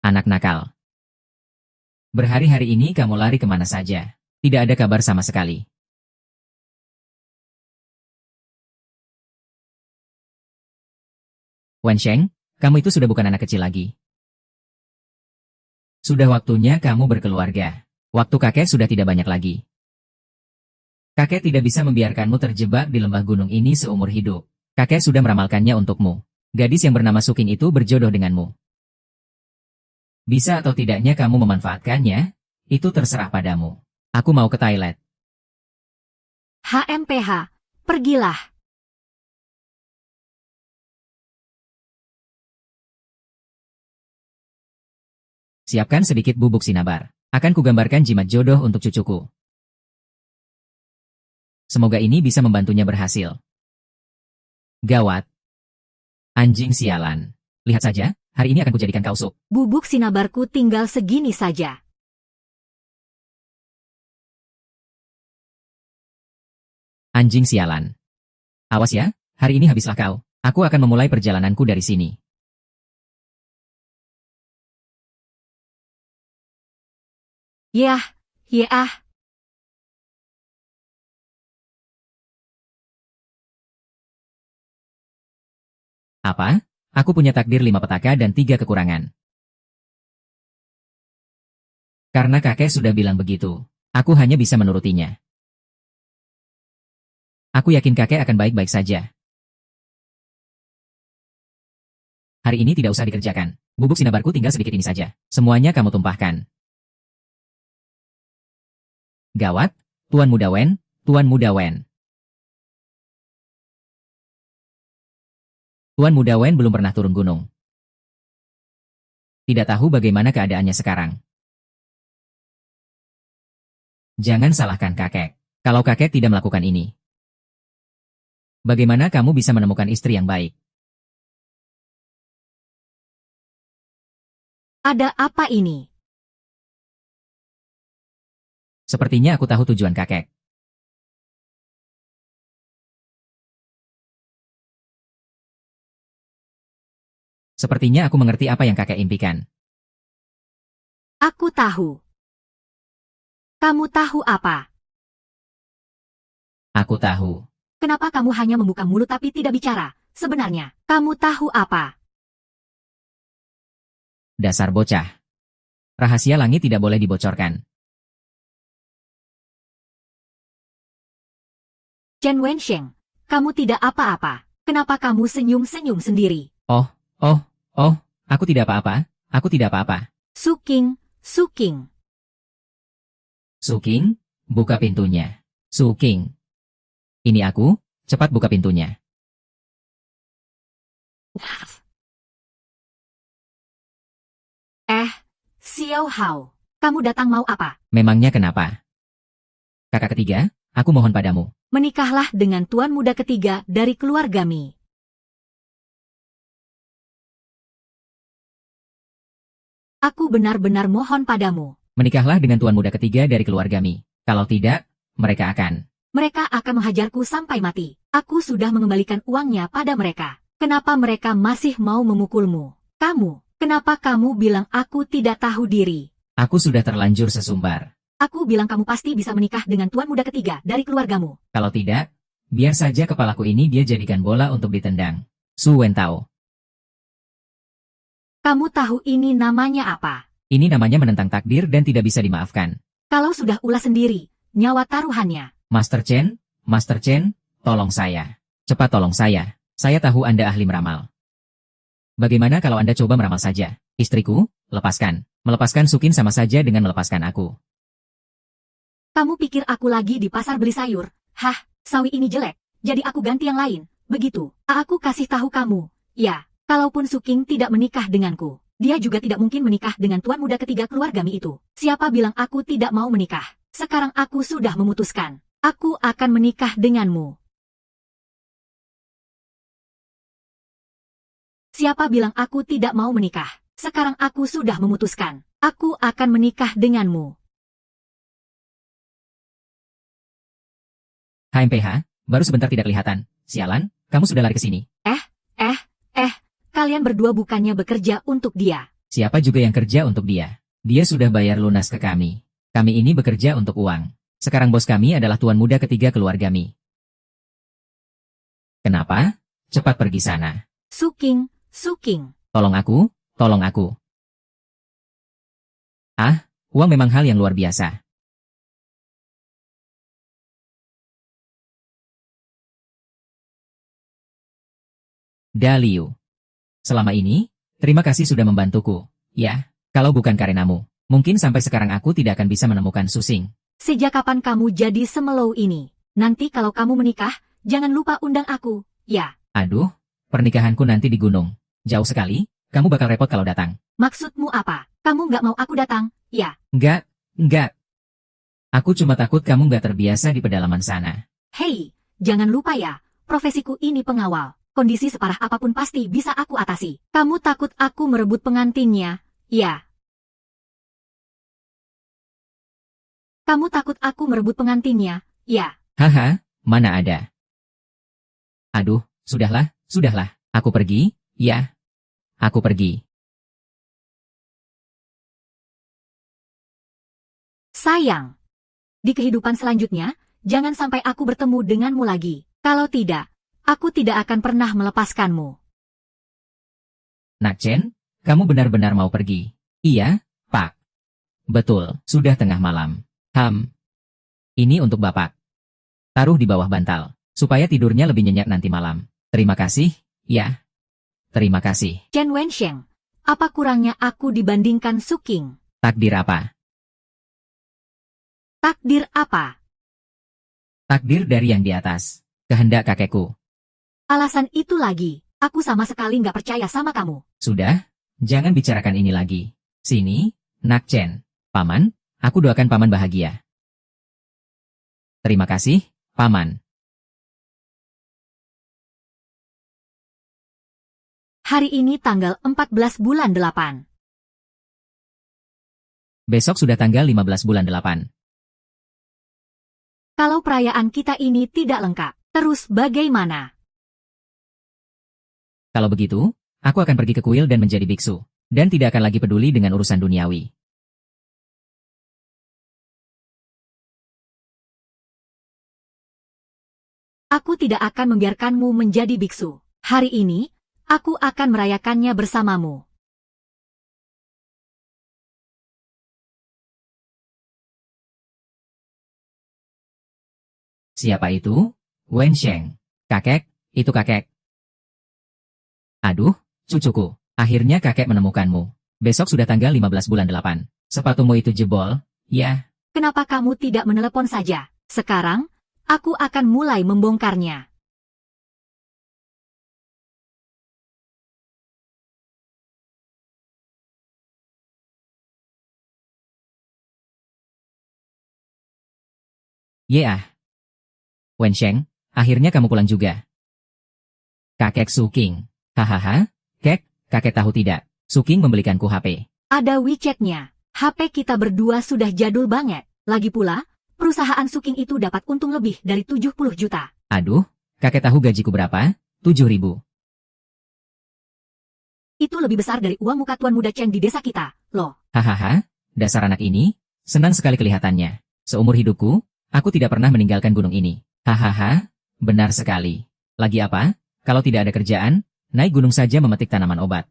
Anak nakal. Berhari-hari ini kamu lari kemana saja. Tidak ada kabar sama sekali. Wensheng, kamu itu sudah bukan anak kecil lagi. Sudah waktunya kamu berkeluarga. Waktu kakek sudah tidak banyak lagi. Kakek tidak bisa membiarkanmu terjebak di lembah gunung ini seumur hidup. Kakek sudah meramalkannya untukmu. Gadis yang bernama Suking itu berjodoh denganmu. Bisa atau tidaknya kamu memanfaatkannya, itu terserah padamu. Aku mau ke toilet. HMPH. Pergilah. Siapkan sedikit bubuk sinabar. Akan kugambarkan jimat jodoh untuk cucuku. Semoga ini bisa membantunya berhasil. Gawat. Anjing sialan. Lihat saja, hari ini akan kujadikan kau sup. Bubuk sinabarku tinggal segini saja. Anjing sialan. Awas ya, hari ini habislah kau. Aku akan memulai perjalananku dari sini. Yah, yah. Apa? Aku punya takdir 5 petaka dan 3 kekurangan. Karena kakek sudah bilang begitu, aku hanya bisa menurutinya. Aku yakin kakek akan baik-baik saja. Hari ini tidak usah dikerjakan. Bubuk sinabarku tinggal sedikit ini saja. Semuanya kamu tumpahkan. Gawat, Tuan Muda Wen, Tuan Muda Wen. Tuan Muda Wen belum pernah turun gunung. Tidak tahu bagaimana keadaannya sekarang. Jangan salahkan kakek. Kalau kakek tidak melakukan ini, bagaimana kamu bisa menemukan istri yang baik? Ada apa ini? Sepertinya aku tahu tujuan kakek. Sepertinya aku mengerti apa yang kakek impikan. Aku tahu. Kamu tahu apa? Aku tahu. Kenapa kamu hanya membuka mulut tapi tidak bicara? Sebenarnya, kamu tahu apa? Dasar bocah. Rahasia langit tidak boleh dibocorkan. Chen Wensheng, kamu tidak apa-apa. Kenapa kamu senyum-senyum sendiri? Oh, aku tidak apa-apa. Aku tidak apa-apa. Suking, Suking. Suking, buka pintunya. Suking. Ini aku, cepat buka pintunya. Xiao Hao, kamu datang mau apa? Memangnya kenapa? Kakak ketiga, aku mohon padamu. Menikahlah dengan tuan muda ketiga dari keluarga Mi. Aku benar-benar mohon padamu. Menikahlah dengan tuan muda ketiga dari keluarga Mi. Kalau tidak, mereka akan. Mereka akan menghajarku sampai mati. Aku sudah mengembalikan uangnya pada mereka. Kenapa mereka masih mau memukulmu? Kenapa kamu bilang aku tidak tahu diri? Aku sudah terlanjur sesumbar. Aku bilang kamu pasti bisa menikah dengan tuan muda ketiga dari keluargamu. Kalau tidak, biar saja kepalaku ini dia jadikan bola untuk ditendang. Su Wen Tao. Kamu tahu ini namanya apa? Ini namanya menentang takdir dan tidak bisa dimaafkan. Kalau sudah ulah sendiri, nyawa taruhannya. Master Chen, tolong saya. Cepat tolong saya. Saya tahu Anda ahli meramal. Bagaimana kalau Anda coba meramal saja? Istriku, lepaskan. Melepaskan Sukin sama saja dengan melepaskan aku. Kamu pikir aku lagi di pasar beli sayur? Hah, sawi ini jelek, jadi aku ganti yang lain. Begitu, aku kasih tahu kamu. Ya, kalaupun Suking tidak menikah denganku, dia juga tidak mungkin menikah dengan tuan muda ketiga keluarga Mi itu. Siapa bilang aku tidak mau menikah? Sekarang aku sudah memutuskan. Aku akan menikah denganmu. Siapa bilang aku tidak mau menikah? Sekarang aku sudah memutuskan. Aku akan menikah denganmu. HMPH, baru sebentar tidak kelihatan. Sialan, kamu sudah lari ke sini. Kalian berdua bukannya bekerja untuk dia. Siapa juga yang kerja untuk dia? Dia sudah bayar lunas ke kami. Kami ini bekerja untuk uang. Sekarang bos kami adalah tuan muda ketiga keluarga Mi. Kenapa? Cepat pergi sana. Suking. Tolong aku. Ah, uang memang hal yang luar biasa. Daliu. Selama ini, terima kasih sudah membantuku. Ya, kalau bukan karenamu, mungkin sampai sekarang aku tidak akan bisa menemukan Susing. Sejak kapan kamu jadi semelau ini? Nanti kalau kamu menikah, jangan lupa undang aku, ya. Aduh, pernikahanku nanti di gunung. Jauh sekali, kamu bakal repot kalau datang. Maksudmu apa? Kamu nggak mau aku datang, ya? Enggak. Aku cuma takut kamu nggak terbiasa di pedalaman sana. Hei, jangan lupa ya, profesiku ini pengawal. Kondisi separah apapun pasti bisa aku atasi. Kamu takut aku merebut pengantinnya, ya? Kamu takut aku merebut pengantinnya, ya? Haha, mana ada. Aduh, sudahlah. Aku pergi, ya. Aku pergi. Sayang. Di kehidupan selanjutnya, jangan sampai aku bertemu denganmu lagi. Kalau tidak, aku tidak akan pernah melepaskanmu. Nak Chen, kamu benar-benar mau pergi? Iya, Pak. Betul, sudah tengah malam. Ini untuk Bapak. Taruh di bawah bantal, supaya tidurnya lebih nyenyak nanti malam. Terima kasih, ya. Terima kasih. Chen Wensheng, apa kurangnya aku dibandingkan Su King? Takdir apa? Takdir apa? Takdir dari yang di atas. Kehendak kakekku. Alasan itu lagi, aku sama sekali nggak percaya sama kamu. Sudah, jangan bicarakan ini lagi. Sini, Nak Chen. Paman, aku doakan Paman bahagia. Terima kasih, Paman. Hari ini tanggal 14 bulan 8. Besok sudah tanggal 15 bulan 8. Kalau perayaan kita ini tidak lengkap, terus bagaimana? Kalau begitu, aku akan pergi ke kuil dan menjadi biksu. Dan tidak akan lagi peduli dengan urusan duniawi. Aku tidak akan membiarkanmu menjadi biksu. Hari ini, aku akan merayakannya bersamamu. Siapa itu? Wensheng. Kakek, itu kakek. Aduh, cucuku. Akhirnya kakek menemukanmu. Besok sudah tanggal 15 bulan 8. Sepatumu itu jebol, ya. Kenapa kamu tidak menelepon saja? Sekarang, aku akan mulai membongkarnya. Yeah. Wensheng, akhirnya kamu pulang juga. Kakek Su King. Hahaha, kakek tahu tidak. Su King membelikanku HP. Ada WeChat-nya. HP kita berdua sudah jadul banget. Lagi pula, perusahaan Su King itu dapat untung lebih dari 70 juta. Aduh, kakek tahu gajiku berapa? 7.000. Itu lebih besar dari uang muka tuan muda Chen di desa kita, loh. Hahaha, dasar anak ini, senang sekali kelihatannya. Seumur hidupku, aku tidak pernah meninggalkan gunung ini. Hahaha, benar sekali. Lagi apa? Kalau tidak ada kerjaan, naik gunung saja memetik tanaman obat.